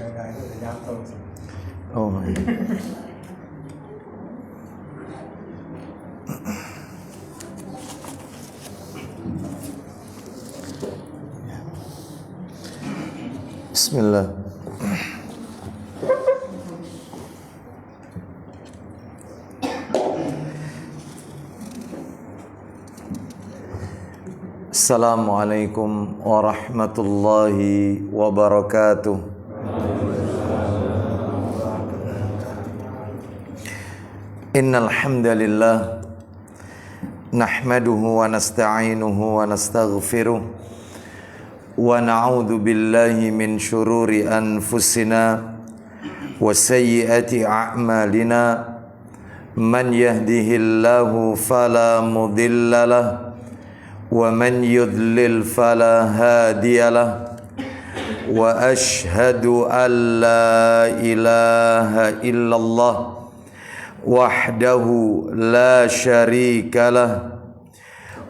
Enggak, itu udah jatuh. Oh. Bismillah. Assalamualaikum warahmatullahi wabarakatuh. Innal hamdalillah nahmaduhu wa nasta'inuhu wa nastaghfiruh wa na'udzu billahi min syururi anfusina wa sayyiati a'malina man yahdihillahu fala mudhillalah wa man yudlil fala hadiyalah wa ashhadu an la ilaha illallah wahdahu la syarikalah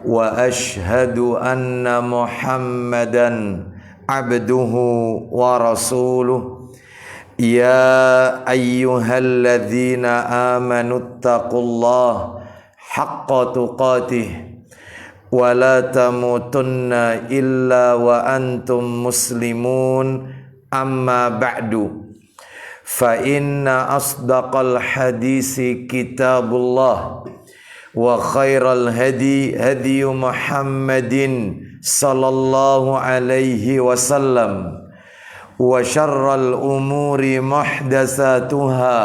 wa ashhadu anna muhammadan abduhu wa rasuluh ya ayyuhalladzina amanuttaqullaha haqqa tuqatih wa la tamutunna illa wa antum muslimun amma ba'du fa inna asdaqal hadisi kitabullah wa khairal hadi hadi Muhammadin sallallahu alaihi wasallam wa syarral umuri muhdatsatuha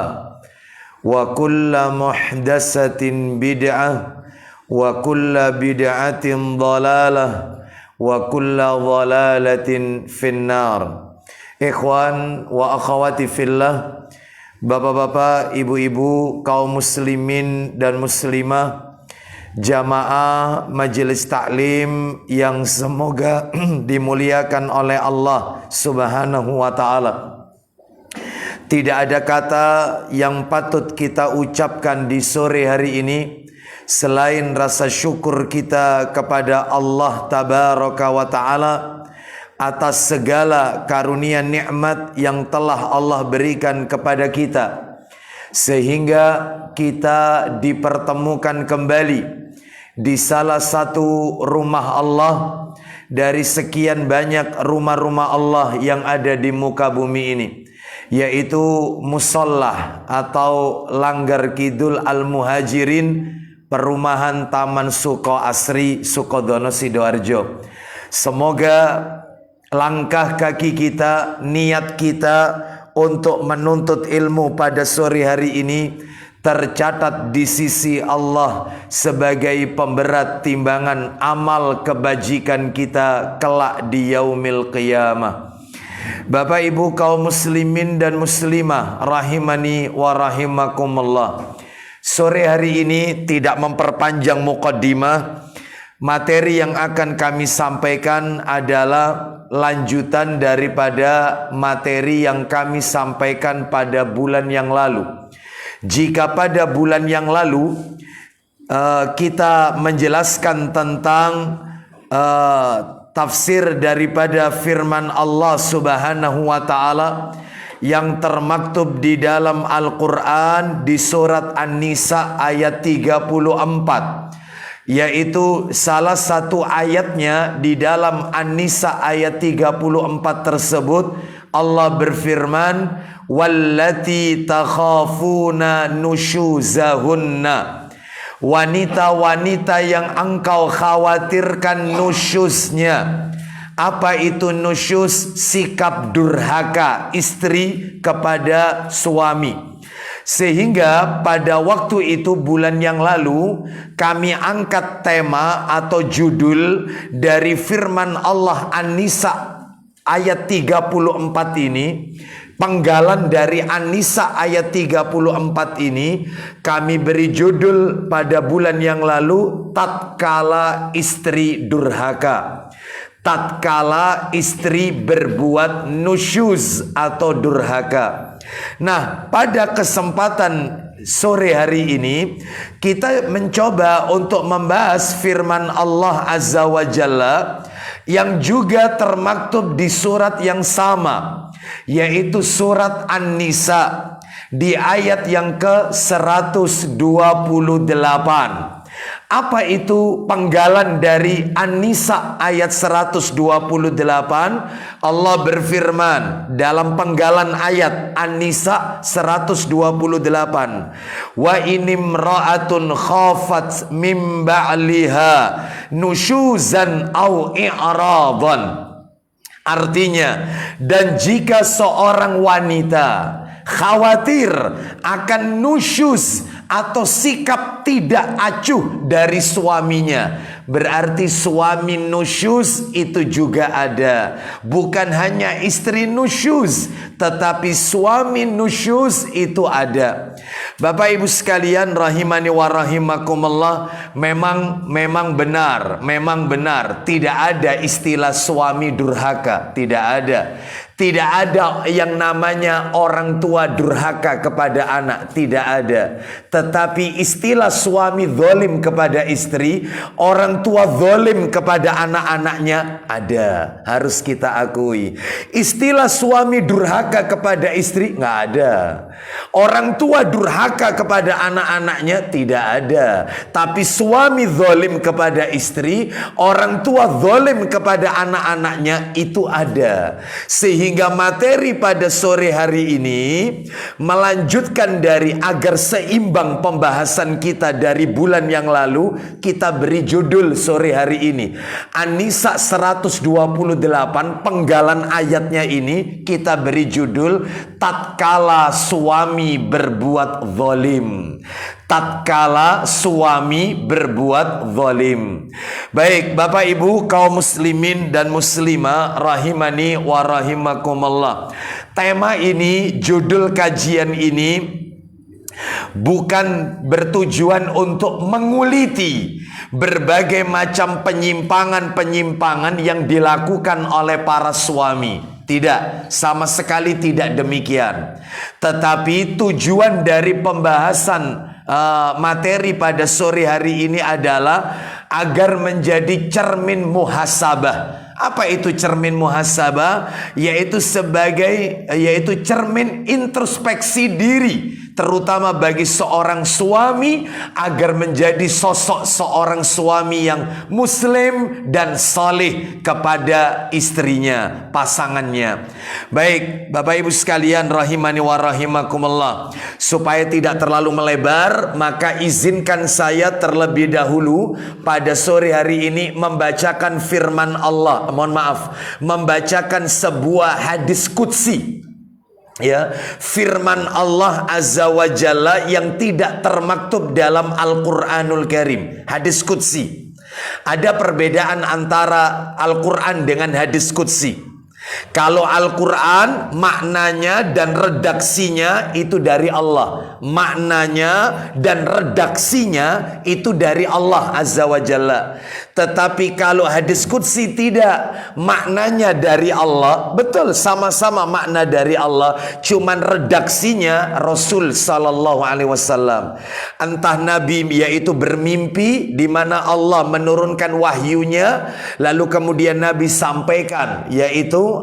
wa kullu muhdatsatin bid'ah wa kullu bid'atin dhalalah wa kullu dhalalatin finnar. Ikhwan wa akhwati fillah, bapak-bapak, ibu-ibu, kaum muslimin dan muslimah, jamaah majelis taklim yang semoga dimuliakan oleh Allah Subhanahu wa taala. Tidak ada kata yang patut kita ucapkan di sore hari ini selain rasa syukur kita kepada Allah Tabaraka wa taala atas segala karunia nikmat yang telah Allah berikan kepada kita, sehingga kita dipertemukan kembali di salah satu rumah Allah dari sekian banyak rumah-rumah Allah yang ada di muka bumi ini, yaitu Musollah atau Langgar Kidul Al-Muhajirin, perumahan Taman Suko Asri, Sukodono, Sidoarjo. Semoga langkah kaki kita, niat kita untuk menuntut ilmu pada sore hari ini tercatat di sisi Allah sebagai pemberat timbangan amal kebajikan kita kelak di yaumil qiyamah. Bapak ibu kaum muslimin dan muslimah rahimani wa rahimakumullah. Sore hari ini tidak memperpanjang muqaddimah. Materi yang akan kami sampaikan adalah lanjutan daripada materi yang kami sampaikan pada bulan yang lalu. Jika pada bulan yang lalu kita menjelaskan tentang tafsir daripada firman Allah Subhanahu wa taala yang termaktub di dalam Al-Quran di surat An-Nisa ayat 34, yaitu salah satu ayatnya di dalam An-Nisa ayat 34 tersebut Allah berfirman, wallati takhafuna nusyuzahunna, wanita-wanita yang engkau khawatirkan nusyuznya. Apa itu nusyuz? Sikap durhaka istri kepada suami. Sehingga pada waktu itu bulan yang lalu kami angkat tema atau judul dari firman Allah An-Nisa ayat 34 ini. Penggalan dari An-Nisa ayat 34 ini kami beri judul pada bulan yang lalu, tatkala istri durhaka. Tatkala istri berbuat nusyuz atau durhaka. Nah, pada kesempatan sore hari ini kita mencoba untuk membahas firman Allah Azza wa Jalla yang juga termaktub di surat yang sama, yaitu surat An-Nisa di ayat yang ke-128. Apa itu penggalan dari An-Nisa ayat 128? Allah berfirman dalam penggalan ayat An-Nisa 128, wa inimra'atun khafat min ba'liha nusyuzan au i'radan. Artinya, dan jika seorang wanita khawatir akan nusyuz atau sikap tidak acuh dari suaminya, berarti suami nusyuz itu juga ada. Bukan hanya istri nusyuz, tetapi suami nusyuz itu ada. Bapak Ibu sekalian rahimani wa rahimakumullah, memang benar tidak ada istilah suami durhaka, tidak ada. Tidak ada yang namanya orang tua durhaka kepada anak, tidak ada. Tetapi istilah suami zalim kepada istri, orang tua zalim kepada anak-anaknya ada. Harus kita akui. Istilah suami durhaka kepada istri nggak ada. Orang tua durhaka kepada anak-anaknya tidak ada. Tapi suami zalim kepada istri, orang tua zalim kepada anak-anaknya itu ada. Sehingga materi pada sore hari ini melanjutkan dari agar seimbang pembahasan kita dari bulan yang lalu, kita beri judul sore hari ini An-Nisa 128, penggalan ayatnya ini kita beri judul tatkala suami berbuat zalim. Tatkala suami berbuat zalim. Baik, Bapak Ibu kaum muslimin dan muslimah rahimani wa rahimakumullah. Tema ini, judul kajian ini bukan bertujuan untuk menguliti berbagai macam penyimpangan-penyimpangan yang dilakukan oleh para suami. Tidak, sama sekali tidak demikian. Tetapi tujuan dari pembahasan materi pada sore hari ini adalah agar menjadi cermin muhasabah. Apa itu cermin muhasabah? Yaitu cermin introspeksi diri, terutama bagi seorang suami, agar menjadi sosok seorang suami yang muslim dan saleh kepada istrinya, pasangannya. Baik, Bapak Ibu sekalian rahimani wa rahimakumullah, supaya tidak terlalu melebar, maka izinkan saya terlebih dahulu pada sore hari ini membacakan firman Allah, membacakan sebuah hadis qudsi. Ya, firman Allah Azza wa Jalla yang tidak termaktub dalam Al-Quranul Karim, hadis qudsi. Ada perbedaan antara Al-Quran dengan hadis qudsi. Kalau Al-Quran maknanya dan redaksinya itu dari Allah. Maknanya dan redaksinya itu dari Allah Azza wa Jalla. Tetapi kalau hadis qudsi tidak, maknanya dari Allah. Betul, sama-sama makna dari Allah, cuman redaksinya Rasul sallallahu alaihi wasallam. Entah Nabi yaitu bermimpi di mana Allah menurunkan wahyunya, lalu kemudian Nabi sampaikan yaitu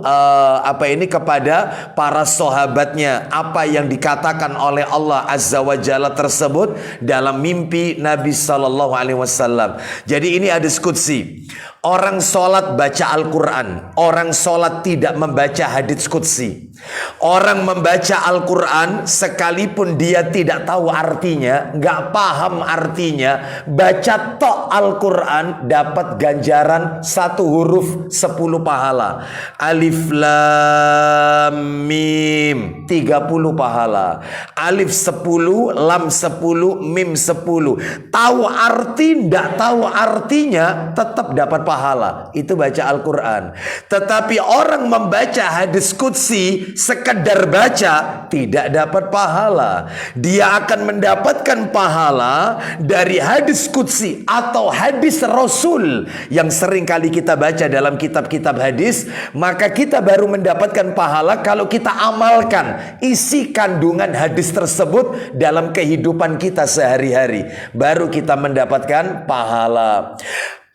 kepada para sahabatnya apa yang dikatakan oleh Allah Azza wa Jalla tersebut dalam mimpi Nabi sallallahu alaihi wasallam. Jadi ini hadis qudsi. Orang sholat baca Al-Quran, orang sholat tidak membaca hadits qudsi. Orang membaca Al-Quran sekalipun dia tidak tahu artinya, nggak paham artinya, baca tok Al-Quran dapat ganjaran 1 huruf 10 pahala. Alif Lam Mim 30 pahala. Alif 10, Lam 10, Mim 10. Tahu arti, nggak tahu artinya tetap dapat pahala. Itu baca Al-Quran. Tetapi orang membaca hadis qudsi sekedar baca tidak dapat pahala. Dia akan mendapatkan pahala dari hadis qudsi atau hadis Rasul yang sering kali kita baca dalam kitab-kitab hadis. Maka kita baru mendapatkan pahala kalau kita amalkan isi kandungan hadis tersebut dalam kehidupan kita sehari-hari. Baru kita mendapatkan pahala.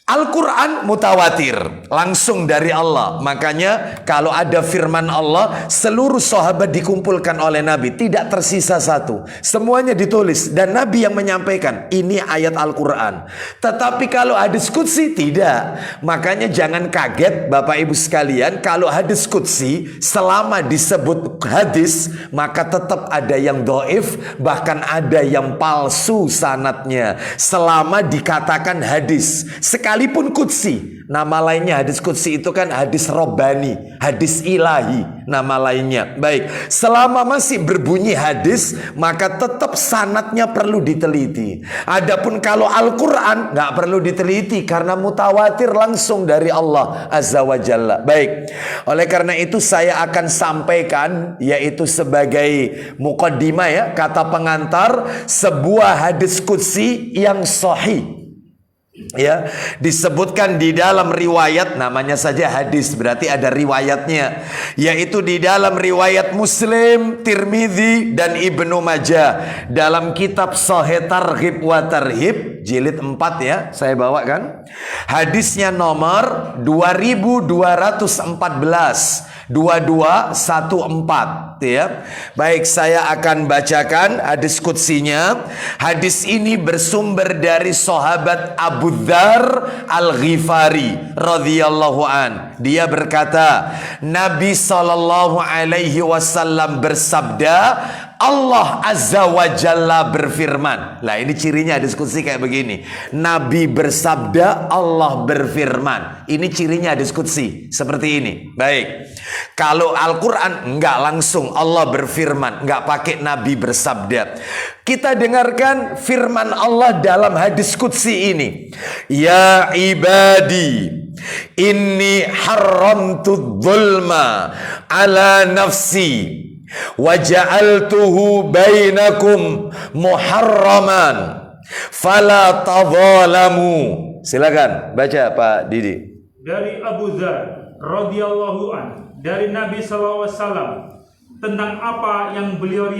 Al-Quran mutawatir, langsung dari Allah. Makanya kalau ada firman Allah, seluruh sahabat dikumpulkan oleh Nabi, tidak tersisa satu. Semuanya ditulis dan Nabi yang menyampaikan, ini ayat Al-Quran. Tetapi kalau hadis qudsi tidak. Makanya jangan kaget Bapak Ibu sekalian, kalau hadis qudsi selama disebut hadis, maka tetap ada yang dhaif, bahkan ada yang palsu sanadnya. Selama dikatakan hadis, sekalipun qudsi, nama lainnya hadis qudsi itu kan hadis robbani, hadis ilahi, nama lainnya. Baik, selama masih berbunyi hadis, maka tetap sanadnya perlu diteliti. Adapun kalau Al-Quran nggak perlu diteliti karena mutawatir langsung dari Allah Azza wa Jalla. Baik, oleh karena itu saya akan sampaikan, yaitu sebagai muqaddimah ya, kata pengantar, sebuah hadis qudsi yang sahih. Ya, disebutkan di dalam riwayat, namanya saja hadis, berarti ada riwayatnya, yaitu di dalam riwayat Muslim, Tirmidzi dan Ibnu Majah dalam kitab Shahih Targhib wa Tarhib jilid 4 ya, saya bawakan. Hadisnya nomor 2214, 2214 ya. Baik, saya akan bacakan hadis qudsinya. Hadis ini bersumber dari sahabat Abu Dzar Al-Ghifari radhiyallahu an. Dia berkata, Nabi sallallahu alaihi wasallam bersabda, Allah Azza wa Jalla berfirman. Lah ini cirinya hadis qudsi kayak begini. Nabi bersabda, Allah berfirman. Ini cirinya hadis qudsi seperti ini. Baik. Kalau Al-Quran enggak langsung Allah berfirman, enggak pakai Nabi bersabda. Kita dengarkan firman Allah dalam hadis qudsi ini. Ya ibadi, inni haramtu dzulma ala nafsi wa ja'altuhu bainakum muharraman fala tadzalamu. Silakan baca Pak Didi. Dari Abu Dzar radhiyallahu an, dari Nabi sallallahu alaihi wasallam, tentang apa yang beliau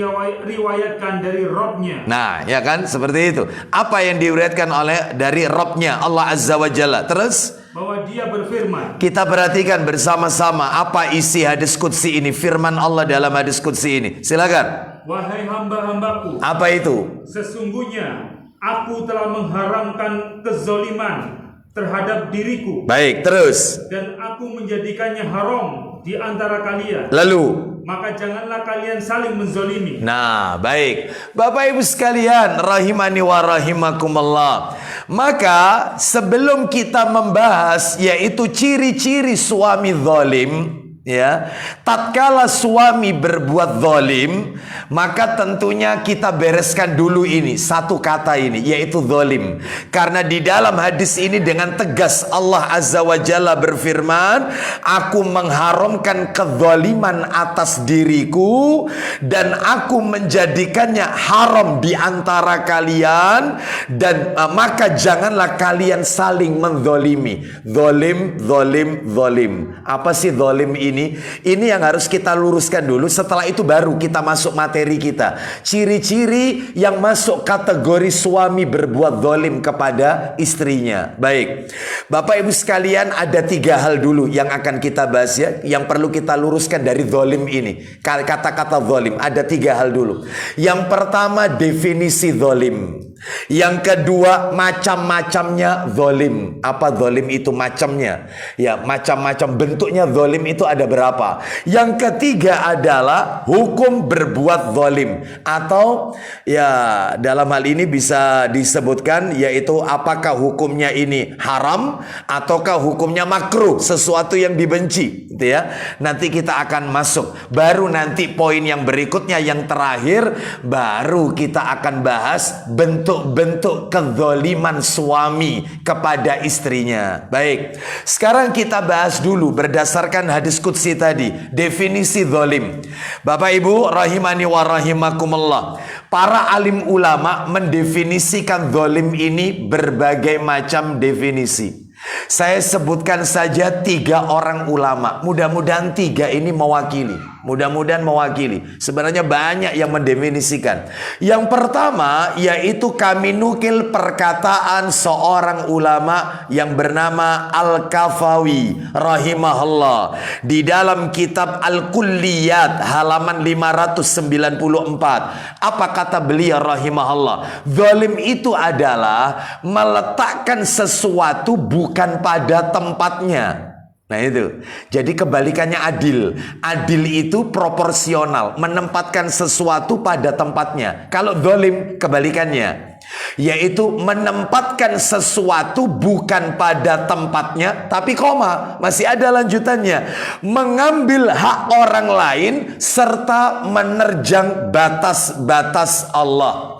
riwayatkan dari Rabb-nya. Nah, ya kan seperti itu. Apa yang diriwayatkan oleh dari Rabb-nya Allah Azza wa Jalla. Terus bahwa dia berfirman. Kita perhatikan bersama-sama apa isi hadis qudsi ini, firman Allah dalam hadis qudsi ini. Silakan. Wahai hamba-hambaku, apa itu? Sesungguhnya aku telah mengharamkan kezaliman terhadap diriku. Baik, terus. Dan aku menjadikannya haram di antara kalian. Lalu, maka janganlah kalian saling menzalimi. Nah, baik. Bapak Ibu sekalian, rahimani wa rahimakumullah. Maka sebelum kita membahas yaitu ciri-ciri suami zalim, ya, tatkala suami berbuat zalim, maka tentunya kita bereskan dulu ini, satu kata ini, yaitu zalim. Karena di dalam hadis ini dengan tegas Allah Azza wa Jalla berfirman, aku mengharamkan kezaliman atas diriku dan aku menjadikannya haram di antara kalian, dan maka janganlah kalian saling menzalimi. Zalim, zalim, zalim. Apa sih zalim ini? Ini yang harus kita luruskan dulu. Setelah itu baru kita masuk materi kita. Ciri-ciri yang masuk kategori suami berbuat zalim kepada istrinya. Baik, Bapak Ibu sekalian, ada 3 hal dulu yang akan kita bahas ya, yang perlu kita luruskan dari zalim ini. Kata-kata zalim ada 3 hal dulu. Yang pertama, definisi zalim. Yang kedua, macam-macamnya zalim. Apa zalim itu macamnya? Ya, macam-macam bentuknya zalim itu ada berapa? Yang ketiga adalah hukum berbuat zalim, atau ya dalam hal ini bisa disebutkan yaitu apakah hukumnya ini haram ataukah hukumnya makruh, sesuatu yang dibenci, gitu ya. Nanti kita akan masuk. Baru nanti poin yang berikutnya yang terakhir, baru kita akan bahas bentuk-bentuk kezaliman suami kepada istrinya. Baik, sekarang kita bahas dulu berdasarkan hadis qudsi tadi, definisi zalim. Bapak Ibu rahimani wa rahimakumullah, para alim ulama mendefinisikan zalim ini berbagai macam definisi. Saya sebutkan saja 3 orang ulama. Mudah-mudahan 3 ini mewakili. Mudah-mudahan mewakili. Sebenarnya banyak yang mendefinisikan. Yang pertama yaitu kami nukil perkataan seorang ulama yang bernama Al-Kafawi rahimahullah di dalam kitab Al-Kulliyat halaman 594. Apa kata beliau rahimahullah? Zalim itu adalah meletakkan sesuatu bukan pada tempatnya. Nah itu, jadi kebalikannya adil. Adil itu proporsional, menempatkan sesuatu pada tempatnya. Kalau zalim kebalikannya, yaitu menempatkan sesuatu bukan pada tempatnya, tapi koma, masih ada lanjutannya. Mengambil hak orang lain serta menerjang batas-batas Allah.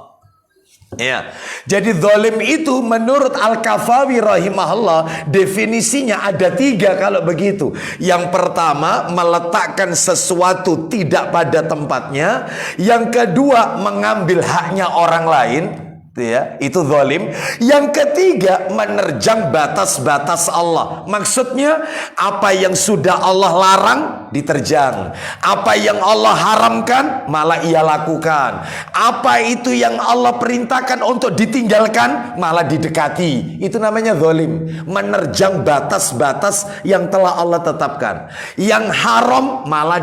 Ya, jadi zalim itu menurut Al-Kafawi rahimahullah definisinya ada 3 kalau begitu. Yang pertama meletakkan sesuatu tidak pada tempatnya. Yang kedua mengambil haknya orang lain. Ya, itu zalim. Yang ketiga menerjang batas-batas Allah. Maksudnya apa yang sudah Allah larang diterjang, apa yang Allah haramkan malah ia lakukan, apa itu yang Allah perintahkan untuk ditinggalkan malah didekati. Itu namanya zalim, menerjang batas-batas yang telah Allah tetapkan. Yang haram malah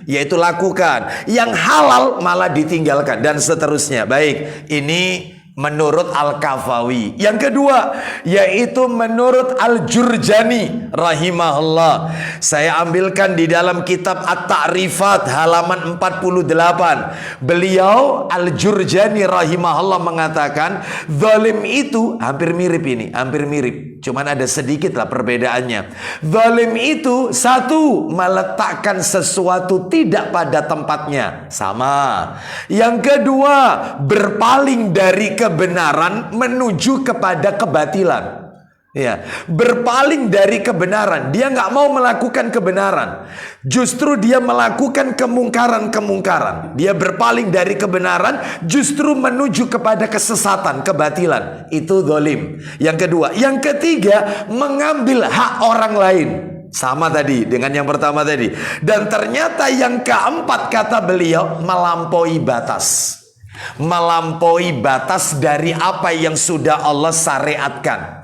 yaitu lakukan, yang halal malah ditinggalkan, dan seterusnya. Baik, ini menurut Al-Kafawi. Yang kedua yaitu menurut Al-Jurjani rahimahullah. Saya ambilkan di dalam kitab At-Ta'rifat halaman 48. Beliau Al-Jurjani rahimahullah mengatakan zalim itu hampir mirip ini, hampir mirip. Cuman ada sedikit lah perbedaannya. Zalim itu satu, meletakkan sesuatu tidak pada tempatnya. Sama. Yang kedua, berpaling dari kebenaran menuju kepada kebatilan. Ya, berpaling dari kebenaran. Dia nggak mau melakukan kebenaran. Justru dia melakukan kemungkaran-kemungkaran. Dia berpaling dari kebenaran, justru menuju kepada kesesatan, kebatilan. Itu zalim. Yang kedua. Yang ketiga, mengambil hak orang lain. Sama tadi dengan yang pertama tadi. Dan ternyata yang keempat kata beliau melampaui batas. Melampaui batas dari apa yang sudah Allah syariatkan.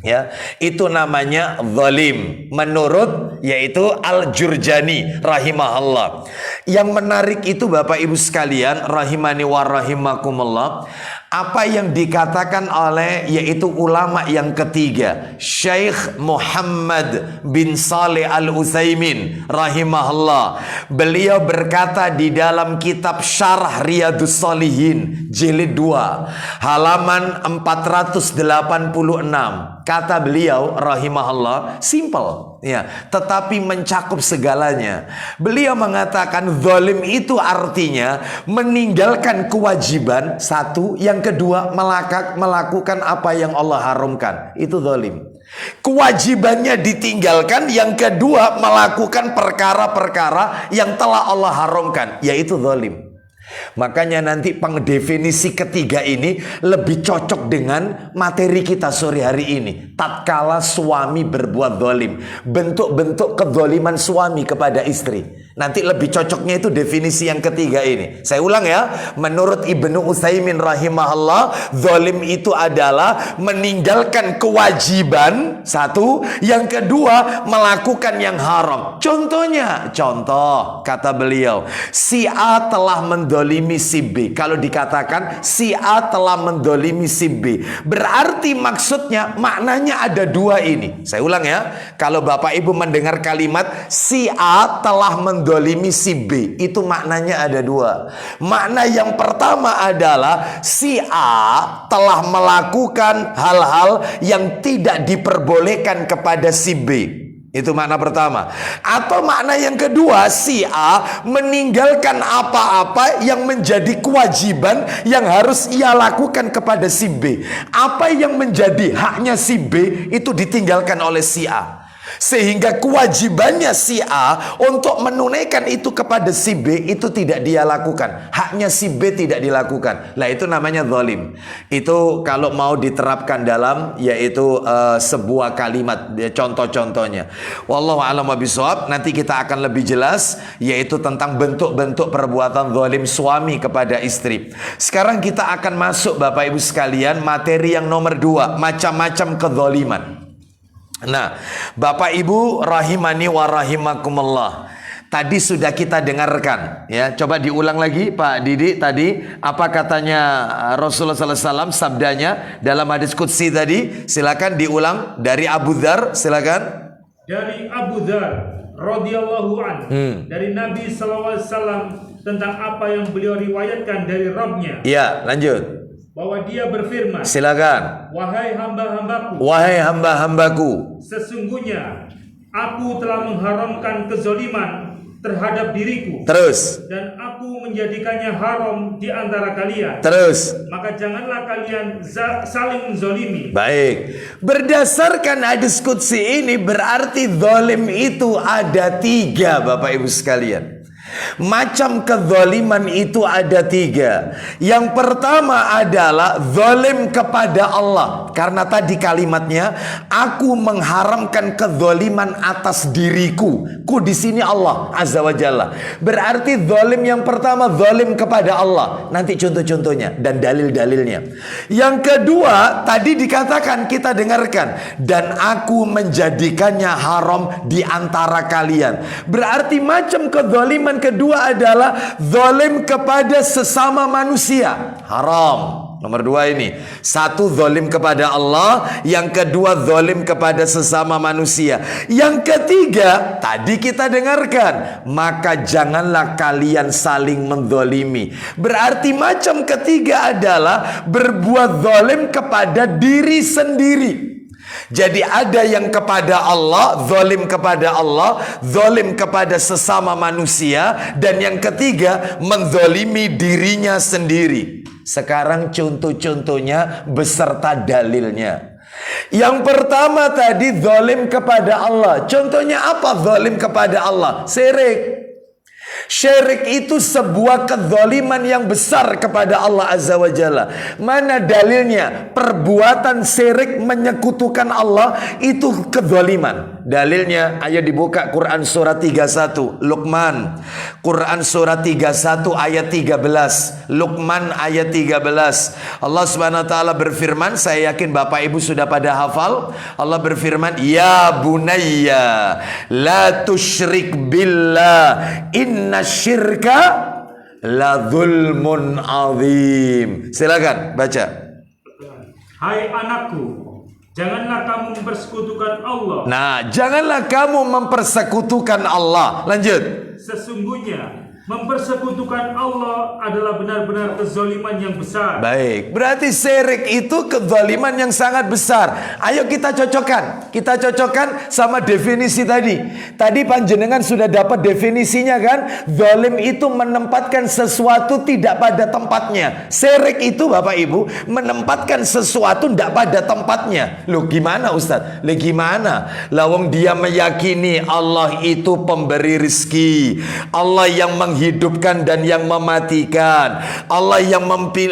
Ya, itu namanya zalim menurut yaitu Al-Jurjani rahimahullah. Yang menarik itu Bapak Ibu sekalian rahimani wa rahimakumullah, apa yang dikatakan oleh yaitu ulama yang ketiga, Syekh Muhammad bin Saleh Al-Utsaimin rahimahullah. Beliau berkata di dalam kitab Syarah Riyadhus Shalihin jilid 2 halaman 486. Kata beliau rahimahullah, simple ya, tetapi mencakup segalanya. Beliau mengatakan zalim itu artinya meninggalkan kewajiban satu, yang kedua melakukan apa yang Allah haramkan. Itu zalim. Kewajibannya ditinggalkan, yang kedua melakukan perkara-perkara yang telah Allah haramkan, yaitu zalim. Makanya nanti pendefinisi ketiga ini lebih cocok dengan materi kita sore hari ini. Tatkala suami berbuat zalim, bentuk-bentuk kezaliman suami kepada istri. Nanti lebih cocoknya itu definisi yang ketiga ini. Saya ulang ya. Menurut Ibnu Utsaimin rahimahullah, zalim itu adalah meninggalkan kewajiban satu, yang kedua melakukan yang haram. Contohnya, contoh kata beliau, si A telah mendolimi si B. Kalau dikatakan si A telah mendolimi si B, berarti maksudnya maknanya ada 2 ini. Saya ulang ya. Kalau Bapak Ibu mendengar kalimat si A telah mendolimi si B, itu maknanya ada 2. Makna yang pertama adalah si A telah melakukan hal-hal yang tidak diperbolehkan kepada si B. Itu makna pertama. Atau makna yang kedua, si A meninggalkan apa-apa yang menjadi kewajiban yang harus ia lakukan kepada si B. Apa yang menjadi haknya si B itu ditinggalkan oleh si A. Sehingga kewajibannya si A untuk menunaikan itu kepada si B itu tidak dia lakukan. Haknya si B tidak dilakukan. Lah itu namanya zalim. Itu kalau mau diterapkan dalam yaitu sebuah kalimat, contoh-contohnya. Wallahu a'lam bishawab. Nanti kita akan lebih jelas yaitu tentang bentuk-bentuk perbuatan zalim suami kepada istri. Sekarang kita akan masuk Bapak Ibu sekalian materi yang nomor 2, macam-macam kezaliman. Nah, Bapak Ibu rahimani wa rahimakumullah. Tadi sudah kita dengarkan ya. Coba diulang lagi Pak Didi tadi apa katanya Rasulullah SAW sabdanya dalam hadis qudsi tadi. Silakan diulang dari Abu Dzar, silakan. Dari Abu Dzar radhiyallahu anhu dari Nabi SAW tentang apa yang beliau riwayatkan dari Rabb-Nya. Iya, lanjut. Bahwa dia berfirman, silakan. Wahai hamba-hambaku, wahai hamba-hambaku, sesungguhnya aku telah mengharamkan kezaliman terhadap diriku. Terus. Dan aku menjadikannya haram di antara kalian. Terus. Maka janganlah kalian saling menzalimi. Baik. Berdasarkan hadis qudsi ini berarti zalim itu ada 3 Bapak Ibu sekalian. Macam kezaliman itu ada 3. Yang pertama adalah zalim kepada Allah. Karena tadi kalimatnya, aku mengharamkan kezaliman atas diriku. Ku di sini Allah Azza wa Jalla. Berarti zalim yang pertama zalim kepada Allah. Nanti contoh-contohnya dan dalil-dalilnya. Yang kedua, tadi dikatakan kita dengarkan, dan aku menjadikannya haram di antara kalian. Berarti macam kezaliman kedua adalah zalim kepada sesama manusia. Haram. Nomor 2 ini. 1 zalim kepada Allah. Yang kedua zalim kepada sesama manusia. Yang ketiga tadi kita dengarkan, maka janganlah kalian saling menzalimi. Berarti macam ketiga adalah berbuat zalim kepada diri sendiri. Jadi ada yang kepada Allah, zalim kepada Allah, zalim kepada sesama manusia, dan yang ketiga menzalimi dirinya sendiri. Sekarang contoh-contohnya beserta dalilnya. Yang pertama tadi zalim kepada Allah. Contohnya apa zalim kepada Allah? Syirik. Syirik itu sebuah kezaliman yang besar kepada Allah Azza wa Jalla. Mana dalilnya? Perbuatan syirik menyekutukan Allah itu kezaliman. Dalilnya, ayo dibuka Quran surat 31 Luqman. Quran surat 31 ayat 13. Luqman ayat 13. Allah Subhanahu wa taala berfirman, saya yakin Bapak Ibu sudah pada hafal. Allah berfirman, ya bunayya la tusyrik billah inna syirka la zulmun azim. Silakan baca. Hai anakku, janganlah kamu mempersekutukan Allah. Nah, janganlah kamu mempersekutukan Allah. Lanjut. Sesungguhnya mempersekutukan Allah adalah benar-benar kezaliman yang besar. Baik, berarti syirik itu kezaliman yang sangat besar. Ayo kita cocokkan. Kita cocokkan sama definisi tadi. Tadi panjenengan sudah dapat definisinya kan? Zalim itu menempatkan sesuatu tidak pada tempatnya. Syirik itu Bapak Ibu menempatkan sesuatu tidak pada tempatnya. Loh gimana Ustaz? Loh gimana? Lawang dia meyakini Allah itu pemberi rizki, Allah yang menghidupkan dan yang mematikan, Allah yang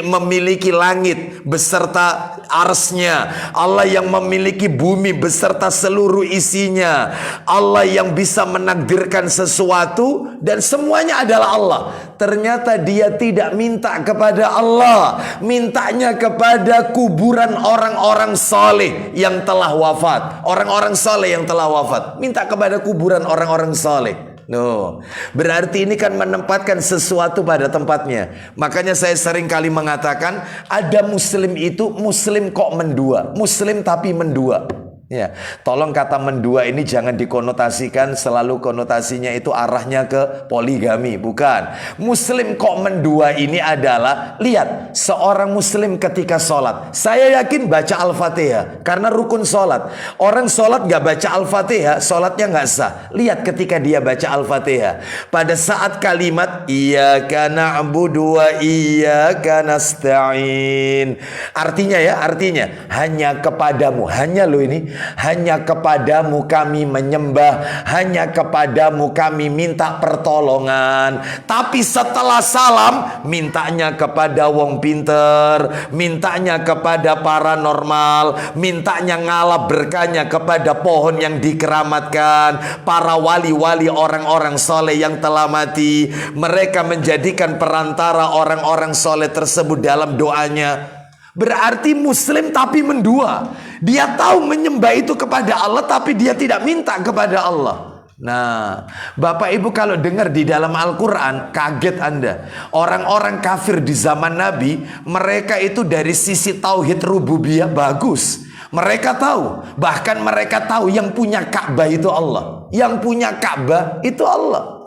memiliki langit beserta arsnya, Allah yang memiliki bumi beserta seluruh isinya, Allah yang bisa menakdirkan sesuatu, dan semuanya adalah Allah. Ternyata dia tidak minta kepada Allah, mintanya kepada kuburan orang-orang saleh yang telah wafat. Orang-orang saleh yang telah wafat minta kepada kuburan orang-orang saleh. No, berarti ini kan menempatkan sesuatu pada tempatnya. Makanya saya sering kali mengatakan, ada muslim itu muslim kok mendua, muslim tapi mendua. Ya, tolong kata mendua ini jangan dikonotasikan selalu konotasinya itu arahnya ke poligami, bukan. Muslim kok mendua ini adalah, lihat seorang muslim ketika sholat, saya yakin baca Al-Fatihah karena rukun sholat. Orang sholat gak baca Al-Fatihah, sholatnya gak sah. Lihat ketika dia baca Al-Fatihah, pada saat kalimat iyyaka na'budu wa iyyaka nasta'in, artinya ya, artinya hanya kepadamu, hanya lo ini hanya kepadamu kami menyembah, hanya kepadamu kami minta pertolongan. Tapi setelah salam, mintanya kepada wong pinter, mintanya kepada paranormal, mintanya ngalap berkahnya kepada pohon yang dikeramatkan, para wali-wali orang-orang soleh yang telah mati. Mereka menjadikan perantara orang-orang soleh tersebut dalam doanya. Berarti muslim tapi mendua. Dia tahu menyembah itu kepada Allah, tapi dia tidak minta kepada Allah. Nah, Bapak Ibu kalau dengar di dalam Al-Quran, kaget Anda. Orang-orang kafir di zaman Nabi, mereka itu dari sisi tauhid rububiyah bagus. Mereka tahu, bahkan mereka tahu yang punya Ka'bah itu Allah. Yang punya Ka'bah itu Allah.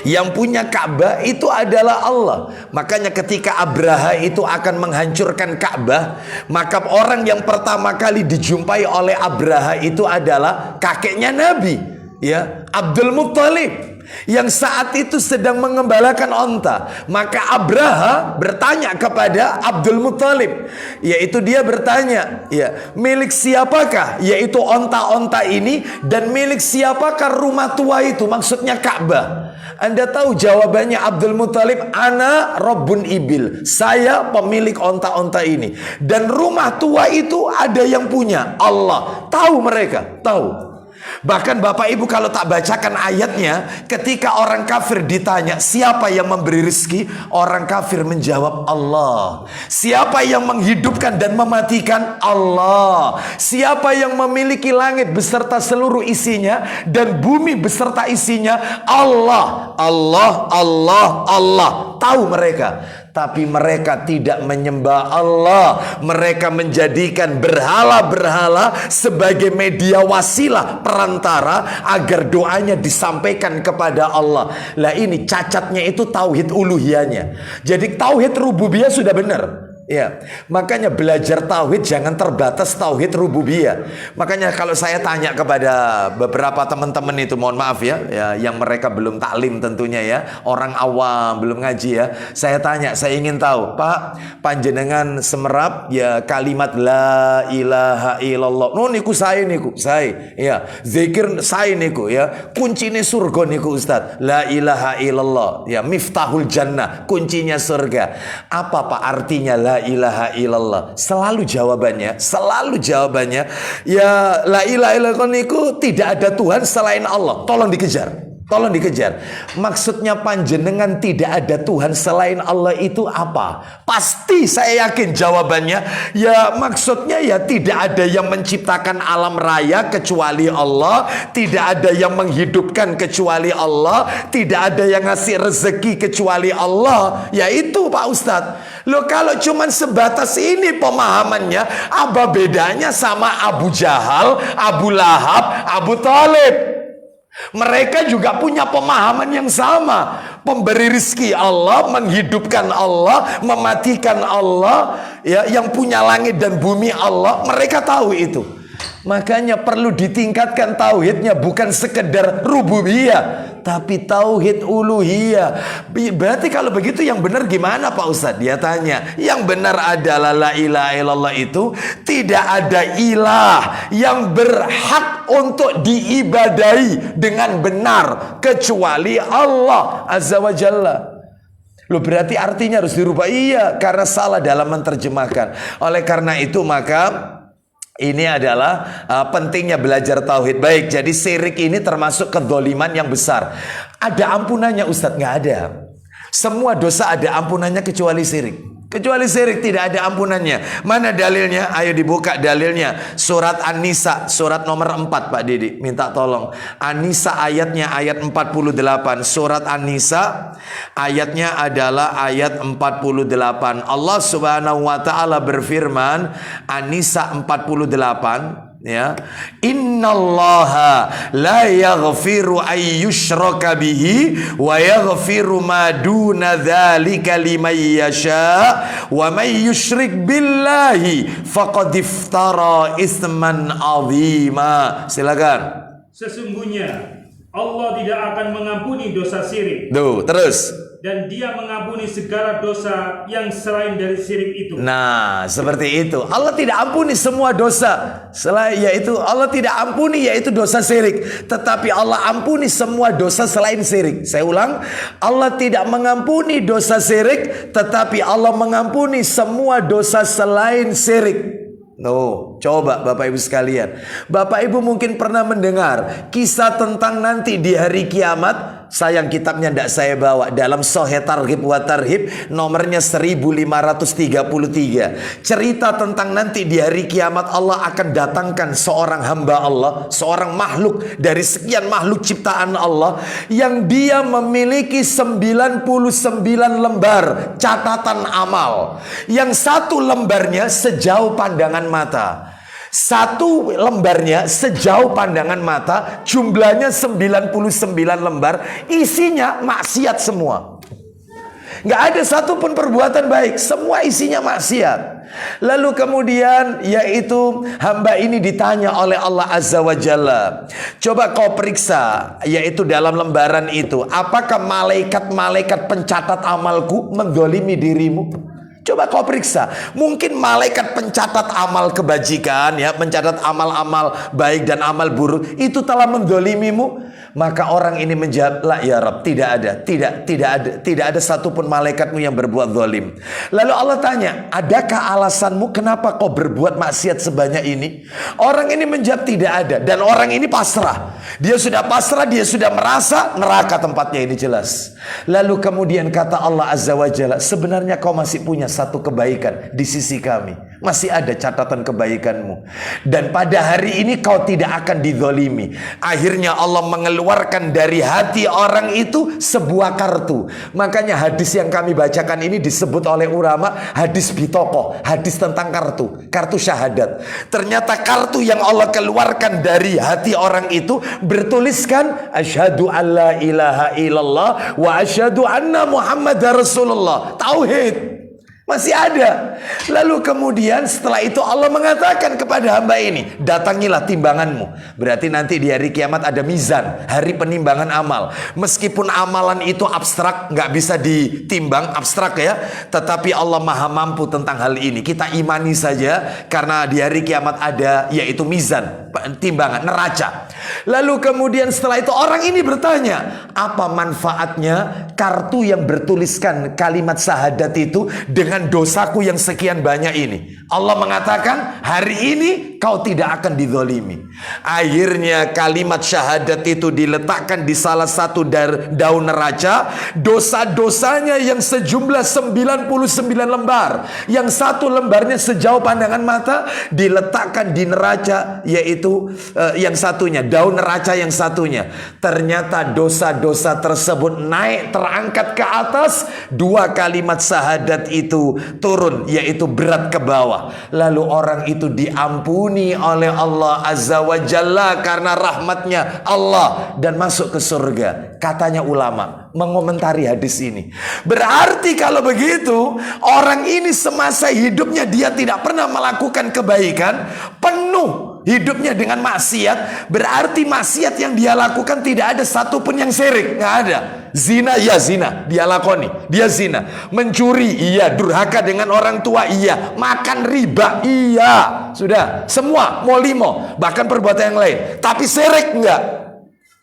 Yang punya Ka'bah itu adalah Allah. Makanya ketika Abraha itu akan menghancurkan Ka'bah, maka orang yang pertama kali dijumpai oleh Abraha itu adalah kakeknya Nabi, ya, Abdul Muttalib, yang saat itu sedang mengembalakan onta. Maka Abraha bertanya kepada Abdul Muttalib, yaitu dia bertanya, ya, milik siapakah yaitu onta-onta ini, dan milik siapakah rumah tua itu, maksudnya Ka'bah. Anda tahu jawabannya Abdul Muttalib, ana Rabbun Ibil, saya pemilik onta-onta ini, dan rumah tua itu ada yang punya Allah. Tahu mereka, tahu. Bahkan Bapak Ibu kalau tak bacakan ayatnya, ketika orang kafir ditanya siapa yang memberi rezeki, orang kafir menjawab Allah. Siapa yang menghidupkan dan mematikan? Allah. Siapa yang memiliki langit beserta seluruh isinya dan bumi beserta isinya? Allah. Allah, Allah, Allah. Tahu mereka. Tapi mereka tidak menyembah Allah. Mereka menjadikan berhala-berhala sebagai media wasilah, perantara agar doanya disampaikan kepada Allah. Lah ini cacatnya itu tauhid uluhiyahnya. Jadi tauhid rububiyah sudah benar. Ya, makanya belajar tauhid jangan terbatas tauhid rububiyah. Makanya kalau saya tanya kepada beberapa teman-teman itu, mohon maaf ya, yang mereka belum taklim tentunya ya, orang awam belum ngaji ya, saya tanya, saya ingin tahu, Pak, panjenengan semerap ya kalimat la ilaha illallah. No niku saya, ya, zikir saya niku ya, kuncinya surga niku Ustaz. La ilaha illallah, ya, miftahul jannah, kuncinya surga. Apa Pak artinya la ilaha illallah? Selalu jawabannya ya, la ilaha illallah niku tidak ada Tuhan selain Allah. Tolong dikejar. Maksudnya panjenengan tidak ada Tuhan selain Allah itu apa? Pasti saya yakin jawabannya ya, maksudnya ya tidak ada yang menciptakan alam raya kecuali Allah, tidak ada yang menghidupkan kecuali Allah, tidak ada yang ngasih rezeki kecuali Allah. Ya itu Pak Ustadz. Loh kalau cuman sebatas ini pemahamannya, apa bedanya sama Abu Jahal, Abu Lahab, Abu Talib? Mereka juga punya pemahaman yang sama. Pemberi rizki Allah, menghidupkan Allah, mematikan Allah, ya, yang punya langit dan bumi Allah. Mereka tahu itu. Makanya perlu ditingkatkan tauhidnya, bukan sekedar rububiyah, tapi tauhid uluhiyah. Berarti kalau begitu yang benar gimana Pak Ustadz? Dia tanya. Yang benar adalah la ilaha illallah itu tidak ada ilah yang berhak untuk diibadahi dengan benar kecuali Allah Azza wa Jalla. Loh berarti artinya harus dirubah? Iya, karena salah dalam menerjemahkan. Oleh karena itu maka ini adalah pentingnya belajar tauhid. Baik, jadi syirik ini termasuk kedzaliman yang besar. Ada ampunannya Ustadz? Nggak ada. Semua dosa ada ampunannya kecuali syirik. Kecuali syirik tidak ada ampunannya. Mana dalilnya? Ayo dibuka dalilnya. Surat An-Nisa, surat nomor 4 Pak Didi. Minta tolong. An-Nisa ayatnya ayat 48. Surat An-Nisa ayatnya adalah ayat 48. Allah Subhanahu wa taala berfirman, An-Nisa 48. Ya, innallaha la yaghfiru ay yushraka bihi wa yaghfiru ma duna dzalika liman yasha wa may yusyrik billahi faqad iftara isman azima. Silakan. Sesungguhnya Allah tidak akan mengampuni dosa syirik. Tuh, terus. dan Dia mengampuni segala dosa yang selain dari syirik itu. Nah, seperti itu. Allah tidak ampuni semua dosa selain yaitu Allah tidak ampuni yaitu dosa syirik, tetapi Allah ampuni semua dosa selain syirik. Saya ulang, Allah tidak mengampuni dosa syirik, tetapi Allah mengampuni semua dosa selain syirik. Coba Bapak Ibu sekalian. Bapak Ibu mungkin pernah mendengar kisah tentang nanti di hari kiamat. Sayang kitabnya tidak saya bawa. Dalam Sahih Targhib wa Tarhib nomornya 1533. Cerita tentang nanti di hari kiamat Allah akan datangkan seorang hamba Allah, seorang makhluk dari sekian makhluk ciptaan Allah, yang dia memiliki 99 lembar catatan amal. Yang satu lembarnya sejauh pandangan mata. Satu lembarnya sejauh pandangan mata, jumlahnya 99 lembar, isinya maksiat semua. Nggak ada satupun perbuatan baik, semua isinya maksiat. Lalu kemudian yaitu hamba ini ditanya oleh Allah Azza wa Jalla, coba kau periksa, yaitu dalam lembaran itu, apakah malaikat-malaikat pencatat amalku mendzalimi dirimu? Coba kau periksa, mungkin malaikat pencatat amal kebajikan, ya, mencatat amal-amal baik dan amal buruk itu telah mendolimimu. Maka orang ini menjawab, la ya Rabb, tidak ada satupun malaikatmu yang berbuat zalim. Lalu Allah tanya, adakah alasanmu kenapa kau berbuat maksiat sebanyak ini? Orang ini menjawab tidak ada, dan orang ini pasrah. Dia sudah pasrah, dia sudah merasa neraka tempatnya, ini jelas. Lalu kemudian kata Allah Azza wa Jalla, sebenarnya kau masih punya satu kebaikan di sisi kami. Masih ada catatan kebaikanmu. Dan pada hari ini kau tidak akan dizalimi. Akhirnya Allah mengeluarkan dari hati orang itu sebuah kartu. Makanya hadis yang kami bacakan ini disebut oleh ulama hadis bitokoh, hadis tentang kartu syahadat. Ternyata kartu yang Allah keluarkan dari hati orang itu bertuliskan asyhadu alla ilaha illallah wa asyhadu anna muhammadar rasulullah. Tauhid. Masih ada. Lalu kemudian setelah itu Allah mengatakan kepada hamba ini, datangilah timbanganmu. Berarti nanti di hari kiamat ada mizan, hari penimbangan amal. Meskipun amalan itu abstrak, nggak bisa ditimbang, abstrak ya, tetapi Allah maha mampu tentang hal ini. Kita imani saja, karena di hari kiamat ada yaitu mizan, timbangan, neraca. Lalu kemudian setelah itu orang ini bertanya, apa manfaatnya kartu yang bertuliskan kalimat syahadat itu dengan dosaku yang sekian banyak ini? Allah mengatakan, hari ini kau tidak akan dizalimi. Akhirnya kalimat syahadat itu diletakkan di salah satu daun neraca. Dosa-dosanya yang sejumlah 99 lembar, yang satu lembarnya sejauh pandangan mata, diletakkan di neraca, yaitu yang satunya, daun neraca yang satunya. Ternyata dosa-dosa tersebut naik, terangkat ke atas. Dua kalimat syahadat itu turun, yaitu berat ke bawah. Lalu orang itu diampuni oleh Allah Azza wa Jalla karena rahmatnya Allah dan masuk ke surga. Katanya ulama mengomentari hadis ini, berarti kalau begitu orang ini semasa hidupnya dia tidak pernah melakukan kebaikan, penuh hidupnya dengan maksiat. Berarti maksiat yang dia lakukan tidak ada satupun yang syirik, nggak ada. Zina, ya zina, dia lakoni, dia zina. Mencuri, iya. Durhaka dengan orang tua, iya. Makan riba, iya. Sudah, semua, molimo, bahkan perbuatan yang lain. Tapi syirik enggak,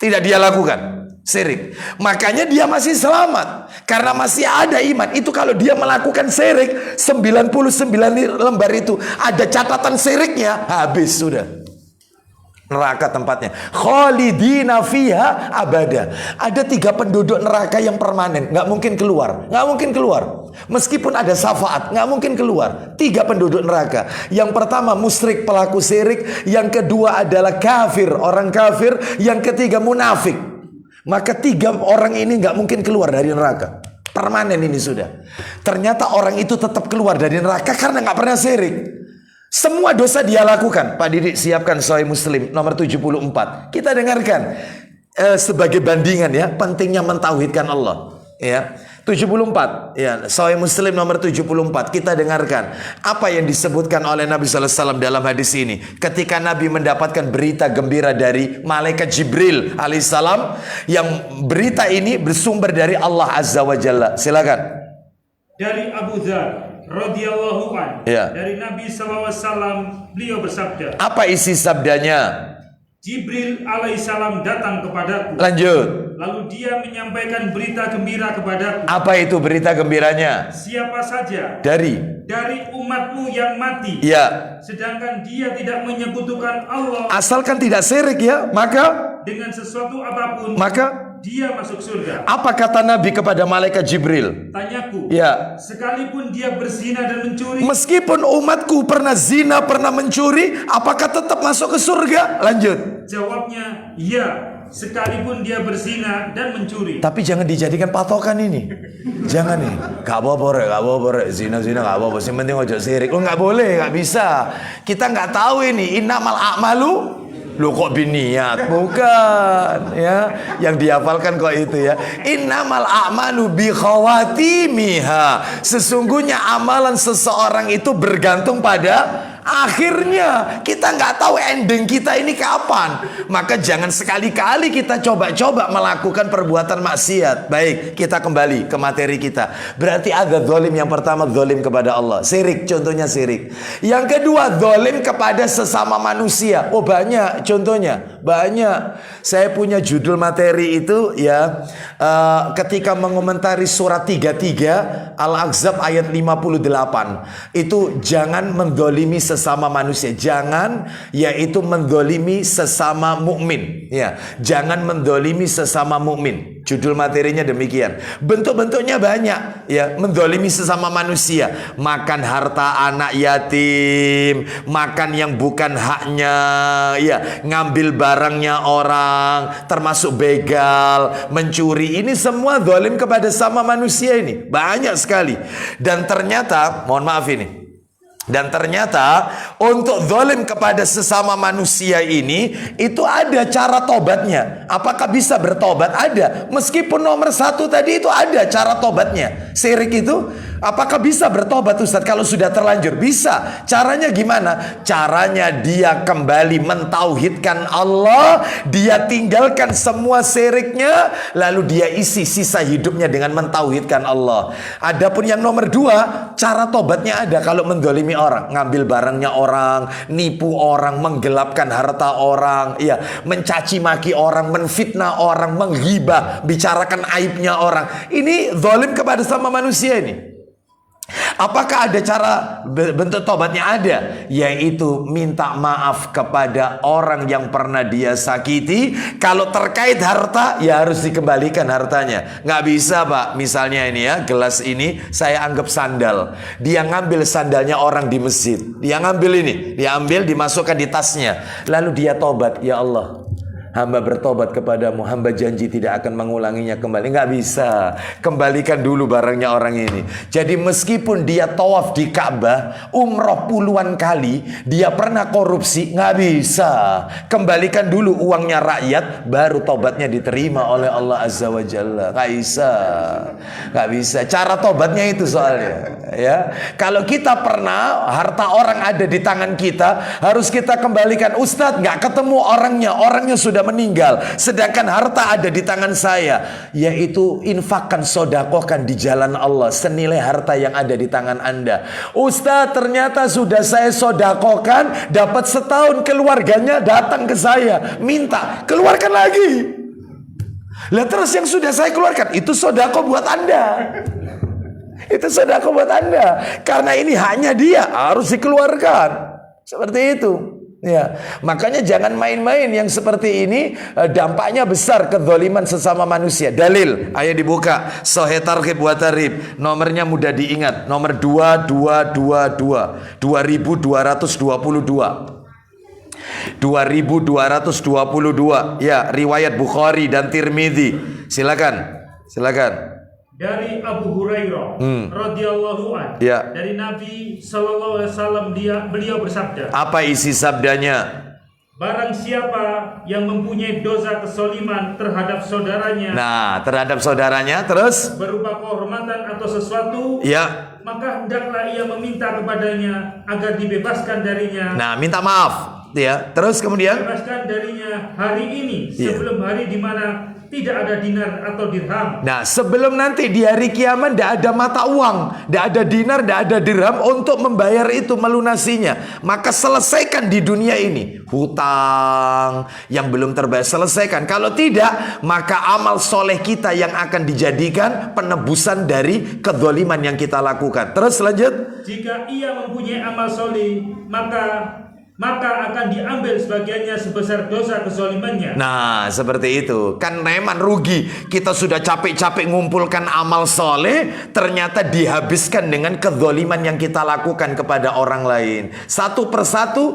tidak dia lakukan. Syirik. Makanya dia masih selamat karena masih ada iman. Itu kalau dia melakukan syirik, 99 lembar itu ada catatan syiriknya, habis sudah. Neraka tempatnya. Khalidina fiha abada. Ada 3 penduduk neraka yang permanen, nggak mungkin keluar, nggak mungkin keluar. Meskipun ada syafaat, nggak mungkin keluar. 3 penduduk neraka. Yang pertama musyrik, pelaku syirik. Yang kedua adalah kafir, orang kafir. Yang ketiga munafik. Maka 3 orang ini nggak mungkin keluar dari neraka. Permanen ini sudah. Ternyata orang itu tetap keluar dari neraka karena nggak pernah syirik. Semua dosa dia lakukan. Pak Didik siapkan Sahih Muslim nomor 74. Kita dengarkan sebagai bandingan ya, pentingnya mentauhidkan Allah. Ya, 74. Ya, Sahih Muslim nomor 74. Kita dengarkan apa yang disebutkan oleh Nabi sallallahu alaihi wasallam dalam hadis ini. Ketika Nabi mendapatkan berita gembira dari malaikat Jibril alaihissalam, yang berita ini bersumber dari Allah Azza wa Jalla. Silakan. Dari Abu Dzar radhiyallahu an, Ya. dari Nabi sallallahu alaihi wasallam, beliau bersabda, Apa isi sabdanya? Jibril alaihissalam datang kepadaku. Lanjut. Lalu dia menyampaikan berita gembira kepadaku. Apa itu berita gembiranya? Siapa saja Dari umatmu yang mati, ya, sedangkan dia tidak menyekutukan Allah asalkan tidak syirik ya, maka dengan sesuatu apapun, dia masuk surga. apa kata Nabi kepada malaikat Jibril? Tanyaku, Ya, sekalipun dia berzina dan mencuri, meskipun umatku pernah zina, pernah mencuri, apakah tetap masuk ke surga? Lanjut. jawabnya, ya, sekalipun dia berzina dan mencuri. Tapi jangan dijadikan patokan ini. Jangan nih. Gak apa-apa, zina-zina gak apa-apa. Yang penting ojo sirik. Lo gak boleh, gak bisa. Kita gak tahu ini. Innamal a'malu. Lo kok biniat? Bukan. Ya, yang dihafalkan kok itu ya. Innamal a'malu bi khawatimiha. Sesungguhnya amalan seseorang itu bergantung pada akhirnya. Kita nggak tahu ending kita ini kapan. Maka jangan sekali-kali kita coba-coba melakukan perbuatan maksiat. Baik, kita kembali ke materi kita. Berarti ada zalim. Yang pertama zalim kepada Allah, syirik, contohnya syirik. Yang kedua zalim kepada sesama manusia. Oh banyak contohnya, banyak. Saya punya judul materi itu ya, ketika mengomentari surat 33 Al-Ahzab ayat 58. Itu jangan mendolimi sesama manusia, jangan, yaitu mendolimi sesama mukmin. Ya, jangan mendolimi sesama mukmin. Judul materinya demikian. Bentuk-bentuknya banyak. Ya, mendolimi sesama manusia, makan harta anak yatim, makan yang bukan haknya, ya, ngambil barangnya orang, termasuk begal, mencuri. Ini semua zalim kepada sama manusia ini. Banyak sekali. Dan ternyata, mohon maaf ini. Dan ternyata untuk zalim kepada sesama manusia ini itu ada cara tobatnya. Apakah bisa bertobat? Ada. Meskipun nomor 1 tadi itu ada cara tobatnya. Syirik itu apakah bisa bertobat Ustaz kalau sudah terlanjur? Bisa. Caranya gimana? Caranya dia kembali mentauhidkan Allah, dia tinggalkan semua syiriknya, lalu dia isi sisa hidupnya dengan mentauhidkan Allah. Adapun yang nomor 2, cara tobatnya ada kalau mendolimi orang, ngambil barangnya orang, nipu orang, menggelapkan harta orang, ya, mencaci maki orang, menfitnah orang, menghibah, bicarakan aibnya orang. Ini zalim kepada sama manusia ini. Apakah ada cara bentuk tobatnya? Ada, yaitu minta maaf kepada orang yang pernah dia sakiti. Kalau terkait harta, ya harus dikembalikan hartanya. Nggak bisa Pak, misalnya ini ya, gelas ini saya anggap sandal. Dia ngambil sandalnya orang di masjid, dia ngambil ini, dia ambil, dimasukkan di tasnya, lalu dia tobat, ya Allah, hamba bertobat kepadamu, hamba janji tidak akan mengulanginya kembali. Nggak bisa. Kembalikan dulu barangnya orang ini. Jadi meskipun dia tawaf di Ka'bah, umroh puluhan kali, dia pernah korupsi, nggak bisa. Kembalikan dulu uangnya rakyat, baru tobatnya diterima oleh Allah Azza wa Jalla. Nggak bisa. Nggak bisa. Cara tobatnya itu soalnya. Ya, kalau kita pernah harta orang ada di tangan kita, harus kita kembalikan. Ustadz, nggak ketemu orangnya sudah meninggal, sedangkan harta ada di tangan saya, yaitu infakkan, sodakohkan di jalan Allah senilai harta yang ada di tangan Anda. Ustadz, ternyata sudah saya sodakohkan, dapat setahun, keluarganya datang ke saya minta, keluarkan lagi. Lah terus yang sudah saya keluarkan itu sodako buat Anda. Itu sodako buat Anda, karena ini hanya dia, harus dikeluarkan. Seperti itu. Ya, makanya jangan main-main yang seperti ini, dampaknya besar kezaliman sesama manusia. Dalil, ayo dibuka Sahih Targhib wa Tarhib, nomornya mudah diingat, nomor 2222 2222 ya, riwayat Bukhari dan Tirmidzi. Silakan. Dari Abu Hurairah radhiyallahu an, Ya. dari Nabi sallallahu alaihi wasallam, beliau bersabda. Apa isi sabdanya? Barang siapa yang mempunyai dosa kesoliman terhadap saudaranya, Nah, terhadap saudaranya terus berupa kehormatan atau sesuatu, ya. maka hendaklah ia meminta kepadanya agar dibebaskan darinya. Nah, minta maaf ya. Terus kemudian Bebaskan darinya hari ini, Iya. sebelum hari di mana tidak ada dinar atau dirham. Nah, sebelum nanti di hari kiamat tidak ada mata uang, tidak ada dinar, tidak ada dirham untuk membayar itu, melunasinya. Maka selesaikan di dunia ini hutang yang belum terbayar, selesaikan. Kalau tidak, maka amal soleh kita yang akan dijadikan penebusan dari kezaliman yang kita lakukan. Terus lanjut. Jika ia mempunyai amal soleh, maka akan diambil sebagiannya sebesar dosa kezalimannya. Nah, seperti itu. Kan memang rugi. Kita sudah capek-capek ngumpulkan amal soleh, ternyata dihabiskan dengan kezaliman yang kita lakukan kepada orang lain. Satu persatu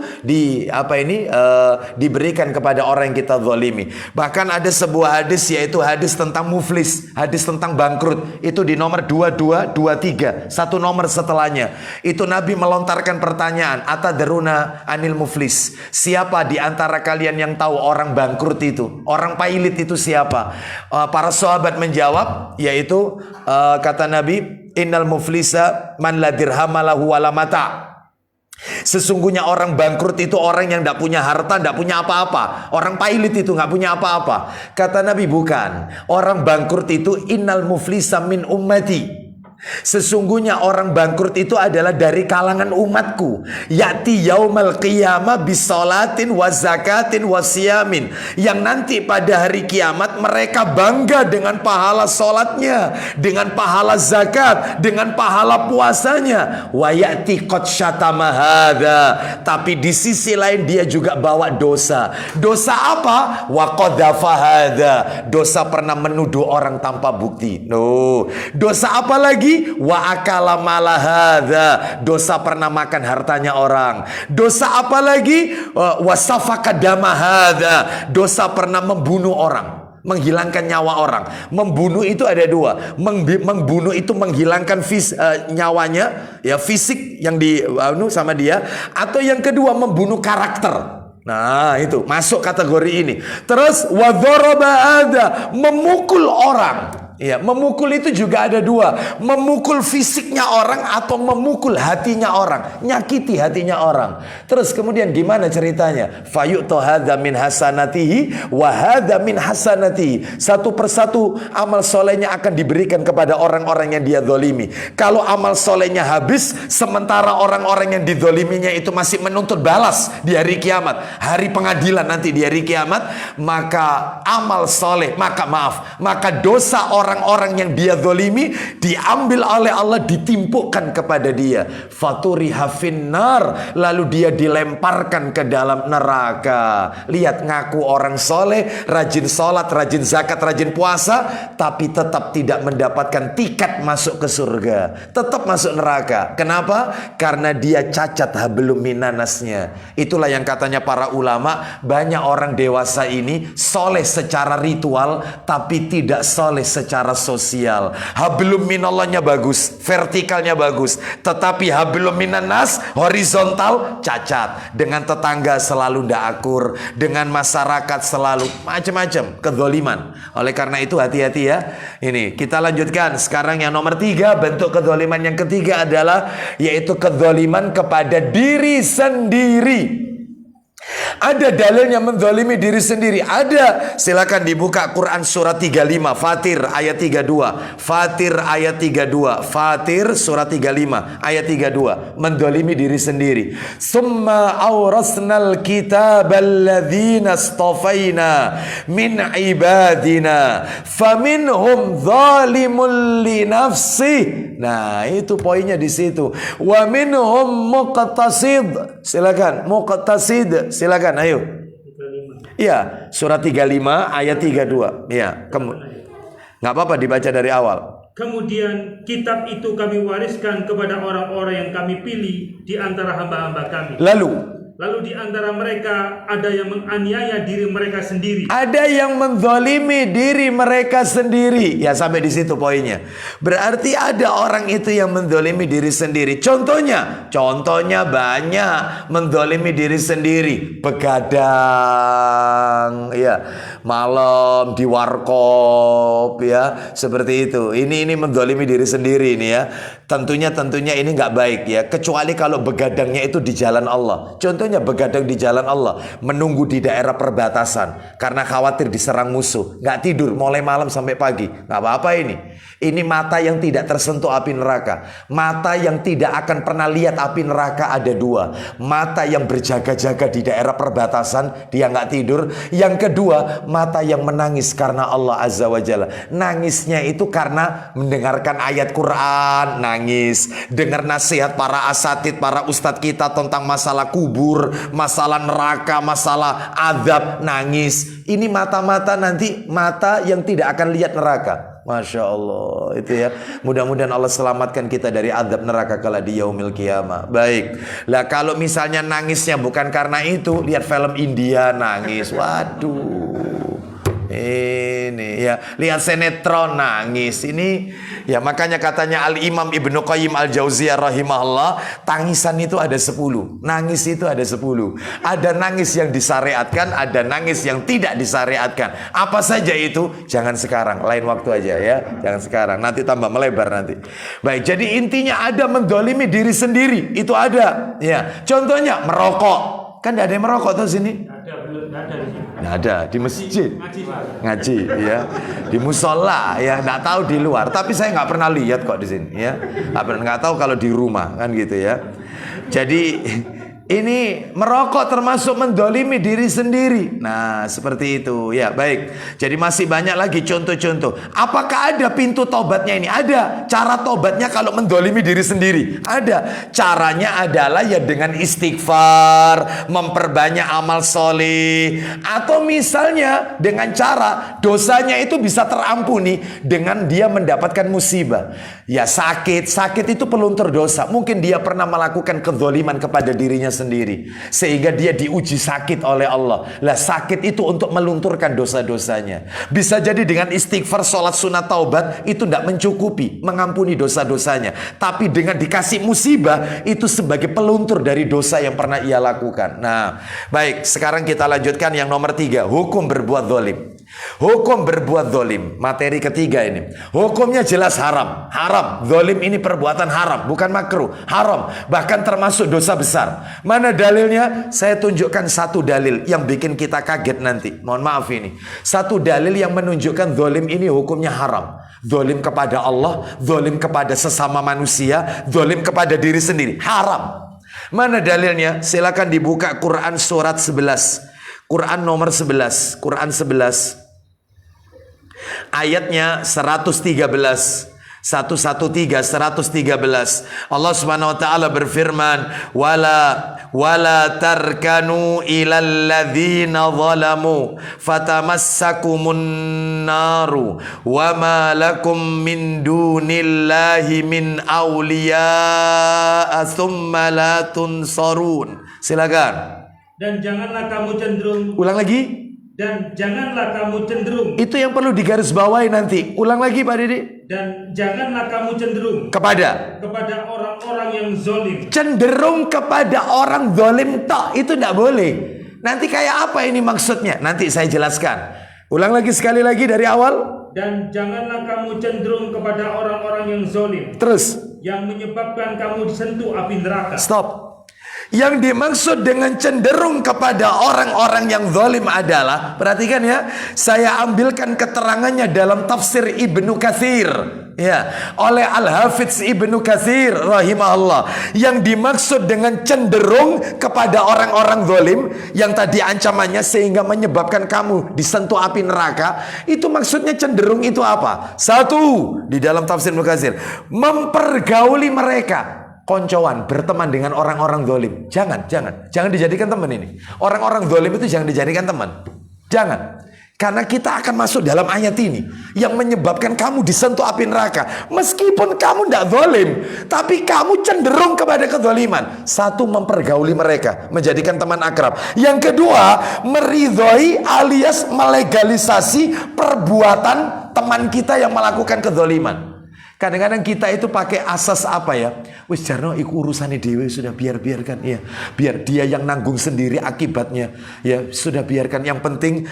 diberikan kepada orang yang kita zalimi. Bahkan ada sebuah hadis, yaitu hadis tentang muflis, hadis tentang bangkrut. Itu di nomor 2223, satu nomor setelahnya. Itu Nabi melontarkan pertanyaan, atadruna anil muflis, siapa di antara kalian yang tahu orang bangkrut itu, orang pailit itu siapa? Para sahabat menjawab, yaitu kata Nabi, innal muflisa man la dirhama lahu wala mata. Sesungguhnya orang bangkrut itu orang yang tidak punya harta, tidak punya apa-apa. Orang pailit itu nggak punya apa-apa. Kata Nabi, bukan. Orang bangkrut itu innal muflisa min ummati. Sesungguhnya orang bangkrut itu adalah dari kalangan umatku. Ya'ti yaumal qiyamah bisolatin wa zakatin wa siyamin. Yang nanti pada hari kiamat mereka bangga dengan pahala solatnya, dengan pahala zakat, dengan pahala puasanya. Wa ya'ti qad syatama hadza. Tapi di sisi lain dia juga bawa dosa. Dosa apa? Wa qadhafa hadza. Dosa pernah menuduh orang tanpa bukti. Dosa apa lagi? Wa akala malahadha. Dosa pernah makan hartanya orang. Dosa apa lagi? Wa safaka damahadha. Dosa pernah membunuh orang, menghilangkan nyawa orang. Membunuh itu ada dua. Membunuh itu menghilangkan nyawanya, ya, fisik yang sama dia. Atau yang kedua, membunuh karakter. Nah, itu masuk kategori ini. Terus wa dzaraba ada, memukul orang. Ya, memukul itu juga ada dua. Memukul fisiknya orang atau memukul hatinya orang, nyakiti hatinya orang. Terus kemudian gimana ceritanya? Fayu'ta hadza min hasanatihi wa hadza min hasanatihi. Satu persatu amal solehnya akan diberikan kepada orang-orang yang dia zalimi. Kalau amal solehnya habis, sementara orang-orang yang dizaliminya itu masih menuntut balas di hari kiamat, hari pengadilan nanti di hari kiamat, maka amal soleh, maka dosa orang-orang yang dia zalimi diambil oleh Allah, ditimpukkan kepada dia. Faturiha finnar, lalu dia dilemparkan ke dalam neraka. Lihat, ngaku orang soleh, rajin sholat, rajin zakat, rajin puasa, tapi tetap tidak mendapatkan tiket masuk ke surga, tetap masuk neraka. Kenapa? Karena dia cacat hablum minanasnya. Itulah yang katanya para ulama, banyak orang dewasa ini soleh secara ritual tapi tidak soleh secara sosial. Hablum minallahnya bagus, vertikalnya bagus, tetapi hablum minanas, horizontal, cacat. Dengan tetangga selalu ndak akur, dengan masyarakat selalu macam-macam kezaliman. Oleh karena itu hati-hati ya. Ini kita lanjutkan sekarang yang nomor 3. Bentuk kezaliman yang ketiga adalah yaitu kezaliman kepada diri sendiri. Ada dalilnya menzalimi diri sendiri? Ada. Silakan dibuka Quran surat 35, Fatir ayat 32. Fatir ayat 32. Fatir surat 35 ayat 32. Menzalimi diri sendiri. Summa awrasnal kitabal ladzina istafaina min ibadina faminhum zalimun li nafsihi. Nah, itu poinnya di situ. Wa minhum muqtasid. Silakan, muqtasid. Silakan, ayo. Iya, surat 35 ayat 32. Iya, nggak apa-apa dibaca dari awal. Kemudian kitab itu kami wariskan kepada orang-orang yang kami pilih di antara hamba-hamba kami. Lalu Lalu di antara mereka ada yang menganiaya diri mereka sendiri. Ada yang menzalimi diri mereka sendiri. Ya, sampai di situ poinnya. Berarti ada orang itu yang menzalimi diri sendiri. Contohnya banyak menzalimi diri sendiri. Begadang, ya, malam di warkop, ya, seperti itu. Ini menzalimi diri sendiri ini ya. Tentunya ini nggak baik ya. Kecuali kalau begadangnya itu di jalan Allah. Contohnya begadang di jalan Allah, menunggu di daerah perbatasan karena khawatir diserang musuh, nggak tidur mulai malam sampai pagi, nggak apa-apa ini. Ini mata yang tidak tersentuh api neraka. Mata yang tidak akan pernah lihat api neraka ada dua. Mata yang berjaga-jaga di daerah perbatasan, dia nggak tidur. Yang kedua, mata yang menangis karena Allah Azza wa Jalla. Nangisnya itu karena mendengarkan ayat Quran, nangis. Dengar nasihat para asatid, para ustadz kita tentang masalah kubur, masalah neraka, masalah azab, nangis. Ini mata-mata nanti, mata yang tidak akan lihat neraka. Masya Allah, itu ya. Mudah-mudahan Allah selamatkan kita dari azab neraka kala di yaumil qiyamah. Baik. Lah kalau misalnya nangisnya bukan karena itu, lihat film India nangis. Waduh. Ini ya, lihat sinetron nangis. Ini ya, makanya katanya Al-Imam Ibnu Qayyim Al-Jauziyah rahimahullah, tangisan itu ada 10, nangis itu ada 10. Ada nangis yang disyariatkan, ada nangis yang tidak disyariatkan. Apa saja itu? Jangan sekarang, lain waktu aja ya. Jangan sekarang, nanti tambah melebar nanti. Baik, jadi intinya ada mendolimi diri sendiri, itu ada. Ya, contohnya merokok. Kan tidak ada yang merokok tuh sini. Nggak ada di masjid ngaji ya, di musola ya, nggak tahu di luar, tapi saya nggak pernah lihat kok di sini ya, nggak tahu kalau di rumah kan gitu ya. Jadi ini merokok termasuk mendolimi diri sendiri. Nah seperti itu ya. Baik, jadi masih banyak lagi contoh-contoh. Apakah ada pintu tobatnya ini? Ada. Cara tobatnya kalau mendolimi diri sendiri? Ada. Caranya adalah ya dengan istighfar, memperbanyak amal soleh, atau misalnya dengan cara dosanya itu bisa terampuni dengan dia mendapatkan musibah. Ya sakit itu peluntur dosa. Mungkin dia pernah melakukan kezaliman kepada dirinya sendiri, sehingga dia diuji sakit oleh Allah. Lah sakit itu untuk melunturkan dosa-dosanya. Bisa jadi dengan istighfar, sholat sunat taubat itu tidak mencukupi mengampuni dosa-dosanya, tapi dengan dikasih musibah itu sebagai peluntur dari dosa yang pernah ia lakukan. Nah baik, sekarang kita lanjutkan yang nomor 3, hukum berbuat zalim. Hukum berbuat zalim, materi ketiga ini. Hukumnya jelas haram. Haram, zalim ini perbuatan haram, bukan makruh, haram, bahkan termasuk dosa besar. Mana dalilnya? Saya tunjukkan satu dalil yang bikin kita kaget nanti. Mohon maaf ini. Satu dalil yang menunjukkan zalim ini hukumnya haram. Zalim kepada Allah, zalim kepada sesama manusia, zalim kepada diri sendiri, haram. Mana dalilnya? Silakan dibuka Quran surat 11. Quran nomor 11, Quran 11 ayatnya 113, 113. Allah Subhanahu wa taala berfirman, wala tarkanu ilal ladzina zalamu fatamassakumun naru wama lakum min dunillahi min awliya tsumma la tunsarun. Silakan. Dan janganlah kamu cenderung. Ulang lagi. Dan janganlah kamu cenderung. Itu yang perlu digarisbawahi nanti. Ulang lagi Pak Didi. Dan janganlah kamu cenderung kepada orang-orang yang zalim. Cenderung kepada orang zalim tok, itu tidak boleh. Nanti kayak apa ini maksudnya? Nanti saya jelaskan. Ulang lagi sekali lagi dari awal. Dan janganlah kamu cenderung kepada orang-orang yang zalim. Terus. Yang menyebabkan kamu disentuh api neraka. Stop. Yang dimaksud dengan cenderung kepada orang-orang yang zalim adalah, perhatikan ya, saya ambilkan keterangannya dalam tafsir Ibnu Katsir ya, oleh Al-Hafidz Ibnu Katsir rahimahullah. Yang dimaksud dengan cenderung kepada orang-orang zalim yang tadi ancamannya sehingga menyebabkan kamu disentuh api neraka, itu maksudnya cenderung itu apa? Satu, di dalam tafsir Ibnu Katsir, mempergauli mereka. Koncoan, berteman dengan orang-orang zalim. Jangan dijadikan teman ini. Orang-orang zalim itu jangan dijadikan teman. Jangan. Karena kita akan masuk dalam ayat ini yang menyebabkan kamu disentuh api neraka. Meskipun kamu tidak zalim, tapi kamu cenderung kepada kezaliman. Satu, mempergauli mereka, menjadikan teman akrab. Yang kedua, meridhoi alias melegalisasi perbuatan teman kita yang melakukan kezaliman. Kadang-kadang kita itu pakai asas apa ya? Wis jarno iku urusane dhewe, sudah biarkan ya. Biar dia yang nanggung sendiri akibatnya. Ya, sudah biarkan. Yang penting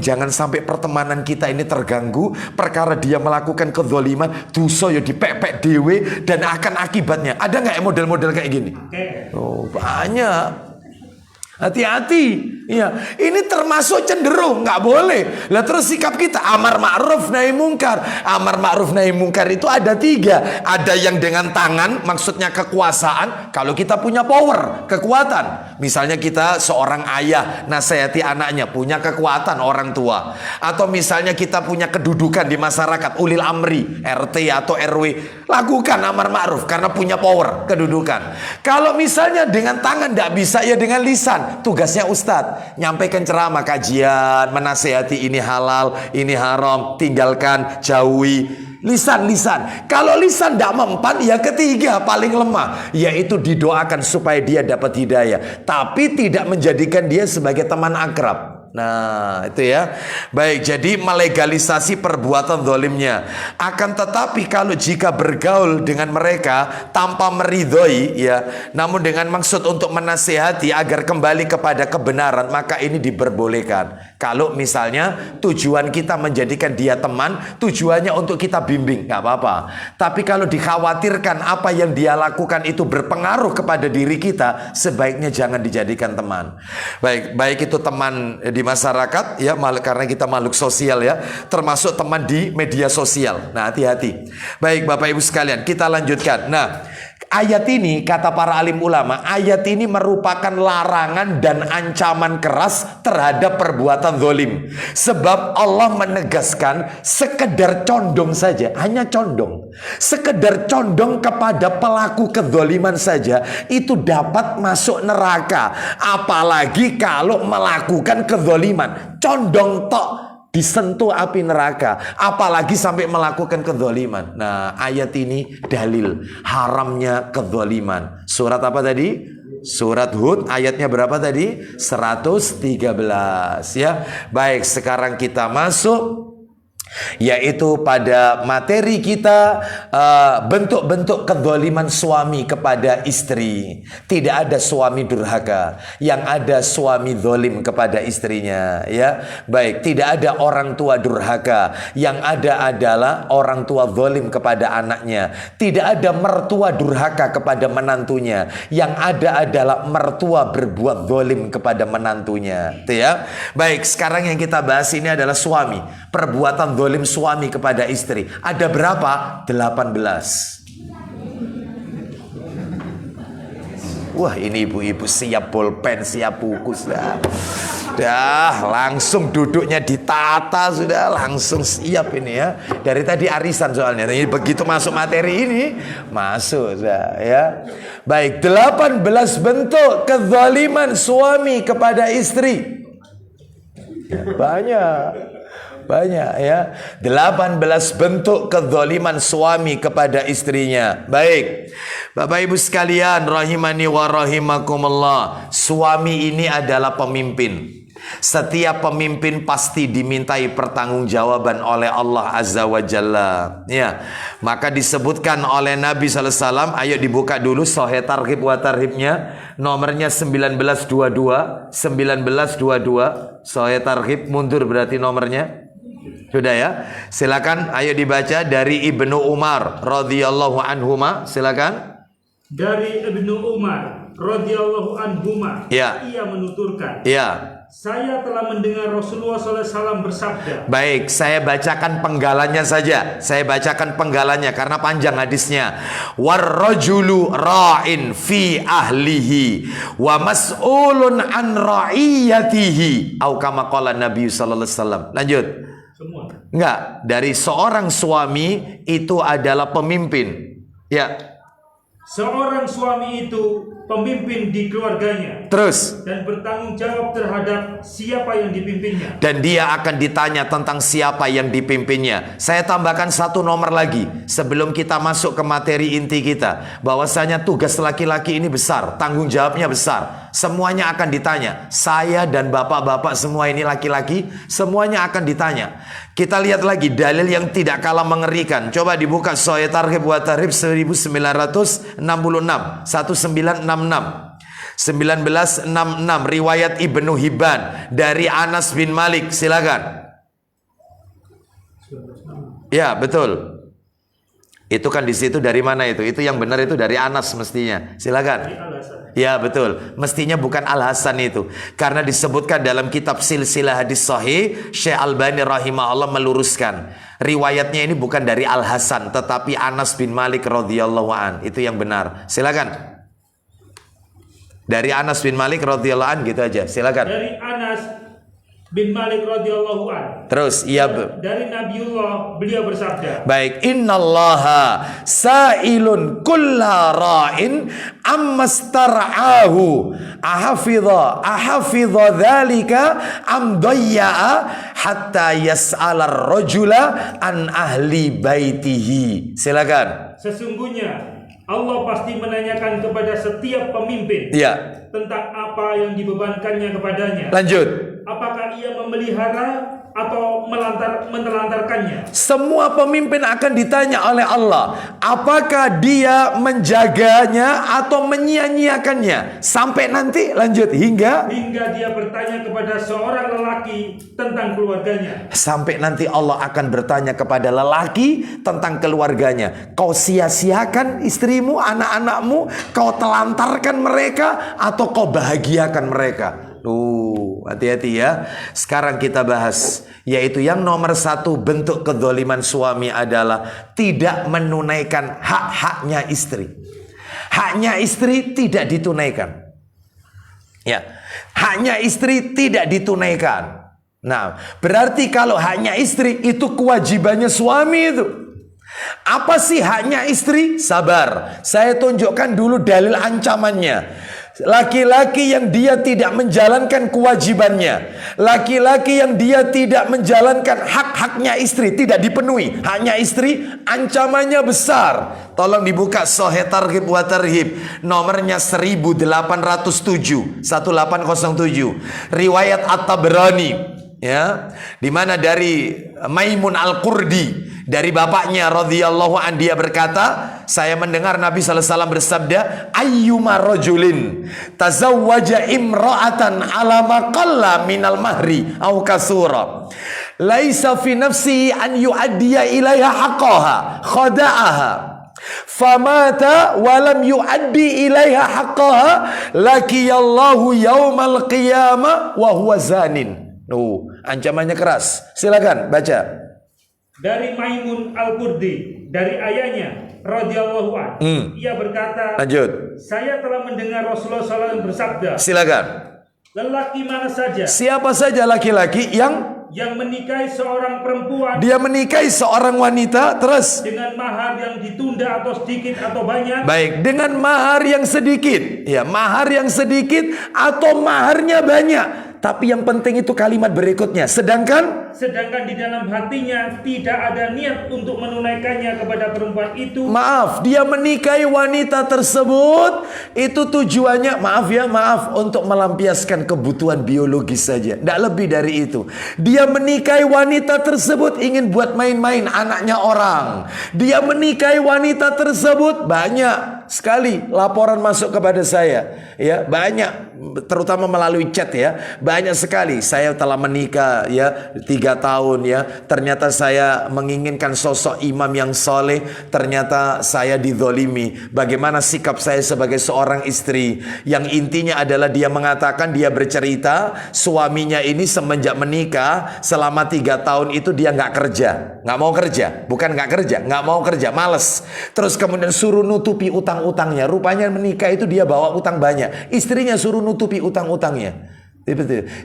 jangan sampai pertemanan kita ini terganggu perkara dia melakukan kezaliman, dosa ya dipepek dhewe dan akan akibatnya. Ada nggak model-model kayak gini? Oh, banyak. Hati-hati, ya. Ini termasuk cenderung, nggak boleh. Lah terus sikap kita amar ma'ruf nahi mungkar. Amar ma'ruf nahi mungkar itu ada 3. Ada yang dengan tangan, maksudnya kekuasaan. Kalau kita punya power, kekuatan. Misalnya kita seorang ayah nasihati anaknya, punya kekuatan orang tua. Atau misalnya kita punya kedudukan di masyarakat, ulil amri, RT atau RW, lakukan amar ma'ruf karena punya power, kedudukan. Kalau misalnya dengan tangan nggak bisa, ya dengan lisan. Tugasnya ustadz, nyampaikan ceramah, kajian, menasehati ini halal, ini haram, tinggalkan, jauhi. Lisan. Kalau lisan tidak mempan, ya ketiga paling lemah, yaitu didoakan supaya dia dapat hidayah, tapi tidak menjadikan dia sebagai teman akrab. Nah, itu ya. Baik, jadi melegalisasi perbuatan zalimnya. Akan tetapi kalau jika bergaul dengan mereka tanpa meridhoi, ya, namun dengan maksud untuk menasihati agar kembali kepada kebenaran, maka ini diperbolehkan. Kalau misalnya tujuan kita menjadikan dia teman, tujuannya untuk kita bimbing, nggak apa-apa. Tapi kalau dikhawatirkan apa yang dia lakukan itu berpengaruh kepada diri kita, sebaiknya jangan dijadikan teman. Baik itu teman di masyarakat, ya, karena kita makhluk sosial, ya, termasuk teman di media sosial. Nah, hati-hati. Baik Bapak Ibu sekalian, kita lanjutkan. Nah, ayat ini kata para alim ulama, ayat ini merupakan larangan dan ancaman keras terhadap perbuatan zalim. Sebab Allah menegaskan sekedar condong saja, hanya condong. Sekedar condong kepada pelaku kezaliman saja itu dapat masuk neraka. Apalagi kalau melakukan kezaliman, condong tok disentuh api neraka, apalagi sampai melakukan kezaliman. Nah, ayat ini dalil haramnya kezaliman. Surat apa tadi? Surat Hud, ayatnya berapa tadi? 113, ya. Baik, sekarang kita masuk, yaitu pada materi kita, bentuk-bentuk kezaliman suami kepada istri. Tidak ada suami durhaka, yang ada suami zalim kepada istrinya, ya. Baik, tidak ada orang tua durhaka, yang ada adalah orang tua zalim kepada anaknya. Tidak ada mertua durhaka kepada menantunya, yang ada adalah mertua berbuat zalim kepada menantunya, itu ya. Baik, sekarang yang kita bahas ini adalah suami, perbuatan zalim suami kepada istri. Ada berapa? 18. Wah, ini ibu-ibu siap bolpen, siap buku sudah. Langsung duduknya ditata sudah, langsung siap ini, ya. Dari tadi arisan soalnya. Ini begitu masuk materi ini, masuk sudah, ya. Baik, 18 bentuk kezaliman suami kepada istri. Banyak, ya. 18 bentuk kezaliman suami kepada istrinya. Baik, Bapak Ibu sekalian rahimani wa rahimakumullah, suami ini adalah pemimpin. Setiap pemimpin pasti dimintai pertanggungjawaban oleh Allah Azza wa Jalla, ya. Maka disebutkan oleh Nabi SAW, ayo dibuka dulu Sahih Targhib wa Tarhibnya, nomornya 1922. Sahih Targhib, mundur berarti nomornya. Sudah, ya. Silakan, ayo dibaca dari Ibnu Umar radhiyallahu anhuma, silakan. Dari Ibnu Umar radhiyallahu anhuma, ya, ia menuturkan, ya, saya telah mendengar Rasulullah SAW bersabda. Baik, saya bacakan penggalannya saja. Saya bacakan penggalannya karena panjang hadisnya. Warrajulu ra'in fi ahlihi wa mas'ulun an ra'iyatihi, au kama qala Nabi sallallahu alaihi wasallam. Lanjut. Semua. Enggak, dari seorang suami itu adalah pemimpin. Ya. Seorang suami itu pemimpin di keluarganya Terus, dan bertanggung jawab terhadap siapa yang dipimpinnya. dan dia akan ditanya tentang siapa yang dipimpinnya. Saya tambahkan satu nomor lagi sebelum kita masuk ke materi inti kita, bahwasanya tugas laki-laki ini besar, tanggung jawabnya besar. Semuanya akan ditanya. Saya dan bapak-bapak semua ini laki-laki, semuanya akan ditanya. Kita lihat lagi dalil yang tidak kalah mengerikan. Coba dibuka Sahih Targhib wa Tarhib 1966 1966 riwayat Ibnu Hibban dari Anas bin Malik. Silakan. Ya, betul. Itu kan di situ dari mana itu? Itu yang benar itu dari Anas mestinya. Silakan. Ya, betul. Mestinya bukan Al-Hasan itu. Karena disebutkan dalam kitab Silsilah Hadis Sahih, Syekh Albani rahimahullah meluruskan. Riwayatnya ini bukan dari Al-Hasan, tetapi Anas bin Malik radhiyallahu an. Itu yang benar. Silakan. Dari Anas bin Malik radhiyallahu an gitu aja. Silakan. Dari Anas bin Malik radhiyallahu an. Terus, iya. Dari Nabiullah, beliau bersabda. Baik, innallaha sa'ilun kulla ra'in amma star'ahu ahafidha dhalika am dayya'a hatta yas'ala ar-rajula an ahli baitihi. Silakan. Sesungguhnya Allah pasti menanyakan kepada setiap pemimpin tentang apa yang dibebankannya kepadanya. Lanjut. Apakah ia memelihara atau menelantarkannya? Semua pemimpin akan ditanya oleh Allah, apakah dia menjaganya atau menyia-nyiakannya. Sampai nanti lanjut hingga dia bertanya kepada seorang lelaki tentang keluarganya. Sampai nanti Allah akan bertanya kepada lelaki tentang keluarganya. Kau sia-siakan istrimu, anak-anakmu, kau telantarkan mereka atau kau bahagiakan mereka. Hati-hati ya. Sekarang kita bahas, yaitu yang nomor satu, bentuk kedzaliman suami adalah tidak menunaikan hak-haknya istri. Haknya istri tidak ditunaikan. Ya, haknya istri tidak ditunaikan. Nah, berarti kalau haknya istri itu kewajibannya suami itu. Apa sih haknya istri? Sabar, saya tunjukkan dulu dalil ancamannya. Laki-laki yang dia tidak menjalankan kewajibannya, laki-laki yang dia tidak menjalankan hak-haknya istri, tidak dipenuhi haknya istri, ancamannya besar. Tolong dibuka Sahih Targhib wa Tarhib, nomornya 1807 riwayat At-Tabrani, ya, di mana dari Maimun Al-Qurdi, dari bapaknya radhiyallahu an, dia berkata, saya mendengar Nabi sallallahu alaihi wasallam bersabda, ayyuma rajulin tazawwaja imra'atan ala ma qalla minal mahri aw kasura laisa fi nafsihi an yu'addiya ilaiha haqqaha khada'aha famata wa lam yu'addi ilaiha haqqaha laqiyallahu yaumal qiyamah wa huwa zanin. Ancamannya keras. Silakan baca. Dari Maimun Al-Qurdi, dari ayahnya radhiyallahu an, ia berkata, lanjut. Saya telah mendengar Rasulullah SAW bersabda. Silakan. Lelaki mana saja, siapa saja laki-laki yang menikahi seorang perempuan, dia menikahi seorang wanita, terus dengan mahar yang ditunda atau sedikit atau banyak. Baik, dengan mahar yang sedikit, ya, mahar yang sedikit atau maharnya banyak. Tapi yang penting itu kalimat berikutnya. Sedangkan di dalam hatinya tidak ada niat untuk menunaikannya kepada perempuan itu. Maaf, dia menikahi wanita tersebut itu tujuannya, maaf, untuk melampiaskan kebutuhan biologis saja. Tidak lebih dari itu. Dia menikahi wanita tersebut ingin buat main-main anaknya orang. Dia menikahi wanita tersebut, banyak sekali laporan masuk kepada saya, ya, banyak, terutama melalui chat, ya, banyak sekali. Saya telah menikah, ya, 3 tahun, ya, ternyata saya menginginkan sosok imam yang soleh, ternyata saya dizolimi. Bagaimana sikap saya sebagai seorang istri? Yang intinya adalah dia mengatakan, dia bercerita suaminya ini semenjak menikah selama 3 tahun itu dia nggak kerja, nggak mau kerja, bukan nggak kerja, nggak mau kerja, males. Terus kemudian suruh nutupi utang-utangnya. Rupanya menikah itu dia bawa utang banyak, istrinya suruh nutupi utang-utangnya.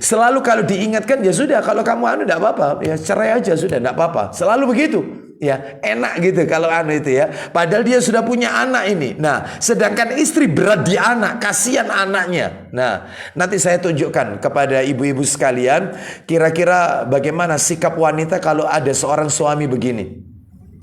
Selalu kalau diingatkan, ya sudah, kalau kamu tidak apa-apa, ya cerai aja sudah, tidak apa-apa. Selalu begitu. Ya, enak gitu kalau itu ya. Padahal dia sudah punya anak ini. Nah, sedangkan istri berat di anak, kasihan anaknya. Nah, nanti saya tunjukkan kepada ibu-ibu sekalian, kira-kira bagaimana sikap wanita kalau ada seorang suami begini.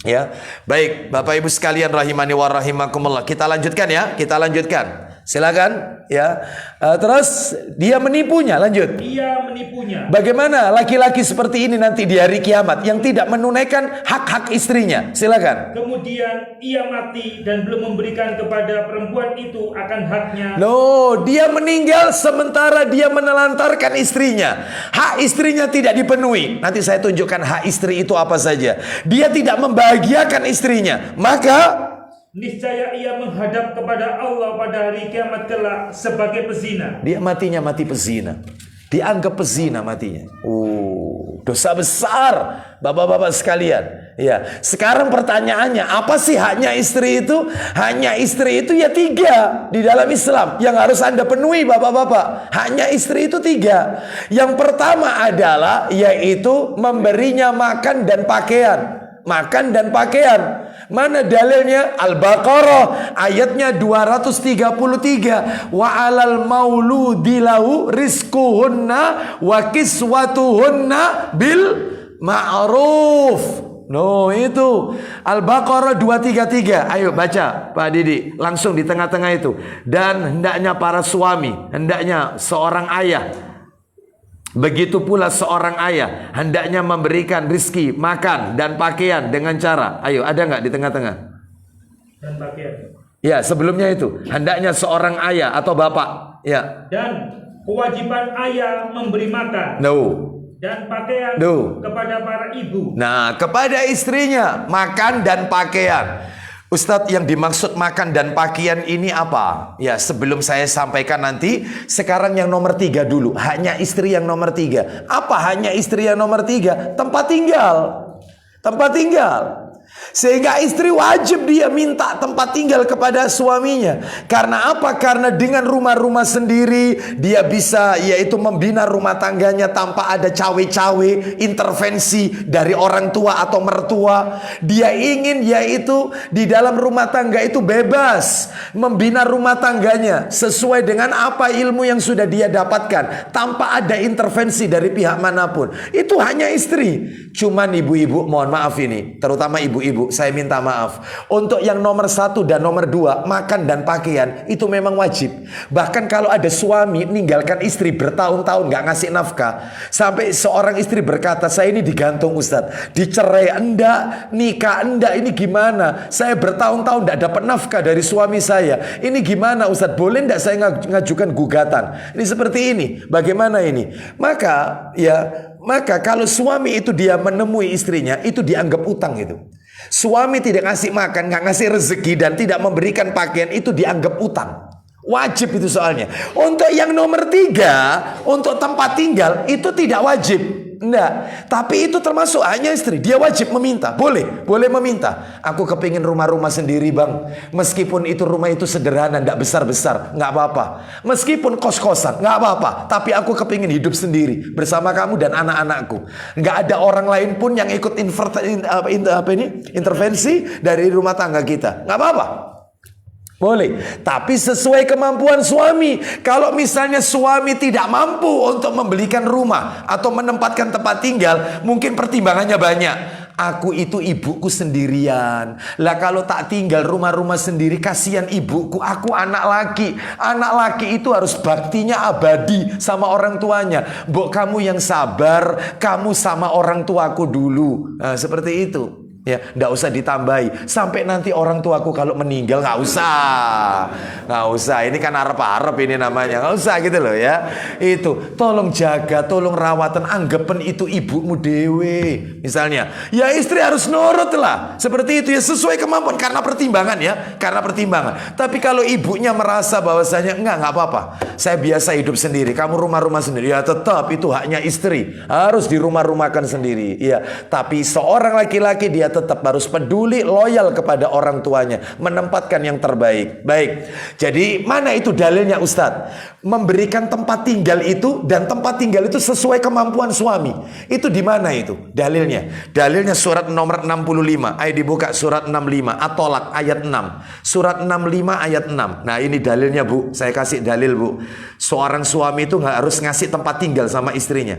Ya, baik, Bapak Ibu sekalian rahimani wa rahimakumullah. Kita lanjutkan ya, kita lanjutkan. Silakan ya. Terus dia menipunya, lanjut. Ia menipunya. Bagaimana laki-laki seperti ini nanti di hari kiamat yang tidak menunaikan hak-hak istrinya? Silakan. Kemudian ia mati dan belum memberikan kepada perempuan itu akan haknya. No, dia meninggal sementara dia menelantarkan istrinya. Hak istrinya tidak dipenuhi. Nanti saya tunjukkan hak istri itu apa saja. Dia tidak membahagiakan istrinya. Maka niscaya ia menghadap kepada Allah pada hari kiamat kelak sebagai pezina. dia matinya mati pezina. Dianggap pezina matinya. Dosa besar, bapak-bapak sekalian. Ya, sekarang pertanyaannya, apa sih haknya istri itu? Haknya istri itu ya 3 di dalam Islam yang harus Anda penuhi, bapak-bapak. Haknya istri itu 3. Yang pertama adalah yaitu memberinya makan dan pakaian. Makan dan pakaian. Mana dalilnya? Al-Baqarah ayatnya 233. Wa 'alal mauludi lahu rizquhunna wa kiswatuhunna bil ma'ruf. No, itu Al-Baqarah 233. Ayo baca Pak Didi, langsung di tengah-tengah itu. Dan hendaknya para suami, hendaknya seorang ayah, begitu pula seorang ayah hendaknya memberikan rizki, makan dan pakaian dengan cara. Ayo, ada nggak di tengah-tengah? Dan pakaian. Ya, sebelumnya itu hendaknya seorang ayah atau bapak. Ya. Dan kewajiban ayah memberi makan. No. Dan pakaian No. kepada para ibu. Nah, kepada istrinya makan dan pakaian. Ustadz, yang dimaksud makan dan pakaian ini apa? Ya, sebelum saya sampaikan nanti, sekarang yang nomor 3 dulu. Haknya istri yang nomor 3. Apa haknya istri yang nomor 3? Tempat tinggal. Tempat tinggal. Sehingga istri wajib dia minta tempat tinggal kepada suaminya. Karena apa? Karena dengan rumah-rumah sendiri dia bisa yaitu membina rumah tangganya tanpa ada cawe-cawe, intervensi dari orang tua atau mertua. Dia ingin yaitu di dalam rumah tangga itu bebas membina rumah tangganya sesuai dengan apa ilmu yang sudah dia dapatkan tanpa ada intervensi dari pihak manapun. Itu hanya istri. Cuman ibu-ibu, mohon maaf ini, terutama ibu-ibu, saya minta maaf. Untuk yang nomor 1 dan nomor 2, makan dan pakaian, itu memang wajib. Bahkan kalau ada suami meninggalkan istri bertahun-tahun gak ngasih nafkah, sampai seorang istri berkata, saya ini digantung Ustadz, dicerai enggak, nikah enggak, ini gimana? Saya bertahun-tahun gak dapat nafkah dari suami saya. Ini gimana Ustadz? Boleh enggak saya ngajukan gugatan? Ini seperti ini. Bagaimana ini? Maka kalau suami itu dia menemui istrinya, itu dianggap utang itu. Suami tidak ngasih makan, nggak ngasih rezeki dan tidak memberikan pakaian, itu dianggap utang. Wajib itu soalnya. Untuk yang nomor 3, untuk tempat tinggal itu tidak wajib. Enggak, tapi itu termasuk hanya istri. Dia wajib meminta, boleh meminta. Aku kepingin rumah-rumah sendiri bang. Meskipun itu rumah itu sederhana, enggak besar-besar, enggak apa-apa. Meskipun kos-kosan, enggak apa-apa. Tapi aku kepingin hidup sendiri bersama kamu dan anak-anakku. Enggak ada orang lain pun yang ikut intervensi dari rumah tangga kita. Enggak apa-apa. Boleh, tapi sesuai kemampuan suami. Kalau misalnya suami tidak mampu untuk membelikan rumah atau menempatkan tempat tinggal, mungkin pertimbangannya banyak. Aku itu ibuku sendirian. Lah kalau tak tinggal rumah-rumah sendiri, kasihan ibuku. Aku anak laki. Anak laki itu harus baktinya abadi sama orang tuanya. Mbok kamu yang sabar, kamu sama orang tuaku dulu. Nah, seperti itu. Ya, nggak usah ditambahi. Sampai nanti orang tuaku kalau meninggal, nggak usah. Ini kan arep-arep ini namanya, nggak usah gitu loh ya. Itu, tolong jaga, tolong rawatan, anggapan itu ibumu dewe. Misalnya, ya istri harus nurut lah. Seperti itu ya, sesuai kemampuan karena pertimbangan ya, karena pertimbangan. Tapi kalau ibunya merasa bahwasanya nggak apa-apa, saya biasa hidup sendiri, kamu rumah-rumah sendiri, ya tetap itu haknya istri, harus di rumah-rumahkan sendiri. Ya, tapi seorang laki-laki dia tetap harus peduli, loyal kepada orang tuanya, menempatkan yang terbaik. Baik, jadi mana itu dalilnya Ustadz? Memberikan tempat tinggal itu, dan tempat tinggal itu sesuai kemampuan suami. Itu di mana itu dalilnya? Dalilnya surat nomor 65. Ayo dibuka surat 65 At-Tolak ayat 6. Surat 65 ayat 6. Nah ini dalilnya Bu, saya kasih dalil Bu. Seorang suami itu nggak harus ngasih tempat tinggal sama istrinya.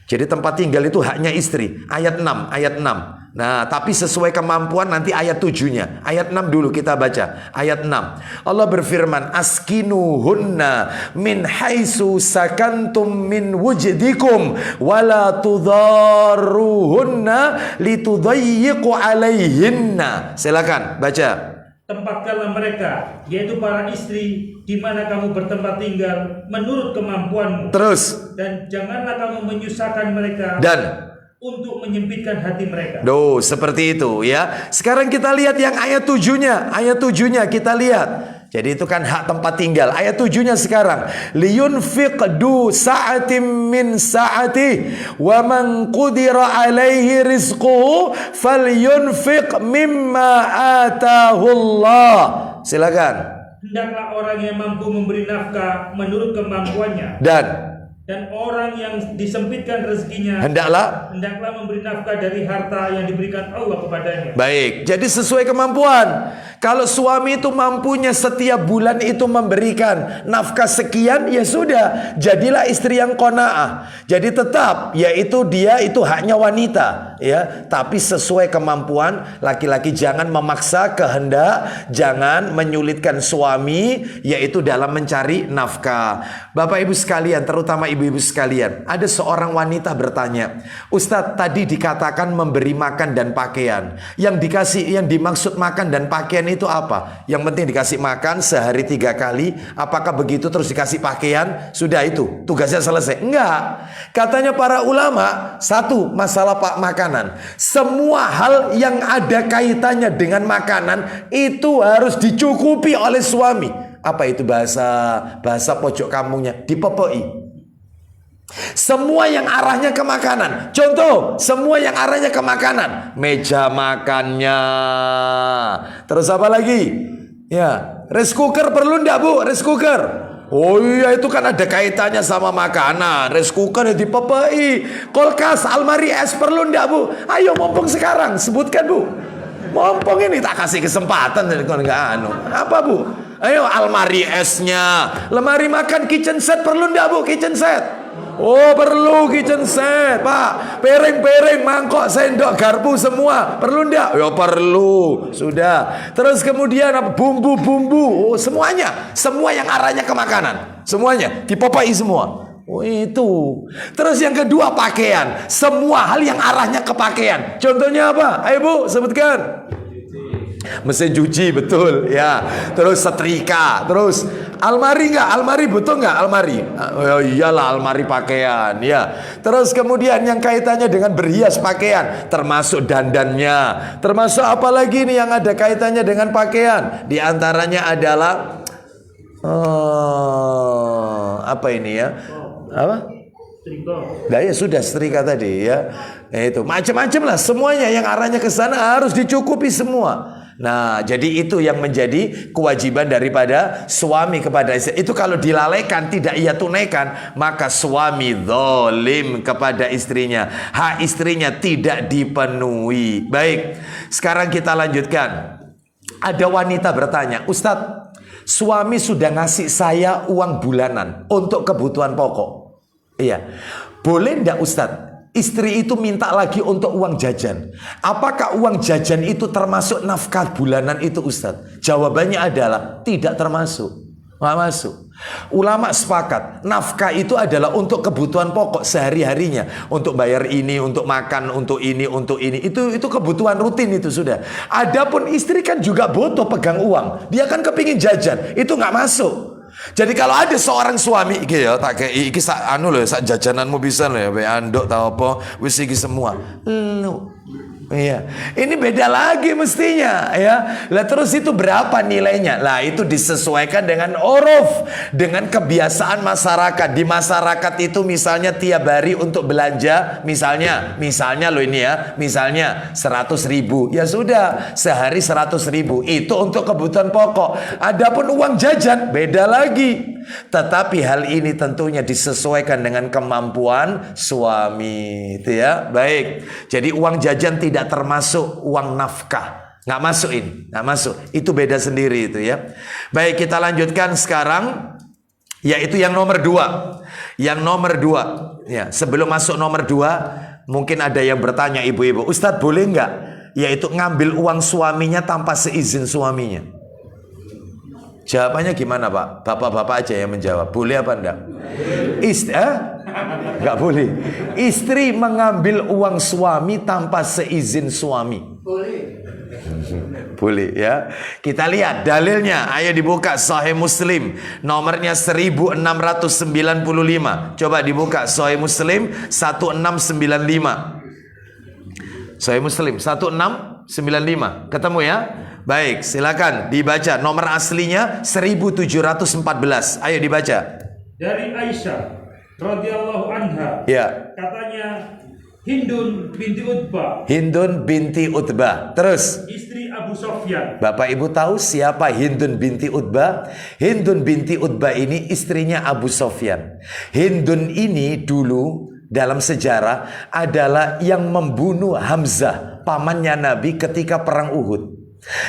Jadi tempat tinggal itu haknya istri. Ayat 6, ayat 6. Nah, tapi sesuai kemampuan nanti ayat 7-nya. Ayat 6 dulu kita baca. Ayat 6. Allah berfirman, "Askinuhunna min haitsu sakantum min wujdikum wala tudharruhunna litudayyiqu alaihinna." Silakan baca. Tempatkanlah mereka, yaitu para istri, di mana kamu bertempat tinggal menurut kemampuanmu. Terus. Dan janganlah kamu menyusahkan mereka Dan untuk menyempitkan hati mereka. seperti itu ya. Sekarang kita lihat yang ayat 7-nya. Ayat 7-nya kita lihat. Jadi itu kan hak tempat tinggal. Ayat 7-nya sekarang. Liyunfiq du sa'atim min sa'ati wa man qudira alaihi rizquhu falyunfiq mimma atahullah. Silakan. Hendaklah orang yang mampu memberi nafkah menurut kemampuannya. Dan orang yang disempitkan rezekinya hendaklah memberi nafkah dari harta yang diberikan Allah kepadanya. Baik, jadi sesuai kemampuan. Kalau suami itu mampunya setiap bulan itu memberikan nafkah sekian, ya sudah, jadilah istri yang qanaah. Jadi tetap, yaitu dia itu haknya wanita, ya. Tapi sesuai kemampuan, laki-laki jangan memaksa kehendak, jangan menyulitkan suami, yaitu dalam mencari nafkah. Bapak Ibu sekalian, terutama ibu-ibu sekalian, ada seorang wanita bertanya, "Ustadz, tadi dikatakan memberi makan dan pakaian. Yang dimaksud makan dan pakaian itu apa? Yang penting dikasih makan sehari 3 kali. Apakah begitu terus dikasih pakaian? Sudah itu, tugasnya selesai." Enggak. Katanya para ulama, satu, masalah makanan. Semua hal yang ada kaitannya dengan makanan itu harus dicukupi oleh suami. Apa itu bahasa pojok kampungnya? Dipepei. Semua yang arahnya ke makanan. Contoh, semua yang arahnya ke makanan. Meja makannya. Terus apa lagi? Ya, rice cooker perlu enggak Bu? Rice cooker. Oh iya, itu kan ada kaitannya sama makanan. Rice cooker ya dipepei. Kulkas, almari es perlu enggak Bu? Ayo mumpung sekarang, sebutkan Bu. Mumpung ini tak kasih kesempatan. Apa Bu? Ayo, almari esnya. Lemari makan, kitchen set perlu enggak Bu? Kitchen set. Oh perlu kitchen set Pak. Piring-piring, mangkok, sendok, garpu semua perlu enggak? Ya perlu. Sudah. Terus kemudian apa? Bumbu-bumbu. Oh semuanya. Semua yang arahnya ke makanan. Semuanya dipopai semua. Oh itu. Terus yang kedua pakaian. Semua hal yang arahnya ke pakaian. Contohnya apa? Ayo Bu sebutkan. Mesin cuci, betul ya. Terus setrika. Terus almari nggak? Almari betul nggak? Almari. Oh iyalah, almari pakaian ya. Terus kemudian yang kaitannya dengan berhias pakaian, termasuk dandannya. Termasuk apa lagi nih yang ada kaitannya dengan pakaian? Di antaranya adalah apa ini ya? Apa? Nah ya sudah, setrika tadi ya. Itu macam-macam lah, semuanya yang arahnya ke sana harus dicukupi semua. Nah, jadi itu yang menjadi kewajiban daripada suami kepada istri. Itu kalau dilalaikan, tidak ia tunaikan, maka suami zalim kepada istrinya. Hak istrinya tidak dipenuhi. Baik, sekarang kita lanjutkan. Ada wanita bertanya, "Ustadz, suami sudah ngasih saya uang bulanan untuk kebutuhan pokok. Iya, boleh enggak Ustadz istri itu minta lagi untuk uang jajan? Apakah uang jajan itu termasuk nafkah bulanan itu Ustadz?" Jawabannya adalah tidak termasuk. Nggak masuk. Ulama sepakat, nafkah itu adalah untuk kebutuhan pokok sehari-harinya, untuk bayar ini, untuk makan, untuk ini, untuk ini. Itu kebutuhan rutin itu sudah. Adapun istri kan juga butuh pegang uang. Dia kan kepingin jajan, itu nggak masuk. Jadi kalau ada seorang suami iki ya tak kei iki sak anu lho, sak jajananmu bisa lho ya, anduk ta apa, wis iki semua. Iya, ini beda lagi mestinya ya. Lah terus itu berapa nilainya? Lah itu disesuaikan dengan uruf, dengan kebiasaan masyarakat. Di masyarakat itu misalnya tiap hari untuk belanja, misalnya lo ini ya, misalnya 100.000, ya sudah sehari 100.000 itu untuk kebutuhan pokok. Adapun uang jajan beda lagi. Tetapi hal ini tentunya disesuaikan dengan kemampuan suami, itu ya. Baik, jadi uang jajan tidak termasuk uang nafkah, nggak masuk ini, nggak masuk. Itu beda sendiri itu ya. Baik, kita lanjutkan sekarang, yaitu yang nomor 2. Yang nomor 2, ya. Sebelum masuk nomor 2, mungkin ada yang bertanya ibu-ibu, Ustadz boleh nggak? Yaitu ngambil uang suaminya tanpa seizin suaminya. Jawabannya gimana Pak? Bapak-bapak aja yang menjawab. Boleh apa enggak? Enggak boleh. Istri mengambil uang suami tanpa seizin suami. Boleh. Boleh ya. Kita lihat dalilnya. Ayo dibuka Sahih Muslim. Nomornya 1695. Coba dibuka Sahih Muslim 1695. Sahih Muslim 1695. Ketemu ya? Baik, silakan dibaca. Nomor aslinya 1714. Ayo dibaca. Dari Aisyah radhiyallahu anha. Ya. Katanya Hindun binti Utbah. Hindun binti Utbah. Terus. Istri Abu Sofyan. Bapak Ibu tahu siapa Hindun binti Utbah? Hindun binti Utbah ini istrinya Abu Sofyan. Hindun ini dulu dalam sejarah adalah yang membunuh Hamzah, pamannya Nabi ketika perang Uhud.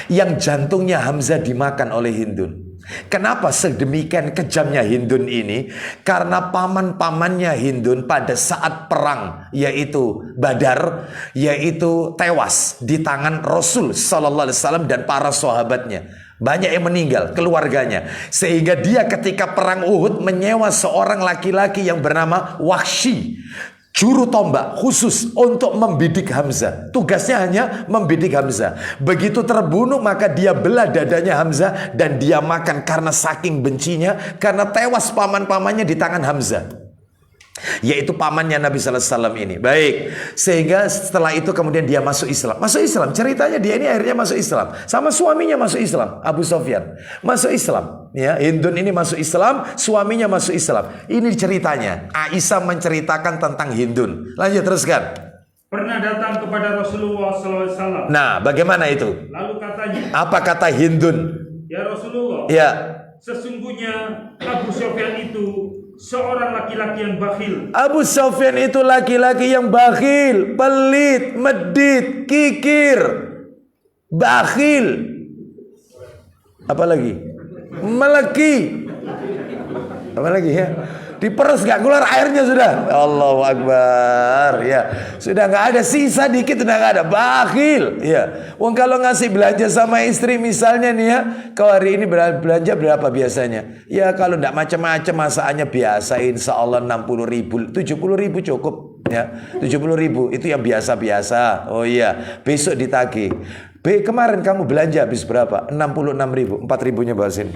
Yang jantungnya Hamzah dimakan oleh Hindun. Kenapa sedemikian kejamnya Hindun ini? Karena paman-pamannya Hindun pada saat perang, yaitu Badar, yaitu tewas di tangan Rasul Sallallahu Alaihi Wasallam dan para sahabatnya. Banyak yang meninggal, keluarganya. Sehingga dia ketika perang Uhud menyewa seorang laki-laki yang bernama Wahsy, juru tombak khusus untuk membidik Hamzah. Tugasnya hanya membidik Hamzah. Begitu terbunuh maka dia belah dadanya Hamzah dan dia makan karena saking bencinya, karena tewas paman-pamannya di tangan Hamzah, yaitu pamannya Nabi Sallallahu Alaihi Wasallam ini. Baik, sehingga setelah itu kemudian dia masuk Islam. Masuk Islam, ceritanya dia ini akhirnya masuk Islam. Sama suaminya masuk Islam, Abu Sofyan masuk Islam. Ya, Hindun ini masuk Islam, suaminya masuk Islam. Ini ceritanya. Aisyah menceritakan tentang Hindun. Lanjut, teruskan. Pernah datang kepada Rasulullah SAW. Nah, bagaimana itu? Lalu katanya, apa kata Hindun? Ya Rasulullah, Ya, sesungguhnya Abu Sofyan itu seorang laki-laki yang bakhil. Abu Sofyan itu laki-laki yang bakhil, pelit, medit, kikir, bakhil. Apa lagi? Meleki. Apa lagi ya? Diperes gak keluar airnya sudah. Allahu Akbar. Ya, sudah nggak ada sisa dikit, sudah nggak ada. Bakhil. Ya. Wong kalau ngasih belanja sama istri misalnya nih ya, kau hari ini belanja berapa biasanya? Ya kalau nggak macam-macam masakannya biasa, insya Allah 60.000, 70.000 cukup. Ya, 70.000 itu yang biasa-biasa. Oh iya, besok ditagih. Kemarin kamu belanja habis berapa? 66.000, 4.000-nya bahasin.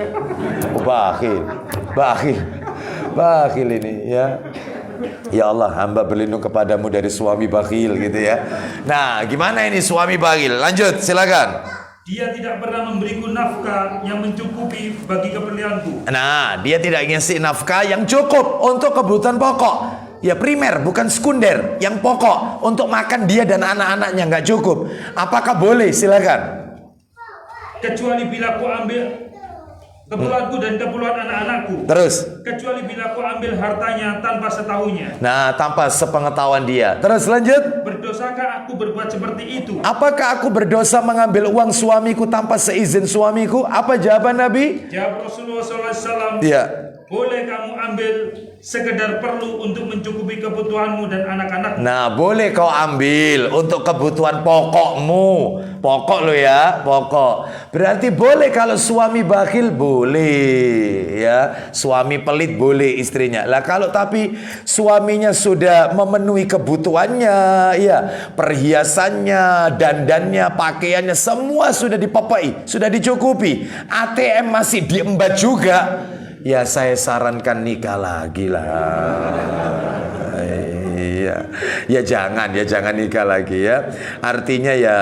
Oh, bakhil. Bakhil. Bakhil ini ya. Ya Allah, hamba berlindung kepadamu dari suami bakhil gitu ya. Nah, gimana ini suami bakhil? Lanjut, silakan. Dia tidak pernah memberiku nafkah yang mencukupi bagi keperluanku. Nah, dia tidak ngasih nafkah yang cukup untuk kebutuhan pokok. Ya primer, bukan sekunder. Yang pokok untuk makan dia dan anak-anaknya nggak cukup. Apakah boleh? Silakan. Kecuali bila ku ambil keperluanku dan keperluan anak-anakku. Terus. Kecuali bila ku ambil hartanya tanpa setahunya. Nah, tanpa sepengetahuan dia. Terus lanjut. Berdosakah aku berbuat seperti itu? Apakah aku berdosa mengambil uang suamiku tanpa seizin suamiku? Apa jawaban Nabi? Jawab Rasulullah SAW. Iya. Boleh kamu ambil sekedar perlu untuk mencukupi kebutuhanmu dan anak-anakmu. Nah, boleh kau ambil untuk kebutuhan pokokmu. Pokok lo ya, pokok. Berarti boleh kalau suami bakhil boleh ya. Suami pelit boleh istrinya. Lah kalau tapi suaminya sudah memenuhi kebutuhannya, ya, perhiasannya, dandannya, pakaiannya semua sudah dipepai, sudah dicukupi. ATM masih diembat juga. Ya saya sarankan nikah lagi lah. Iya. Ya jangan nikah lagi ya. Artinya ya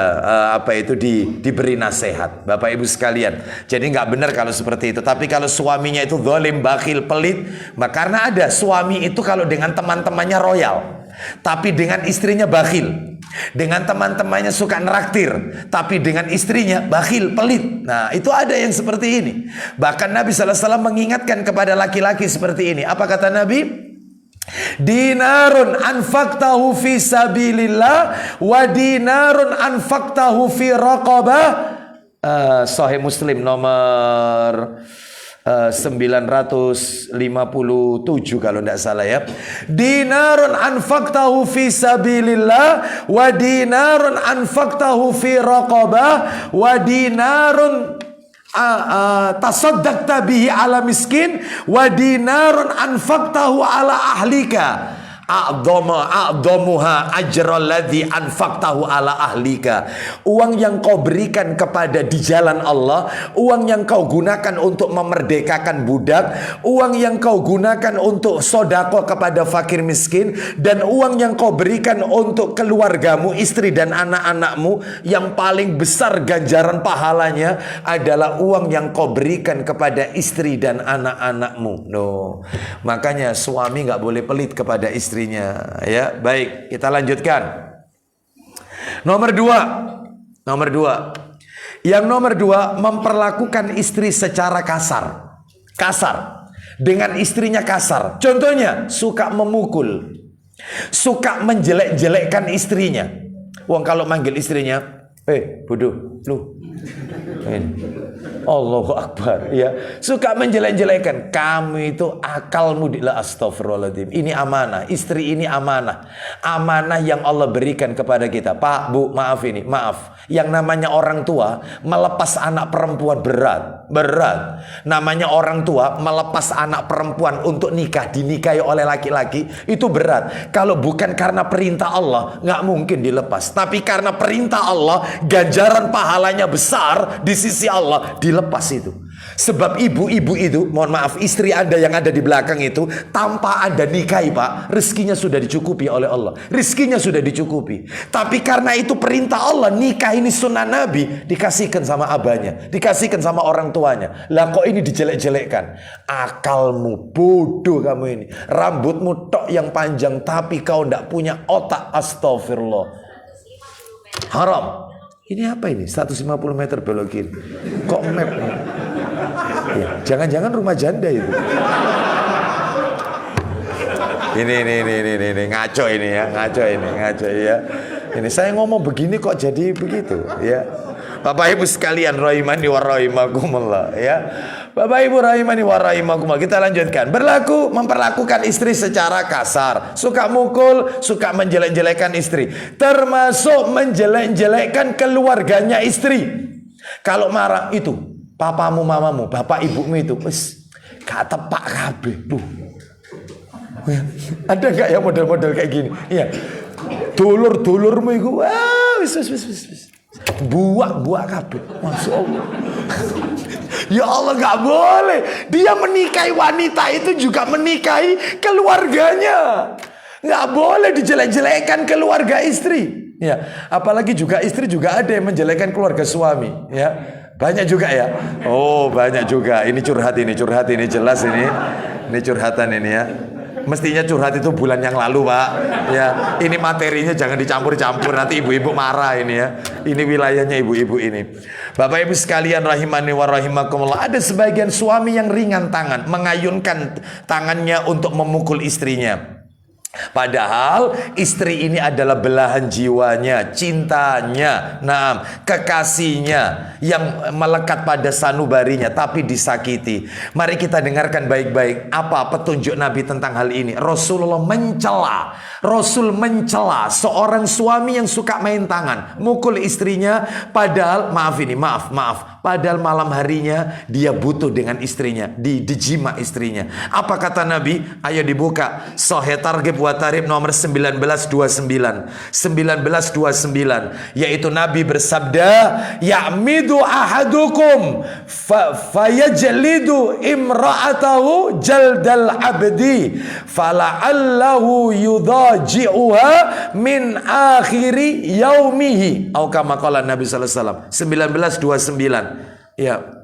diberi nasihat Bapak Ibu sekalian. Jadi nggak benar kalau seperti itu. Tapi kalau suaminya itu zalim, bakhil, pelit, karena ada suami itu kalau dengan teman-temannya royal, tapi dengan istrinya bakhil. Dengan teman-temannya suka neraktir, tapi dengan istrinya bakhil, pelit. Nah, itu ada yang seperti ini. Bahkan Nabi SAW mengingatkan kepada laki-laki seperti ini. Apa kata Nabi? Dinarun anfaqtahu fi sabilillah wa dinarun anfaqtahu fi raqabah. Sahih Muslim nomor 957 kalau tidak salah ya. Dinarun anfaqtahu fi sabilillah wa dinarun anfaqtahu fi raqabah wa dinarun tasaddaqta bihi ala miskin wa dinarun anfaqtahu ala ahlika a'dhamuha ajral ladzi anfaqtahu ala ahlika. Uang yang kau berikan kepada di jalan Allah, uang yang kau gunakan untuk memerdekakan budak, uang yang kau gunakan untuk sodako kepada fakir miskin, dan uang yang kau berikan untuk keluargamu, istri dan anak-anakmu, yang paling besar ganjaran pahalanya adalah uang yang kau berikan kepada istri dan anak-anakmu. No. Makanya suami nggak boleh pelit kepada istri. Ya, baik, kita lanjutkan. Nomor dua, yang nomor dua, memperlakukan istri secara kasar. Dengan istrinya kasar. Contohnya, suka memukul, suka menjelek-jelekkan istrinya. Wong kalau manggil istrinya, bodoh, lu. Allahu Akbar, ya. Suka menjelek-jelekan. Kamu itu akalmu astagfirullahaladzim. Ini amanah, istri ini amanah. Amanah yang Allah berikan kepada kita. Pak, Bu, maaf. Yang namanya orang tua melepas anak perempuan berat. Namanya orang tua melepas anak perempuan untuk dinikahi oleh laki-laki, itu berat. Kalau bukan karena perintah Allah, nggak mungkin dilepas. Tapi karena perintah Allah, ganjaran pahalanya besar di sisi Allah, dilepas itu. Sebab ibu-ibu itu, mohon maaf, istri Anda yang ada di belakang itu, tanpa Anda nikahi Pak, rezekinya sudah dicukupi oleh Allah. Rezekinya sudah dicukupi. Tapi karena itu perintah Allah, nikah ini sunnah Nabi, dikasihkan sama abahnya, dikasihkan sama orang tuanya. Lah kok ini dijelek-jelekkan? Akalmu, bodoh kamu ini. Rambutmu tok yang panjang, tapi kau tidak punya otak. Astagfirullah. Haram. Ini apa ini? 150 meter belokin. Kok map? Ya, jangan-jangan rumah janda itu. Ini ngaco ini ya. Ini saya ngomong begini kok jadi begitu ya. Bapak Ibu sekalian rahimani wa rahimakumullah ya. Bapak Ibu rahimani wa rahimakumullah. Kita lanjutkan. Memperlakukan istri secara kasar, suka mukul, suka menjelek-jelekan istri, termasuk menjelek-jelekan keluarganya istri. Kalau marah itu, papamu, mamamu, bapak ibumu itu gak tepak kabeh. Ada gak ya model-model kayak gini? Iya. Dulur-dulurmu itu wis. Buak kabeh. Masya Allah. Ya Allah, gak boleh. Dia menikahi wanita itu juga menikahi keluarganya. Gak boleh dijelek-jelekan keluarga istri. Ya, apalagi juga istri juga ada yang menjelekkan keluarga suami. Ya, banyak juga ya. Oh, banyak juga. Ini curhat ini jelas ini. Ini curhatan ini ya. Mestinya curhat itu bulan yang lalu Pak. Ya, ini materinya jangan dicampur-campur, nanti ibu-ibu marah ini ya. Ini wilayahnya ibu-ibu ini. Bapak Ibu sekalian rahimani wa rahimakumullah, ada sebagian suami yang ringan tangan, mengayunkan tangannya untuk memukul istrinya. Padahal istri ini adalah belahan jiwanya, cintanya, kekasihnya yang melekat pada sanubarinya, tapi disakiti. Mari kita dengarkan baik-baik apa petunjuk Nabi tentang hal ini. Rasul mencela seorang suami yang suka main tangan, mukul istrinya, padahal padahal malam harinya dia butuh dengan istrinya, dijima istrinya. Apa kata Nabi? Ayo dibuka Sahih Targhib wa Tarikh nomor 1929. 1929 yaitu Nabi bersabda, ya'midu ahadukum fayajlidu imra'atahu jaldal abdi fala'allahu yudaji'uha min akhiri yaumihi, atau kama qala Nabi sallallahu alaihi wasallam. 1929. Ya.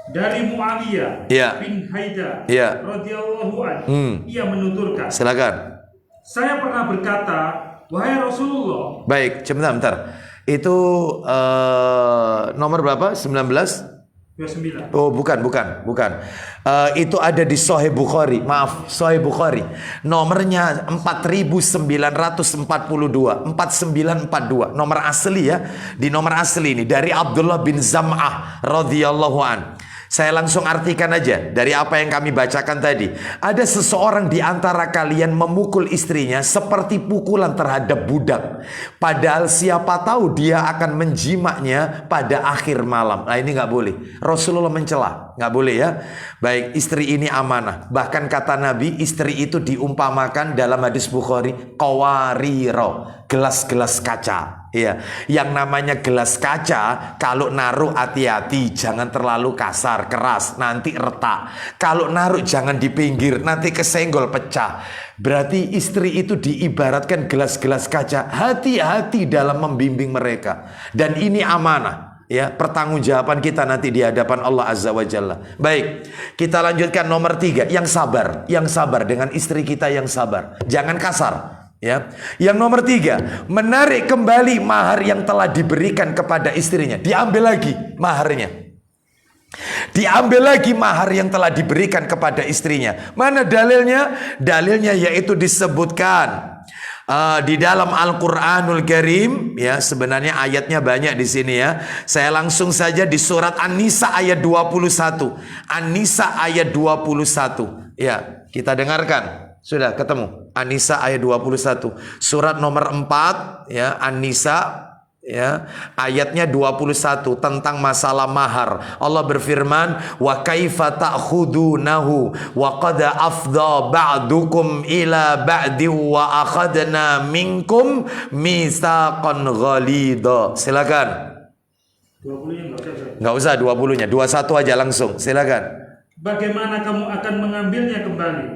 Dari Muawiyah bin Haida radhiyallahu anhu, ia menuturkan. Silakan. Saya pernah berkata, wahai Rasulullah. Baik, bentar. Itu nomor berapa? 29. Oh, bukan. Itu ada di Sahih Bukhari. Maaf, Sahih Bukhari. Nomornya 4942, 4942. Nomor asli ya. Di nomor asli ini dari Abdullah bin Zam'ah radhiyallahu an. Saya langsung artikan aja dari apa yang kami bacakan tadi. Ada seseorang di antara kalian memukul istrinya seperti pukulan terhadap budak. Padahal siapa tahu dia akan menjimaknya pada akhir malam. Nah, ini nggak boleh. Rasulullah mencela, nggak boleh ya. Baik, istri ini amanah. Bahkan kata Nabi, istri itu diumpamakan dalam hadis Bukhari, qawariro, gelas-gelas kaca. Ya, yang namanya gelas kaca kalau naruh hati-hati, jangan terlalu kasar, keras, nanti retak. Kalau naruh jangan di pinggir, nanti kesenggol pecah. Berarti istri itu diibaratkan gelas-gelas kaca. Hati-hati dalam membimbing mereka. Dan ini amanah. Ya, pertanggungjawaban kita nanti di hadapan Allah Azza wa Jalla. Baik, kita lanjutkan nomor 3, yang sabar dengan istri kita, yang sabar, jangan kasar. Ya, yang nomor 3, menarik kembali mahar yang telah diberikan kepada istrinya. Diambil lagi maharnya. Diambil lagi mahar yang telah diberikan kepada istrinya. Mana dalilnya? Dalilnya yaitu disebutkan di dalam Al-Quranul Karim. Ya, sebenarnya ayatnya banyak di sini ya. Saya langsung saja di surat An-Nisa ayat 21. An-Nisa ayat 21. Ya, kita dengarkan. Sudah ketemu An-Nisa ayat 21. Surat nomor 4 ya, An-Nisa ya, ayatnya 21 tentang masalah mahar. Allah berfirman, wa kaifa ta'khudunahu wa qad afdha ba'dukum ila ba'di wa akhadna minkum mitsaqan ghalidha. Silakan. 20-nya enggak usah 20-nya, 21 aja langsung. Silakan. Bagaimana kamu akan mengambilnya kembali?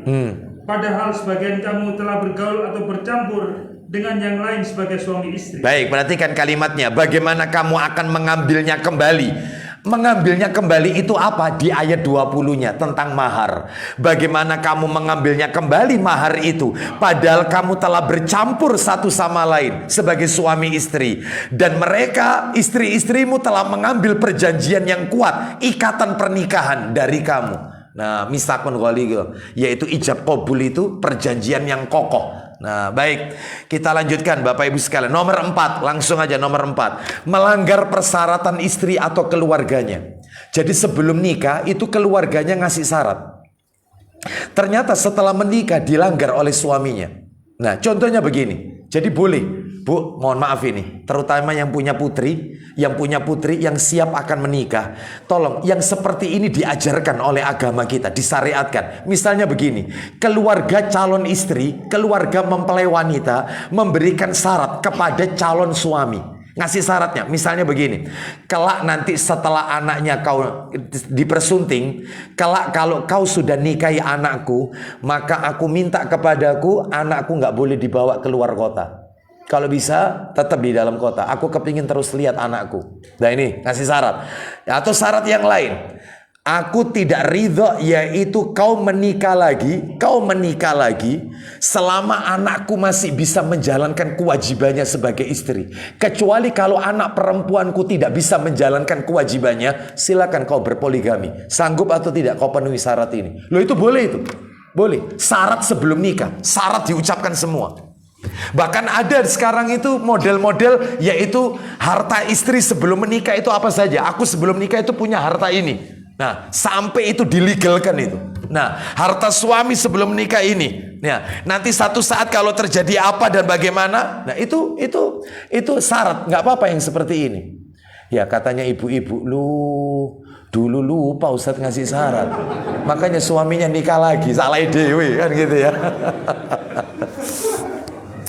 Padahal sebagian kamu telah bergaul atau bercampur dengan yang lain sebagai suami istri. Baik, perhatikan kalimatnya. Bagaimana kamu akan mengambilnya kembali? Mengambilnya kembali itu apa? Di ayat 20-nya tentang mahar. Bagaimana kamu mengambilnya kembali mahar itu? Padahal kamu telah bercampur satu sama lain sebagai suami istri. Dan mereka, istri-istrimu telah mengambil perjanjian yang kuat, ikatan pernikahan dari kamu. Nah, misakun ghalidh, yaitu ijab qabul, itu perjanjian yang kokoh. Nah, baik, kita lanjutkan Bapak Ibu sekalian. Nomor 4, langsung aja nomor 4. Melanggar persyaratan istri atau keluarganya. Jadi sebelum nikah itu keluarganya ngasih syarat. Ternyata setelah menikah dilanggar oleh suaminya. Nah, contohnya begini. Jadi boleh, Bu, mohon maaf ini, terutama yang punya putri yang siap akan menikah. Tolong, yang seperti ini diajarkan oleh agama kita, disyariatkan. Misalnya begini, keluarga calon istri, keluarga mempelai wanita memberikan syarat kepada calon suami. Ngasih syaratnya, misalnya begini, kelak nanti setelah anaknya kau dipersunting, kelak kalau kau sudah nikahi anakku, maka aku minta kepadaku, anakku nggak boleh dibawa keluar kota. Kalau bisa tetap di dalam kota. Aku kepingin terus lihat anakku. Nah, ini ngasih syarat. Atau syarat yang lain, aku tidak ridho, yaitu kau menikah lagi selama anakku masih bisa menjalankan kewajibannya sebagai istri. Kecuali kalau anak perempuanku tidak bisa menjalankan kewajibannya, silakan kau berpoligami. Sanggup atau tidak kau penuhi syarat ini? Loh, itu boleh itu. Boleh. Syarat sebelum nikah, syarat diucapkan semua. Bahkan ada sekarang itu model-model, yaitu harta istri sebelum menikah itu apa saja. Aku sebelum nikah itu punya harta ini. Nah, sampai itu dilegalkan itu. Nah, harta suami sebelum nikah ini. Nah, nanti satu saat kalau terjadi apa dan bagaimana, nah itu syarat. Nggak apa-apa yang seperti ini. Ya, katanya ibu-ibu, dulu lupa Ustadz ngasih syarat. Makanya suaminya nikah lagi, salah dewe kan gitu ya.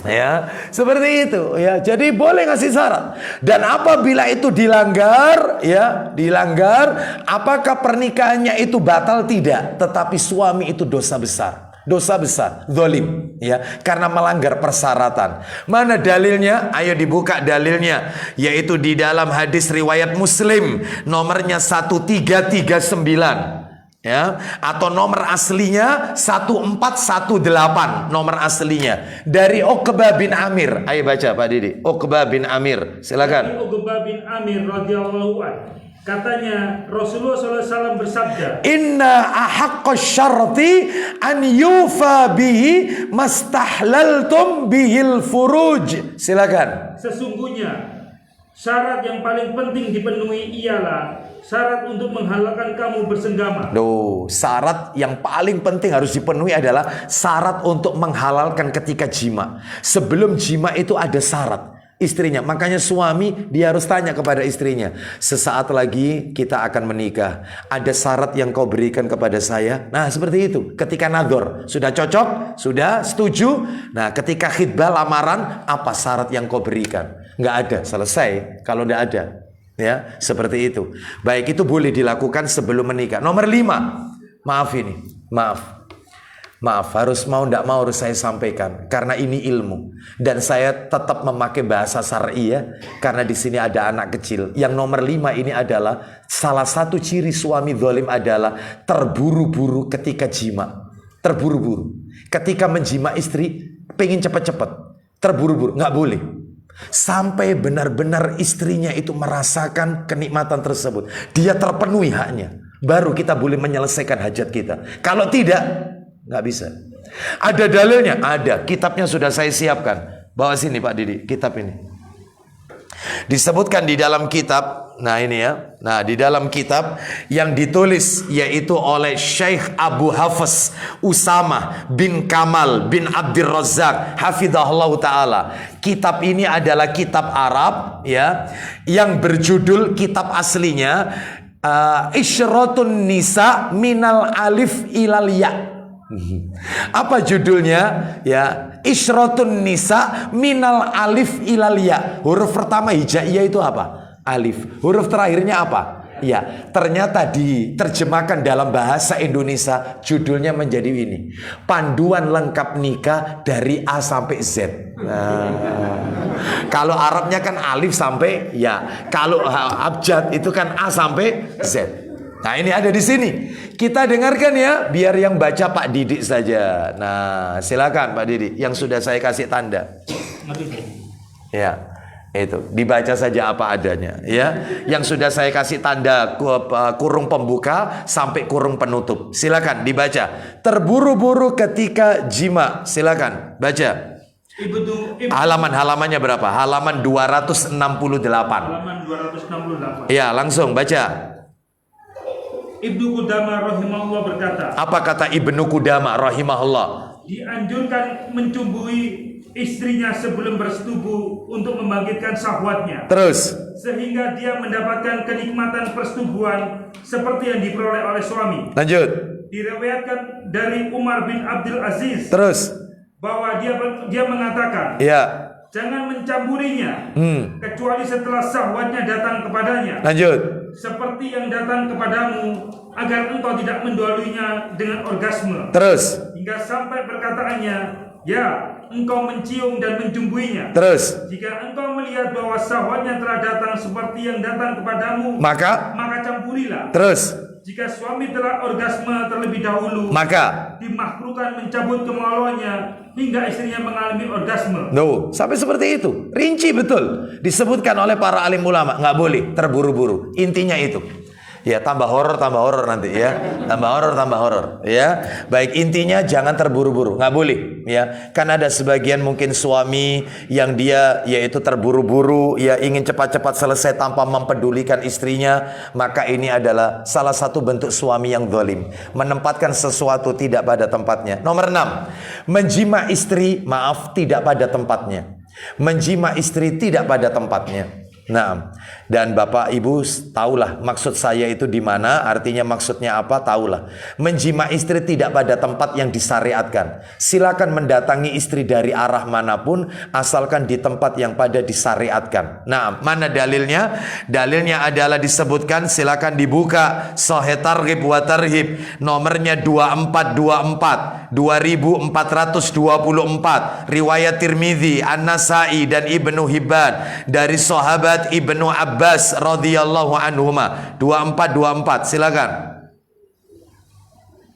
Ya, seperti itu ya. Jadi boleh ngasih syarat. Dan apabila itu dilanggar, ya, dilanggar, apakah pernikahannya itu batal? Tidak, tetapi suami itu dosa besar. Dosa besar, zalim, ya, karena melanggar persyaratan. Mana dalilnya? Ayo dibuka dalilnya, yaitu di dalam hadis riwayat Muslim nomornya 1339. Ya, atau nomor aslinya 1418 nomor aslinya dari Uqbah bin Amir. Ayo baca Pak Didi. Uqbah bin Amir, silakan. Uqbah bin Amir radhiyallahu anhu, katanya Rasulullah SAW bersabda, Inna ahaqqas syarti an yufa bihi mastahlaltum bihil furuj. Silakan. sesungguhnya syarat yang paling penting dipenuhi ialah syarat untuk menghalalkan kamu bersenggama. Syarat yang paling penting harus dipenuhi adalah syarat untuk menghalalkan ketika jima. Sebelum jima itu ada syarat istrinya. Makanya suami dia harus tanya kepada istrinya, sesaat lagi kita akan menikah, ada syarat yang kau berikan kepada saya? Nah seperti itu. Ketika nadhor, sudah cocok? Sudah setuju? Nah ketika khitbah lamaran, apa syarat yang kau berikan? Nggak ada, selesai. Kalau nggak ada, ya seperti itu. Baik, itu boleh dilakukan sebelum menikah. Nomor 5, maaf ini, maaf, harus mau ndak mau harus saya sampaikan karena ini ilmu dan saya tetap memakai bahasa syar'i ya, karena di sini ada anak kecil. Yang nomor 5 ini adalah salah satu ciri suami zalim adalah terburu-buru ketika jima. Terburu-buru ketika menjima istri, pengen cepat-cepat, terburu-buru, nggak boleh. Sampai benar-benar istrinya itu merasakan kenikmatan tersebut, dia terpenuhi haknya, baru kita boleh menyelesaikan hajat kita. Kalau tidak, nggak bisa. Ada dalilnya? Ada. Kitabnya sudah saya siapkan. Bawa sini Pak Didi, kitab ini. Disebutkan di dalam kitab, nah ini ya. Nah, di dalam kitab yang ditulis yaitu oleh Syekh Abu Hafiz Usama bin Kamal bin Abdir Razzaq hafizahullah taala. Kitab ini adalah kitab Arab ya, yang berjudul, kitab aslinya Isyratun Nisa minal alif ilal ya. Apa judulnya? Ya, Isyratun Nisa minal alif ilal ya. Huruf pertama hijaiyah itu apa? Alif. Huruf terakhirnya apa? Ya. Ternyata diterjemahkan dalam bahasa Indonesia, judulnya menjadi ini: Panduan Lengkap Nikah dari A sampai Z. Nah, kalau Arabnya kan alif sampai ya. Kalau abjad itu kan A sampai Z. Nah ini ada di sini. Kita dengarkan ya, biar yang baca Pak Didik saja. Nah silakan Pak Didik, yang sudah saya kasih tanda. Ya, itu dibaca saja apa adanya ya. Yang sudah saya kasih tanda kurung pembuka sampai kurung penutup. Silakan dibaca. Terburu-buru ketika jima. Silakan baca. Halamannya berapa? Halaman 268. Halaman 268. Ya, langsung baca. Ibnu Qudamah rahimahullah berkata, apa kata Ibnu Qudamah rahimahullah? Dianjurkan mencumbui istrinya sebelum bersetubuh untuk membangkitkan syahwatnya. Terus, sehingga dia mendapatkan kenikmatan persetubuhan seperti yang diperoleh oleh suami. Lanjut. Diriwayatkan dari Umar bin Abdul Aziz. Terus, bahwa dia mengatakan, ya, jangan mencampurinya kecuali setelah syahwatnya datang kepadanya. Lanjut. Seperti yang datang kepadamu, agar engkau tidak mendaluinya dengan orgasme. Terus. Hingga sampai perkataannya, ya, engkau mencium dan mencumbuinya. Terus. Jika engkau melihat bahwa syahwatnya telah datang seperti yang datang kepadamu, maka campurilah. Terus. Jika suami telah orgasme terlebih dahulu, maka dimakruhkan mencabut kemaluannya hingga istrinya mengalami orgasme. Sampai seperti itu. Rinci betul. Disebutkan oleh para alim ulama. Nggak boleh terburu-buru. Intinya itu. Ya, tambah horor nanti ya. Tambah horor ya. Baik, intinya jangan terburu-buru, nggak boleh ya. Kan ada sebagian mungkin suami yang dia yaitu terburu-buru, ya ingin cepat-cepat selesai tanpa mempedulikan istrinya. Maka ini adalah salah satu bentuk suami yang zalim, menempatkan sesuatu tidak pada tempatnya. Nomor 6, menjima istri, tidak pada tempatnya. Menjima istri tidak pada tempatnya. Nah, dan Bapak Ibu tahulah maksud saya itu di mana, artinya maksudnya apa, tahulah. Menjima istri tidak pada tempat yang disyariatkan. Silakan mendatangi istri dari arah manapun asalkan di tempat yang pada disyariatkan. Nah, mana dalilnya? Dalilnya adalah disebutkan, silakan dibuka Sahih Targhib wa Tarhib nomornya 2424 2424 riwayat Tirmidzi, An-Nasai dan Ibnu Hibban dari sahabat Ibnu Abbas radhiyallahu anhuma 2424. Silakan.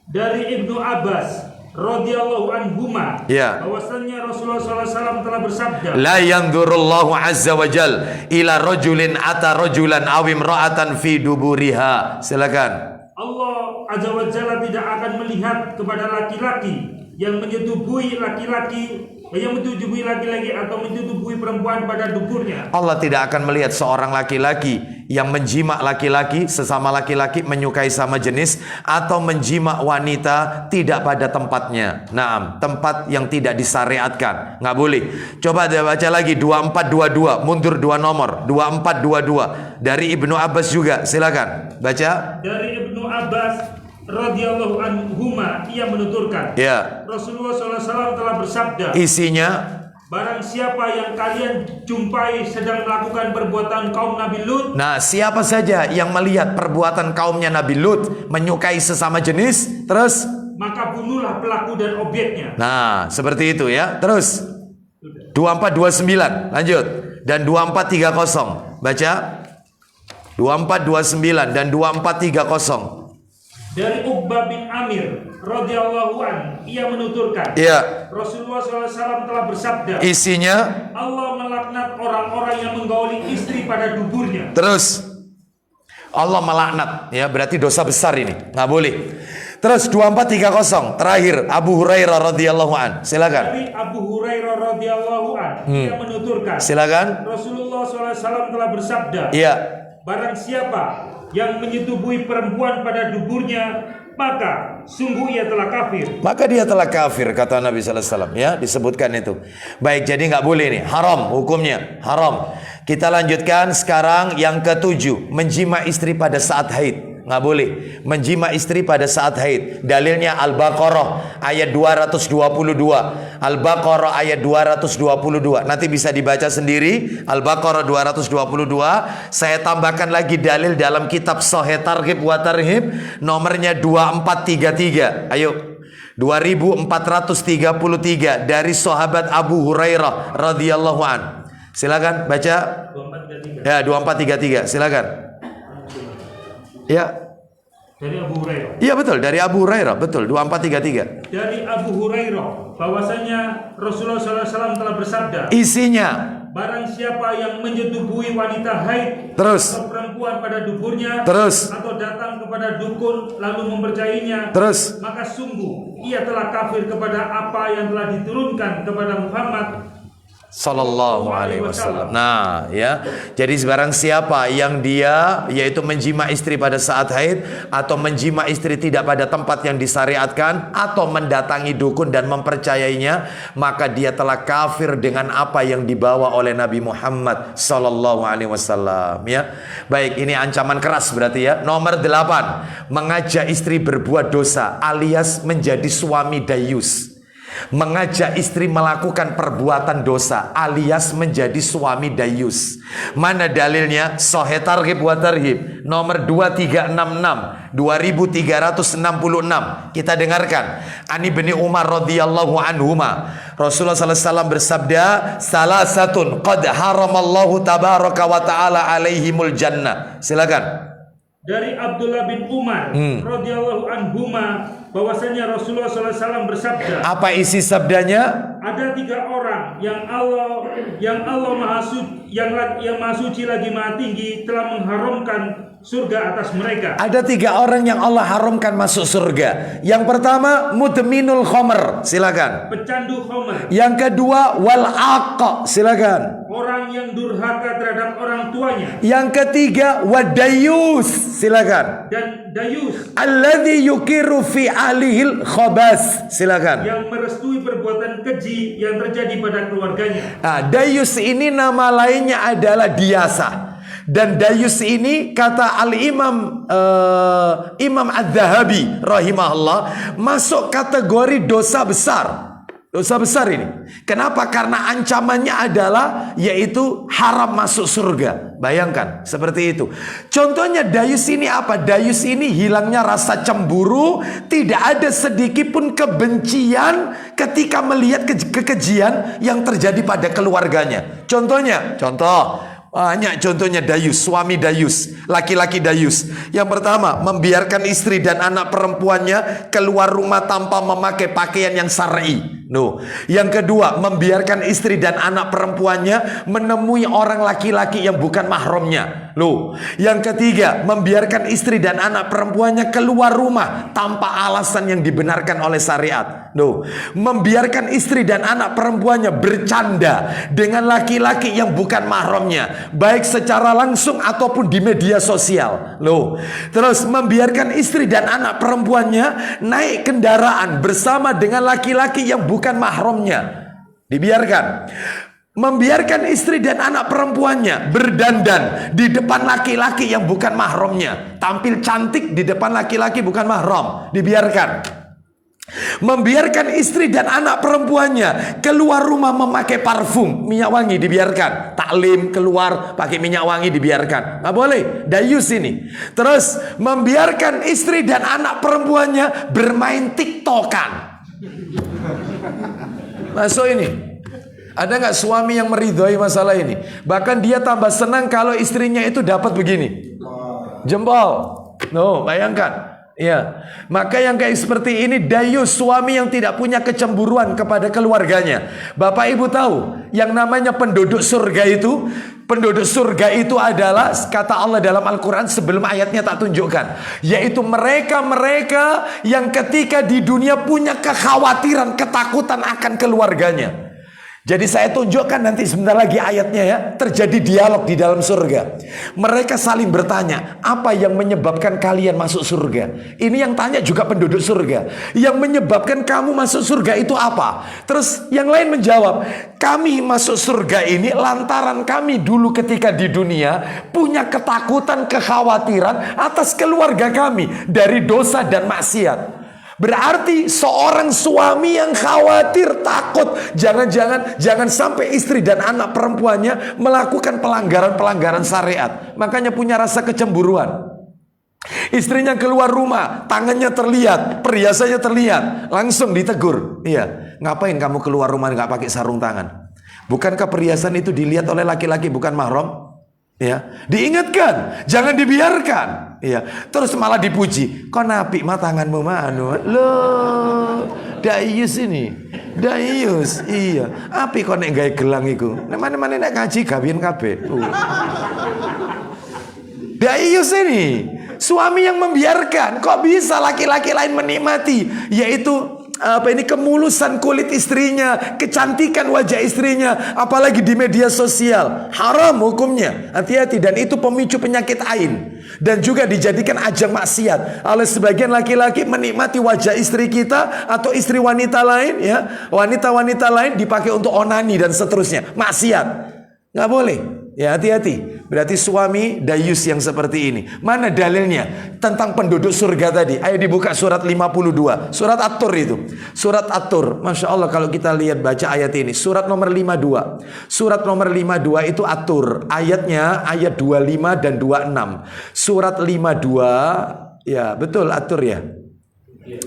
Dari Ibnu Abbas radhiyallahu anhuma, Ya. bahwasanya Rasulullah SAW telah bersabda, La yanzurullahu azza wa jal ila rajulin ata rajulan aw imra'atan fi duburiha. Silakan. Allah Azza wa Jalla tidak akan melihat kepada laki-laki yang menyetubui laki-laki atau menyetubui perempuan pada duburnya. Allah tidak akan melihat seorang laki-laki yang menjima laki-laki, sesama laki-laki menyukai sama jenis, atau menjima wanita tidak pada tempatnya. Naam, tempat yang tidak disyariatkan, nggak boleh. Coba dia baca lagi 2422, mundur 2 nomor, 2422 dari Ibnu Abbas juga. Silakan baca. Dari Ibnu Abbas radhiyallahu anhuma, ia menuturkan, Ya. Rasulullah SAW telah bersabda, Isinya, barang siapa yang kalian jumpai sedang melakukan perbuatan kaum Nabi Lut, nah, siapa saja yang melihat perbuatan kaumnya Nabi Lut menyukai sesama jenis, terus, maka bunuhlah pelaku dan objeknya. nah, seperti itu ya. Terus 2429, lanjut. Dan 2430, baca. 2429 dan 2430. Dari Uqbah bin Amir radhiyallahu an, ia menuturkan, Iya. Rasulullah SAW telah bersabda, Isinya, Allah melaknat orang-orang yang menggauli istri pada duburnya. terus Allah melaknat, ya, berarti dosa besar ini, nggak boleh. Terus 2430 terakhir Abu Hurairah radhiyallahu an. Silakan. Dari Abu Hurairah radhiyallahu an, ia menuturkan, Silakan. Rasulullah SAW telah bersabda, Iya. barang siapa yang menyetubui perempuan pada duburnya, maka sungguh ia telah kafir. Maka dia telah kafir, kata Nabi sallallahu alaihi wasallam, ya, disebutkan itu. Baik, jadi nggak boleh nih, haram hukumnya, haram. Kita lanjutkan sekarang yang ketujuh, menjima istri pada saat haid. Nggak boleh menjima istri pada saat haid. Dalilnya Al-Baqarah ayat 222. Al-Baqarah ayat 222. Nanti bisa dibaca sendiri. Al-Baqarah 222. Saya tambahkan lagi dalil dalam kitab Sahih Targhib wa Tarhib nomornya 2433. Ayo. 2433 dari sahabat Abu Hurairah radhiyallahu an. Silakan baca. 2433. Ya, 2433. Silakan. Ya. Dari Abu Hurairah. Iya betul, dari Abu Hurairah, betul, 2433. Dari Abu Hurairah bahwasanya Rasulullah SAW telah bersabda, Isinya, barang siapa yang menyetubui wanita haid terus, atau perempuan pada duburnya, terus, atau datang kepada dukun lalu mempercayainya, terus, maka sungguh ia telah kafir kepada apa yang telah diturunkan kepada Muhammad Sallallahu alaihi wasallam. Nah, ya. Jadi barang siapa yang dia yaitu menjima istri pada saat haid atau menjima istri tidak pada tempat yang disyariatkan atau mendatangi dukun dan mempercayainya, maka dia telah kafir dengan apa yang dibawa oleh Nabi Muhammad sallallahu alaihi wasallam, ya. Baik, ini ancaman keras berarti ya. Nomor 8, mengajak istri berbuat dosa alias menjadi suami dayus. Mengajak istri melakukan perbuatan dosa alias menjadi suami dayus. Mana dalilnya? Sahih Targhib wa Tarhib nomor 2366 2366. Kita dengarkan. Ani bin Umar radhiyallahu anhuma, Rasulullah sallallahu alaihi wasallam bersabda, salasatun qad haramallahu tabaraka wa taala alaihimul jannah. Silakan. Dari Abdullah bin Umar radhiyallahu anhuma bahwasanya Rasulullah SAW bersabda, Apa isi sabdanya? ada 3 orang yang Allah maha suci lagi maha tinggi telah mengharamkan surga atas mereka. Ada 3 orang yang Allah haramkan masuk surga. Yang pertama, mudminul khomer. Silakan. Pecandu khamr, Yang kedua, wal aqa. Silakan. orang yang durhaka terhadap orang tuanya, Yang ketiga, wadayus. Silakan. dan dayus, Alladzi yukiru fi alihil khabas. Silakan. yang merestui perbuatan keji yang terjadi pada keluarganya. Nah, dayus ini nama lainnya adalah diasa. Dan dayus ini kata Al-Imam Imam Adz-Dzahabi rahimahullah masuk kategori dosa besar. Dosa besar ini. Kenapa? Karena ancamannya adalah yaitu haram masuk surga. Bayangkan seperti itu. Contohnya dayus ini apa? Dayus ini hilangnya rasa cemburu, tidak ada sedikit pun kebencian ketika melihat kekejian yang terjadi pada keluarganya. Contoh banyak contohnya dayus, suami dayus, laki-laki dayus. Yang pertama, membiarkan istri dan anak perempuannya keluar rumah tanpa memakai pakaian yang syar'i. No. Yang kedua, membiarkan istri dan anak perempuannya menemui orang laki-laki yang bukan mahramnya. Loh. Yang ketiga, membiarkan istri dan anak perempuannya keluar rumah tanpa alasan yang dibenarkan oleh syariat. No. Membiarkan istri dan anak perempuannya bercanda dengan laki-laki yang bukan mahramnya, baik secara langsung ataupun di media sosial. Loh. Terus membiarkan istri dan anak perempuannya naik kendaraan bersama dengan laki-laki yang bukan mahramnya. Dibiarkan. Membiarkan istri dan anak perempuannya berdandan di depan laki-laki yang bukan mahramnya, tampil cantik di depan laki-laki bukan mahram. Dibiarkan. Membiarkan istri dan anak perempuannya keluar rumah memakai parfum, minyak wangi. Dibiarkan. Taklim keluar pakai minyak wangi. Dibiarkan. Nggak boleh. Dayus ini. Terus membiarkan istri dan anak perempuannya bermain tiktokan. Masuk ini. Ada nggak suami yang meridhoi masalah ini? Bahkan dia tambah senang kalau istrinya itu dapat begini, jempol. No, bayangkan. Ya, maka yang kayak seperti ini dayus, suami yang tidak punya kecemburuan kepada keluarganya. Bapak Ibu tahu, yang namanya penduduk surga itu, adalah kata Allah dalam Al-Quran sebelum ayatnya tak tunjukkan, yaitu mereka-mereka yang ketika di dunia punya kekhawatiran, ketakutan akan keluarganya. Jadi saya tunjukkan nanti sebentar lagi ayatnya ya. Terjadi dialog di dalam surga. Mereka saling bertanya, apa yang menyebabkan kalian masuk surga? Ini yang tanya juga penduduk surga. Yang menyebabkan kamu masuk surga itu apa? Terus yang lain menjawab, kami masuk surga ini lantaran kami dulu ketika di dunia punya ketakutan, kekhawatiran atas keluarga kami dari dosa dan maksiat. Berarti seorang suami yang khawatir, takut jangan sampai istri dan anak perempuannya melakukan pelanggaran syariat. Makanya punya rasa kecemburuan. Istrinya keluar rumah, tangannya terlihat, perhiasannya terlihat, langsung ditegur. Iya, ngapain kamu keluar rumah nggak pakai sarung tangan? Bukankah perhiasan itu dilihat oleh laki-laki bukan mahram? Ya, diingatkan, jangan dibiarkan. Ya, terus malah dipuji. Kok napi mah tanganmu mah anu. Loh, dayus ini. Dayus. Iya. Api kok nek gawe gelang iku. Nek mana-mana nek ngaji gawin kabeh. Dayus ini. Suami yang membiarkan. Kok bisa laki-laki lain menikmati, yaitu kemulusan kulit istrinya, kecantikan wajah istrinya, apalagi di media sosial. Haram hukumnya. Hati-hati, dan itu pemicu penyakit ain dan juga dijadikan ajang maksiat oleh sebagian laki-laki. Menikmati wajah istri kita atau istri wanita lain, ya, wanita-wanita lain dipakai untuk onani dan seterusnya. Maksiat. Nggak boleh. Ya, hati-hati. Berarti suami dayus yang seperti ini. Mana dalilnya tentang penduduk surga tadi? Ayo dibuka surat 52. Surat At-Tur itu. Surat At-Tur. Masya Allah kalau kita lihat baca ayat ini. Surat nomor 52. Surat nomor 52 itu At-Tur. Ayatnya ayat 25 dan 26. Surat 52. Ya betul At-Tur ya.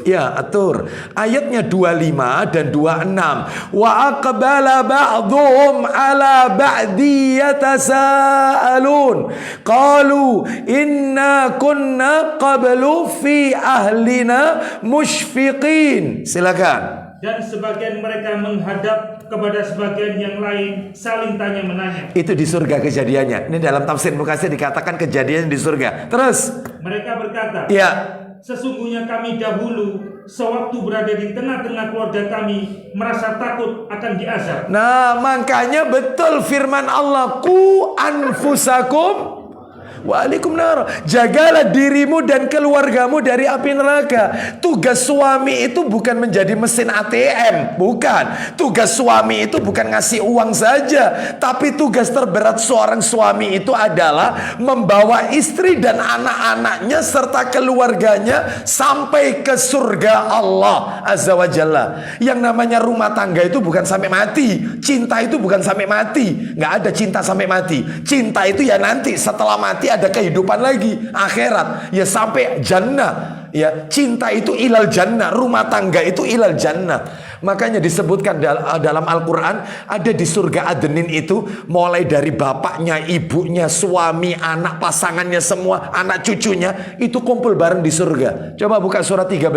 Ya, At-Tur. Ayatnya 25 dan 26. Wa aqbala ba'dhum ala ba'di yatasaalun. Qalu inna kunna qablu fi ahlina musyfiqin. Silakan. Dan sebagian mereka menghadap kepada sebagian yang lain, saling tanya-menanya. Itu di surga kejadiannya. Ini dalam tafsir Mukatsir dikatakan kejadian di surga. Terus mereka berkata, ya, sesungguhnya kami dahulu sewaktu berada di tengah-tengah keluarga kami merasa takut akan diazab. Nah, makanya betul firman Allah, ku anfusakum wa alaikum nar. Jagalah dirimu dan keluargamu dari api neraka. Tugas suami itu bukan menjadi mesin ATM, bukan. Tugas suami itu bukan ngasih uang saja, tapi tugas terberat seorang suami itu adalah membawa istri dan anak-anaknya serta keluarganya sampai ke surga Allah Azza wa Jalla. Yang namanya rumah tangga itu bukan sampai mati. Cinta itu bukan sampai mati. Nggak ada cinta sampai mati. Cinta itu ya nanti setelah mati ada kehidupan lagi, akhirat, ya sampai jannah. Ya, cinta itu ilal jannah, rumah tangga itu ilal jannah. Makanya disebutkan dalam Al-Quran, ada di surga Adenin itu mulai dari bapaknya, ibunya, suami, anak, pasangannya semua, anak cucunya itu kumpul bareng di surga. Coba buka surat 13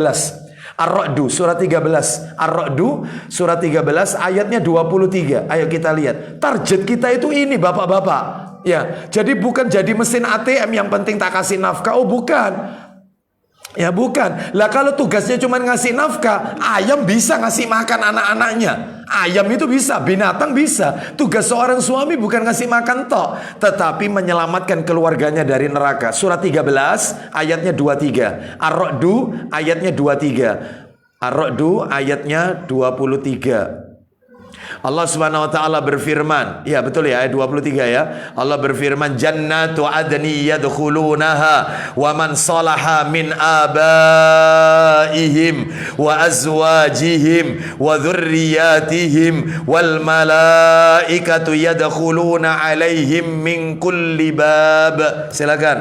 Ar-Ra'du, surat 13 Ar-Ra'du, surat 13 ayatnya 23. Ayo kita lihat. Target kita itu ini bapak-bapak. Ya, jadi bukan jadi mesin ATM yang penting tak kasih nafkah. Oh bukan. Ya bukan. Lah kalau tugasnya cuma ngasih nafkah, ayam bisa ngasih makan anak-anaknya. Ayam itu bisa, binatang bisa. Tugas seorang suami bukan ngasih makan tok, tetapi menyelamatkan keluarganya dari neraka. Surat 13 ayatnya 23. Ar-Ra'du ayatnya 23. Ar-Ra'du ayatnya 23. Allah Subhanahu wa taala berfirman, ya betul ya, ayat 23 ya. Allah berfirman, jannatu adni yadkhulunaha wa man salaha min abaihim wa azwajihim wa dzurriyyatihim wal malaikatu yadkhuluna alaihim min kulli bab. Silakan.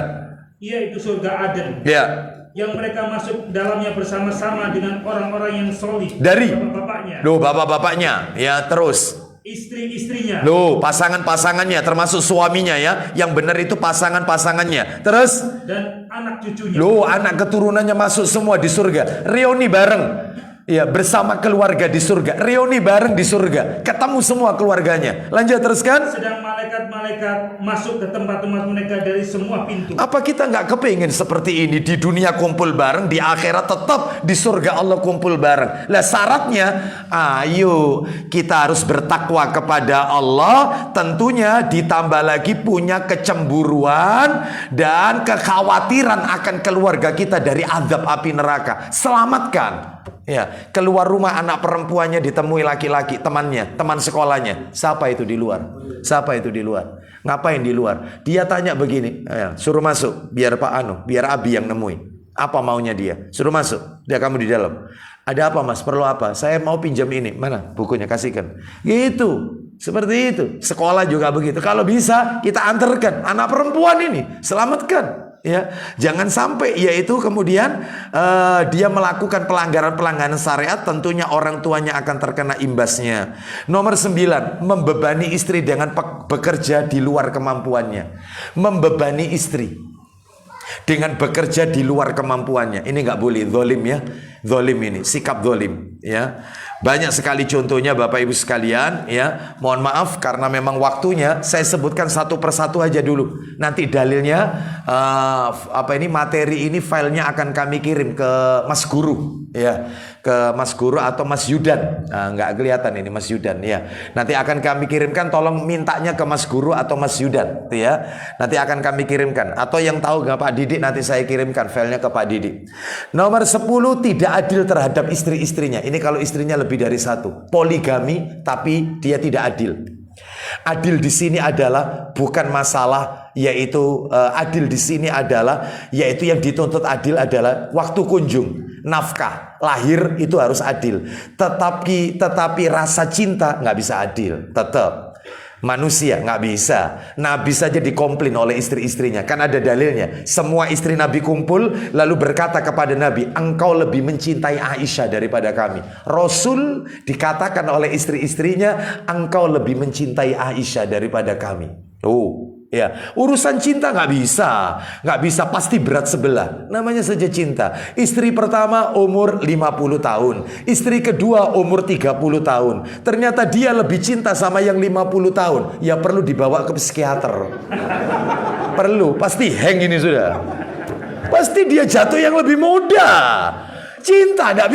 Iya, itu surga Aden. Ya. Yang mereka masuk dalamnya bersama-sama dengan orang-orang yang solih. Dari bapak-bapaknya. Loh, bapak-bapaknya. Ya, terus. Istri-istrinya. Loh, pasangan-pasangannya termasuk suaminya ya. Yang benar itu pasangan-pasangannya. Terus? Dan anak cucunya. Loh, anak keturunannya masuk semua di surga. Reuni bareng. Ya, bersama keluarga di surga. Reuni bareng di surga. Ketemu semua keluarganya. Lanjut teruskan. Sedang malaikat-malaikat masuk ke tempat-tempat mereka dari semua pintu. Apa kita nggak kepingin seperti ini? Di dunia kumpul bareng, di akhirat tetap di surga Allah kumpul bareng. Lah syaratnya, ayo kita harus bertakwa kepada Allah. Tentunya ditambah lagi punya kecemburuan dan kekhawatiran akan keluarga kita dari azab api neraka. Selamatkan. Ya, keluar rumah anak perempuannya ditemui laki-laki, temannya, teman sekolahnya. Siapa itu di luar? Siapa itu di luar? Ngapain di luar? Dia tanya begini, ya, suruh masuk, biar biar Abi yang nemuin. Apa maunya dia? Suruh masuk, dia kamu di dalam. Ada apa mas? Perlu apa? Saya mau pinjam ini. Mana bukunya? Kasihkan. Gitu, seperti itu. Sekolah juga begitu. Kalau bisa kita antarkan anak perempuan ini, selamatkan. Ya, jangan sampai yaitu kemudian dia melakukan pelanggaran-pelanggaran syariat, tentunya orang tuanya akan terkena imbasnya. Nomor 9, membebani istri dengan bekerja di luar kemampuannya. Membebani istri dengan bekerja di luar kemampuannya. Ini nggak boleh, zalim ya. Zalim ini, sikap zalim ya. Banyak sekali contohnya Bapak Ibu sekalian ya. Mohon maaf karena memang waktunya saya sebutkan satu persatu aja dulu. Nanti dalilnya materi ini filenya akan kami kirim ke Mas Guru ya, ke Mas Guru atau Mas Yudan. Nah, nggak kelihatan ini Mas Yudan ya. Nanti akan kami kirimkan, tolong mintanya ke Mas Guru atau Mas Yudan ya. Nanti akan kami kirimkan, atau yang tahu nggak Pak Didik nanti saya kirimkan filenya ke Pak Didik. Nomor 10, tidak adil terhadap istri-istrinya. Ini kalau istrinya lebih dari satu, poligami tapi dia tidak adil. Adil di sini adalah bukan masalah, yaitu adil di sini adalah yaitu yang dituntut adil adalah waktu kunjung, nafkah, lahir itu harus adil. Tetapi rasa cinta nggak bisa adil. Tetap manusia nggak bisa. Nabi saja dikomplain oleh istri-istrinya, kan ada dalilnya. Semua istri Nabi kumpul lalu berkata kepada Nabi, engkau lebih mencintai Aisyah daripada kami. Rasul dikatakan oleh istri-istrinya, engkau lebih mencintai Aisyah daripada kami. Ya, urusan cinta nggak bisa, pasti berat sebelah. Namanya saja cinta. Istri pertama umur 50 tahun, istri kedua umur 30 tahun. Ternyata dia lebih cinta sama yang 50 tahun. Ya perlu dibawa ke psikiater. Perlu, pasti hang ini sudah. Pasti dia jatuh yang lebih muda. Cinta tidak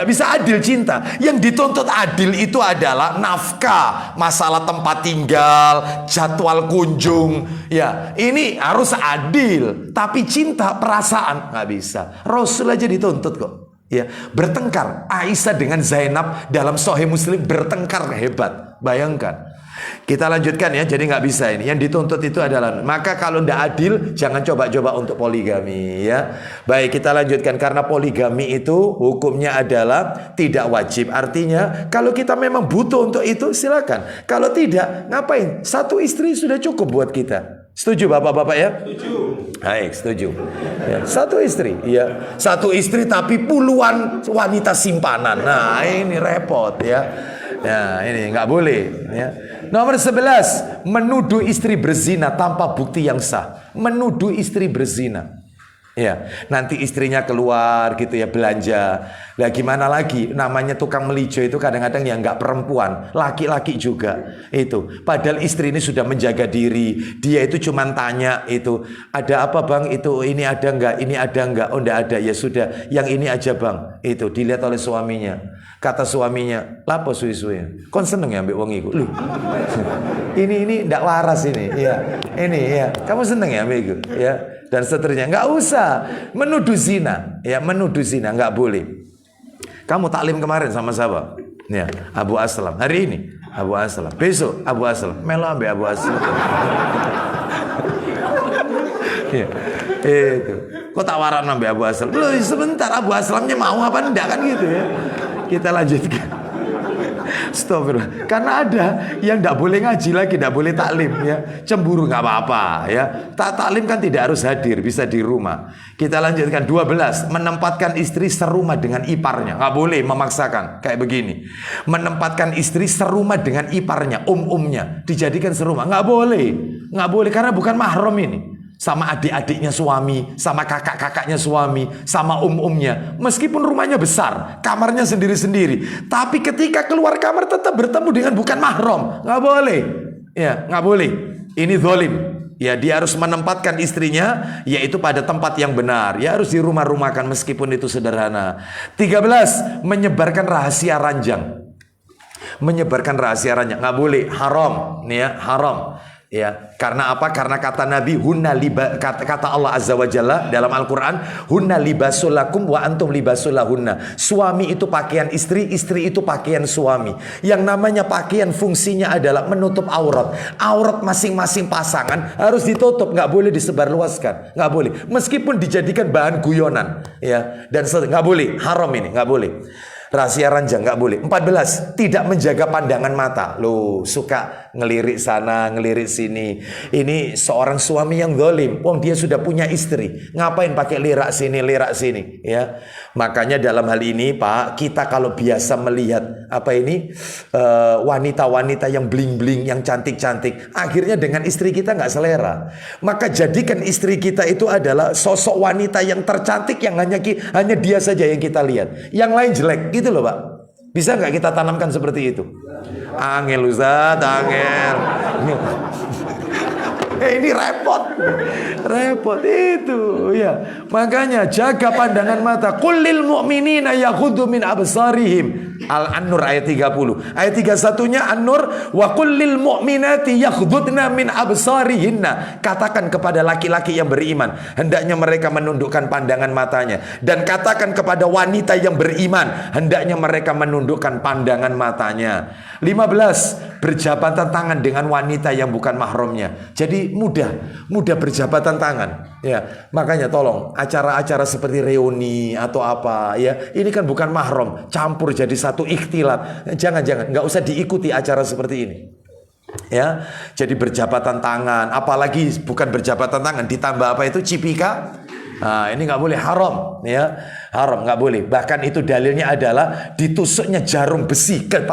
bisa adil cinta. Yang dituntut adil itu adalah nafkah, masalah tempat tinggal, jadwal kunjung. Ya, ini harus adil. Tapi cinta, perasaan nggak bisa. Rasul aja dituntut kok. Ya, bertengkar. Aisyah dengan Zainab dalam Sahih Muslim bertengkar hebat. Bayangkan. Kita lanjutkan ya, jadi nggak bisa ini. Yang dituntut itu adalah, maka kalau tidak adil, jangan coba-coba untuk poligami ya. Baik, kita lanjutkan. Karena poligami itu hukumnya adalah tidak wajib. Artinya, kalau kita memang butuh untuk itu, silakan. Kalau tidak, ngapain? Satu istri sudah cukup buat kita. Setuju bapak-bapak ya? Setuju. Baik, setuju. Ya, satu istri, ya. Satu istri tapi puluhan wanita simpanan. Nah, ini repot ya. Ya, ini nggak boleh ya. Nomor 11, menuduh istri berzina tanpa bukti yang sah. Menuduh istri berzina. Ya, nanti istrinya keluar gitu ya belanja. Lah gimana lagi? Namanya tukang melijo itu kadang-kadang ya nggak perempuan, laki-laki juga itu. Padahal istri ini sudah menjaga diri. Dia itu cuman tanya itu, ada apa bang? Itu ini ada nggak? Ini ada nggak? Oh nggak ada. Ya sudah, yang ini aja bang. Itu dilihat oleh suaminya. Kata suaminya, lapo suwi-suwi. Kon seneng ya ambek wong iku. Loh. ini ndak waras ini. Ya. Ini ya. Kamu seneng ya ambek iku? Ya. Dan seterusnya. Nggak usah menuduh zina. Ya, menuduh zina nggak boleh. Kamu taklim kemarin sama siapa? Ya, Abu Aslam. Hari ini Abu Aslam. Besok Abu Aslam. Melo ambek Abu Aslam. Ya. Itu. Kok tak waran ambek Abu Aslam? Loh, sebentar Abu Aslamnya mau apa enggak kan gitu ya. Kita lanjutkan. Astagfirullah. Karena ada yang tidak boleh ngaji lagi, tidak boleh taklim ya. Cemburu nggak apa-apa ya. Taklim kan tidak harus hadir, bisa di rumah. Kita lanjutkan 12. Menempatkan istri serumah dengan iparnya. Nggak boleh memaksakan kayak begini. Menempatkan istri serumah dengan iparnya, umnya dijadikan serumah. Nggak boleh. Nggak boleh karena bukan mahram ini. Sama adik-adiknya suami, sama kakak-kakaknya suami, sama umnya. Meskipun rumahnya besar, kamarnya sendiri-sendiri, tapi ketika keluar kamar tetap bertemu dengan bukan mahram. Nggak boleh. Ya, nggak boleh. Ini zalim. Ya, dia harus menempatkan istrinya yaitu pada tempat yang benar. Ya, harus di rumah-rumahkan meskipun itu sederhana. 13. Menyebarkan rahasia ranjang. Menyebarkan rahasia ranjang nggak boleh, haram. Nih ya, haram. Ya, karena apa? Karena kata Nabi, kata Allah Azza wa Jalla dalam Al-Quran, hunna libasul lakum wa antum libasul lahunna. Suami itu pakaian istri, istri itu pakaian suami. Yang namanya pakaian fungsinya adalah menutup aurat. Aurat masing-masing pasangan harus ditutup, nggak boleh disebarluaskan, nggak boleh. Meskipun dijadikan bahan guyonan, ya, dan nggak boleh, haram ini, nggak boleh. Rahasia ranjang nggak boleh. 14. Tidak menjaga pandangan mata. Loh, suka ngelirik sana, ngelirik sini. Ini seorang suami yang zalim. Wong dia sudah punya istri. Ngapain pakai lirak sini, lirak sini? Ya, makanya dalam hal ini, Pak, kita kalau biasa melihat apa ini wanita-wanita yang bling-bling, yang cantik-cantik, akhirnya dengan istri kita nggak selera. Maka jadikan istri kita itu adalah sosok wanita yang tercantik yang hanya dia saja yang kita lihat. Yang lain jelek. Gitu loh Pak. Bisa nggak kita tanamkan seperti itu? Angel Ustaz, angel. Ini repot itu ya. Makanya jaga pandangan mata. Qul mu'minina yaghuddu min absarihim. Al-An-Nur ayat 30. Ayat 31-nya An-Nur, wa qul mu'minati yaghuddna min absarihinna. Katakan kepada laki-laki yang beriman, hendaknya mereka menundukkan pandangan matanya, dan katakan kepada wanita yang beriman, hendaknya mereka menundukkan pandangan matanya. 15. Berjabatan tangan dengan wanita yang bukan mahramnya. Jadi mudah berjabatan tangan ya. Makanya tolong acara-acara seperti reuni atau apa ya, ini kan bukan mahram, campur jadi satu ikhtilat. Jangan nggak usah diikuti acara seperti ini ya. Jadi berjabatan tangan, apalagi bukan berjabatan tangan ditambah apa itu cipika. Nah, ini nggak boleh, haram ya, haram, nggak boleh. Bahkan itu dalilnya adalah ditusuknya jarum besi ke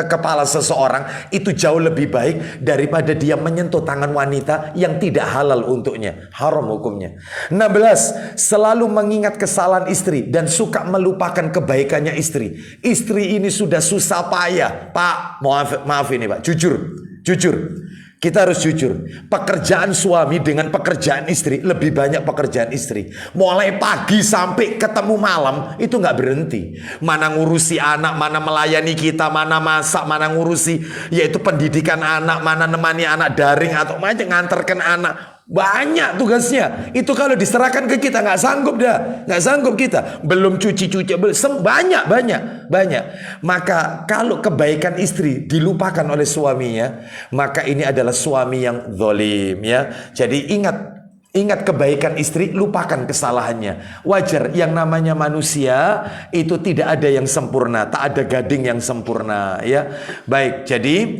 kepala seseorang itu jauh lebih baik daripada dia menyentuh tangan wanita yang tidak halal untuknya. Haram hukumnya. 16. Selalu mengingat kesalahan istri dan suka melupakan kebaikannya istri. Istri ini sudah susah payah, Pak. Maaf ini Pak, jujur. Kita harus jujur, pekerjaan suami dengan pekerjaan istri, lebih banyak pekerjaan istri. Mulai pagi sampai ketemu malam, itu nggak berhenti. Mana ngurusi anak, mana melayani kita, mana masak, mana ngurusi, yaitu pendidikan anak, mana nemani anak daring, atau macam nganterkan anak. Banyak tugasnya. Itu kalau diserahkan ke kita nggak sanggup dah, nggak sanggup kita. Belum cuci-cuci, banyak. Maka kalau kebaikan istri dilupakan oleh suaminya, maka ini adalah suami yang zalim ya. Jadi ingat kebaikan istri, lupakan kesalahannya. Wajar, yang namanya manusia itu tidak ada yang sempurna, tak ada gading yang sempurna ya. Baik, jadi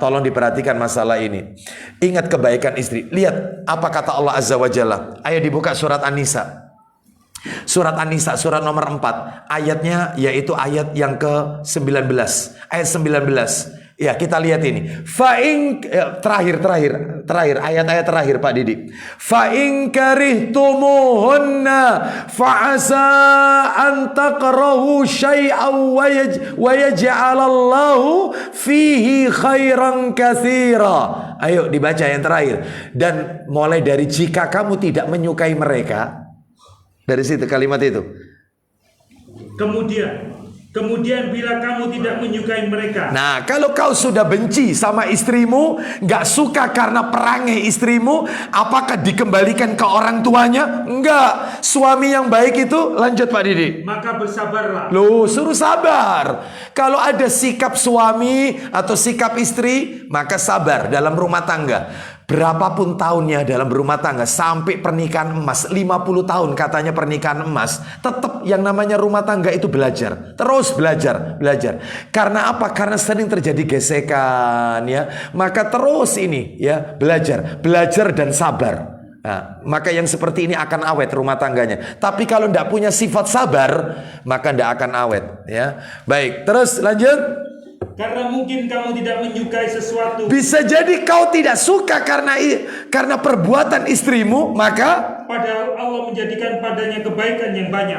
tolong diperhatikan masalah ini. Ingat kebaikan istri. Lihat apa kata Allah Azza wa Jalla. Ayo dibuka surat An-Nisa. Surat An-Nisa, surat nomor 4. Ayatnya yaitu ayat yang ke-19. Ayat 19. Ya, kita lihat ini. Terakhir ayat-ayat terakhir Pak Didi. Fa in karihtumuhunna fa'asa an taqrahu syai'an wa yaj'alallahu fihi khairan katsira. Ayo dibaca yang terakhir. Dan mulai dari jika kamu tidak menyukai mereka, dari situ kalimat itu. Kemudian bila kamu tidak menyukai mereka. Nah, kalau kau sudah benci sama istrimu, gak suka karena perangai istrimu, apakah dikembalikan ke orang tuanya? Enggak. Suami yang baik itu, lanjut Pak Didi. Maka bersabarlah. Loh, suruh sabar. Kalau ada sikap suami atau sikap istri, maka sabar dalam rumah tangga. Berapapun tahunnya dalam berumah tangga, sampai pernikahan emas, 50 tahun katanya pernikahan emas, tetap yang namanya rumah tangga itu belajar. Terus belajar. Karena apa? Karena sering terjadi gesekan ya. Maka terus ini ya, belajar dan sabar. Nah, maka yang seperti ini akan awet rumah tangganya. Tapi kalau tidak punya sifat sabar, maka tidak akan awet ya. Baik, terus lanjut. Karena mungkin kamu tidak menyukai sesuatu. Bisa jadi kau tidak suka karena perbuatan istrimu, maka padahal Allah menjadikan padanya kebaikan yang banyak.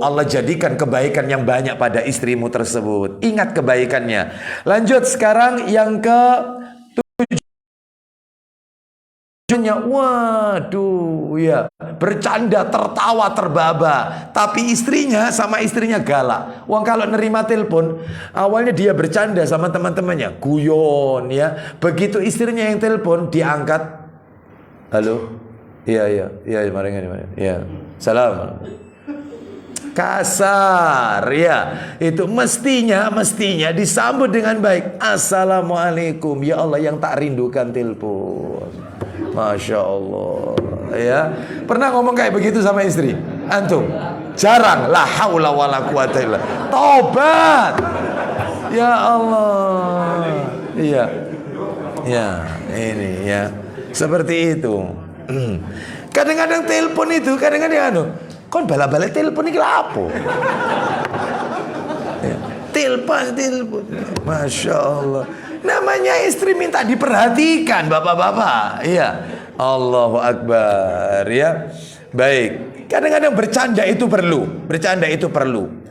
Allah jadikan kebaikan yang banyak pada istrimu tersebut. Ingat kebaikannya. Lanjut sekarang yang ke waduh ya, bercanda, tertawa, terbaba. Tapi istrinya galak. Wong kalau nerima telepon, awalnya dia bercanda sama teman-temannya, guyon ya. Begitu istrinya yang telepon, diangkat. Halo. Iya, mari. Iya. Salam. Kasar ya. Itu mestinya disambut dengan baik. Assalamualaikum. Ya Allah, yang tak rindukan telepon. Masya Allah ya. Pernah ngomong kayak begitu sama istri? Antum? Jarang. La haula wala quwata illa. Tobat. Ya Allah. Iya. Ya, ini ya. Seperti itu. Kadang-kadang telepon itu, kadang-kadang kon bala-bala telepon iki lapo? Ya. Telepon. Masya Allah. Namanya istri minta diperhatikan, bapak-bapak. Iya. Allahu Akbar ya. Baik. Kadang-kadang bercanda itu perlu.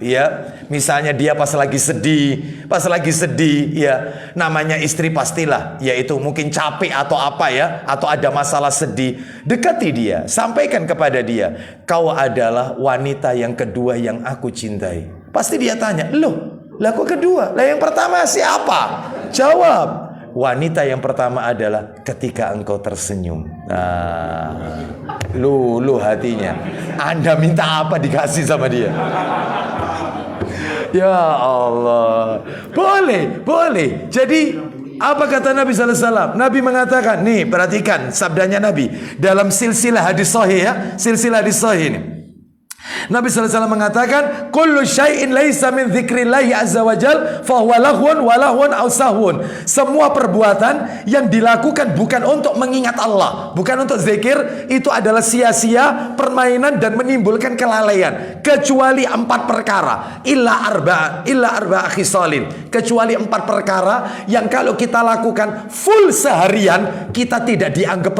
Ya. Misalnya dia pas lagi sedih, ya. Namanya istri pastilah, yaitu mungkin capek atau apa ya, atau ada masalah sedih. Dekati dia, sampaikan kepada dia, kau adalah wanita yang kedua yang aku cintai. Pasti dia tanya, loh, lah kok kedua? Lah yang pertama siapa? Jawab, wanita yang pertama adalah ketika engkau tersenyum. Nah, luluh hatinya. Anda minta apa dikasih sama dia? Ya Allah. Boleh. Jadi apa kata Nabi sallallahu alaihi wasallam? Nabi mengatakan, nih perhatikan sabdanya Nabi dalam silsilah hadis sahih ya, silsilah hadis sahih ini. Nabi sallallahu alaihi wasallam mengatakan, kullu syai'in laisa min dzikrillahi azza wajal fa huwa lahwun wa lahwun aw sahwun. Semua perbuatan yang dilakukan bukan untuk mengingat Allah, bukan untuk zikir, itu adalah sia-sia, permainan dan menimbulkan kelalaian, kecuali 4 perkara. Illa arba'a khisalin. Kecuali 4 perkara yang kalau kita lakukan full seharian, kita tidak dianggap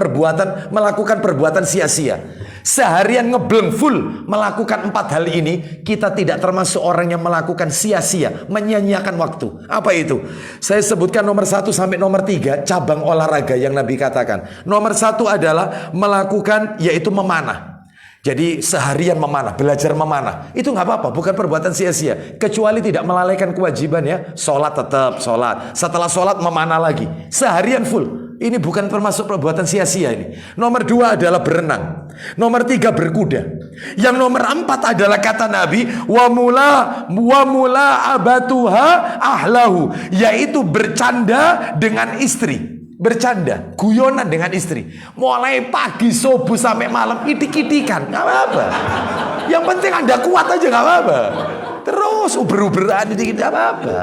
melakukan perbuatan sia-sia. seharian ngebleng full melakukan 4 hal ini, kita tidak termasuk orang yang melakukan sia-sia, menyia-nyiakan waktu. Apa itu? Saya sebutkan nomor 1 sampai nomor 3 cabang olahraga yang Nabi katakan. Nomor 1 adalah melakukan, yaitu memanah. Jadi seharian memanah, belajar memanah. Itu nggak apa-apa, bukan perbuatan sia-sia. Kecuali tidak melalaikan kewajiban ya. Sholat tetap sholat. Setelah sholat memanah lagi. Seharian full. Ini bukan termasuk perbuatan sia-sia ini. Nomor 2 adalah berenang. Nomor 3 berkuda. Yang nomor 4 adalah kata Nabi, wa mula abatuha ahlahu, yaitu bercanda dengan istri. Bercanda, guyonan dengan istri. Mulai pagi, subuh sampai malam, idik-idikan, nggak apa-apa. Yang penting Anda kuat aja, nggak apa-apa. Terus uber-uberan, idik-idik, nggak apa-apa.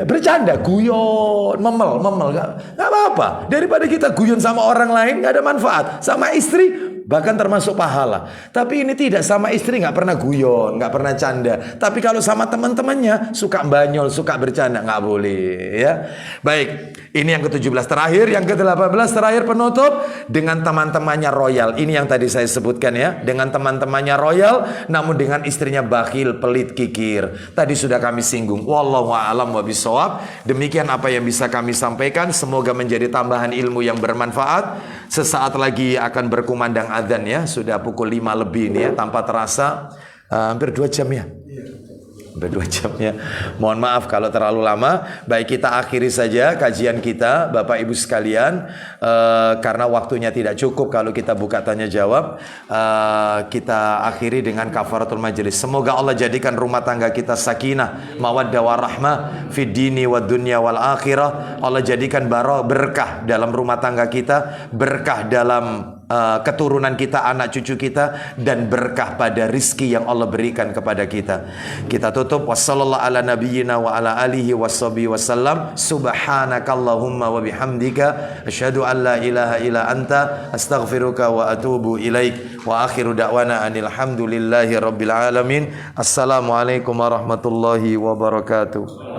Bercanda, guyon, memel, nggak apa-apa. Daripada kita guyon sama orang lain, nggak ada manfaat. Sama istri, bahkan termasuk pahala. Tapi ini tidak, sama istri nggak pernah guyon, nggak pernah canda. Tapi kalau sama teman-temannya suka banyol, suka bercanda, nggak boleh ya. Baik, ini yang ke-17 terakhir, yang ke-18 terakhir penutup dengan teman-temannya royal. Ini yang tadi saya sebutkan ya, dengan teman-temannya royal, namun dengan istrinya bakhil, pelit, kikir. Tadi sudah kami singgung. Wallahu a'lam wa bishawab. Demikian apa yang bisa kami sampaikan. Semoga menjadi tambahan ilmu yang bermanfaat. Sesaat lagi akan berkumandang adzan ya. Sudah pukul 5 lebih ini ya, tanpa terasa hampir 2 jam ya. Hampir 2 jam ya. Mohon maaf kalau terlalu lama. Baik, kita akhiri saja kajian kita Bapak Ibu sekalian, karena waktunya tidak cukup kalau kita buka tanya jawab. Kita akhiri dengan kafaratul majelis. Semoga Allah jadikan rumah tangga kita sakinah, mawaddah warahmah fid dini wad dunya wal akhirah. Allah jadikan berkah dalam rumah tangga kita, berkah dalam keturunan kita, anak cucu kita, dan berkah pada rizki yang Allah berikan kepada kita. Kita tutup. Wassallallahu ala nabiyyina wa ala alihi washabihi wasallam. Subhanakallahumma wa bihamdika asyhadu an la ilaha illa anta astaghfiruka wa atubu ilaik. Wa akhiru da'wana anil hamdulillahi rabbil alamin. Assalamualaikum warahmatullahi wabarakatuh.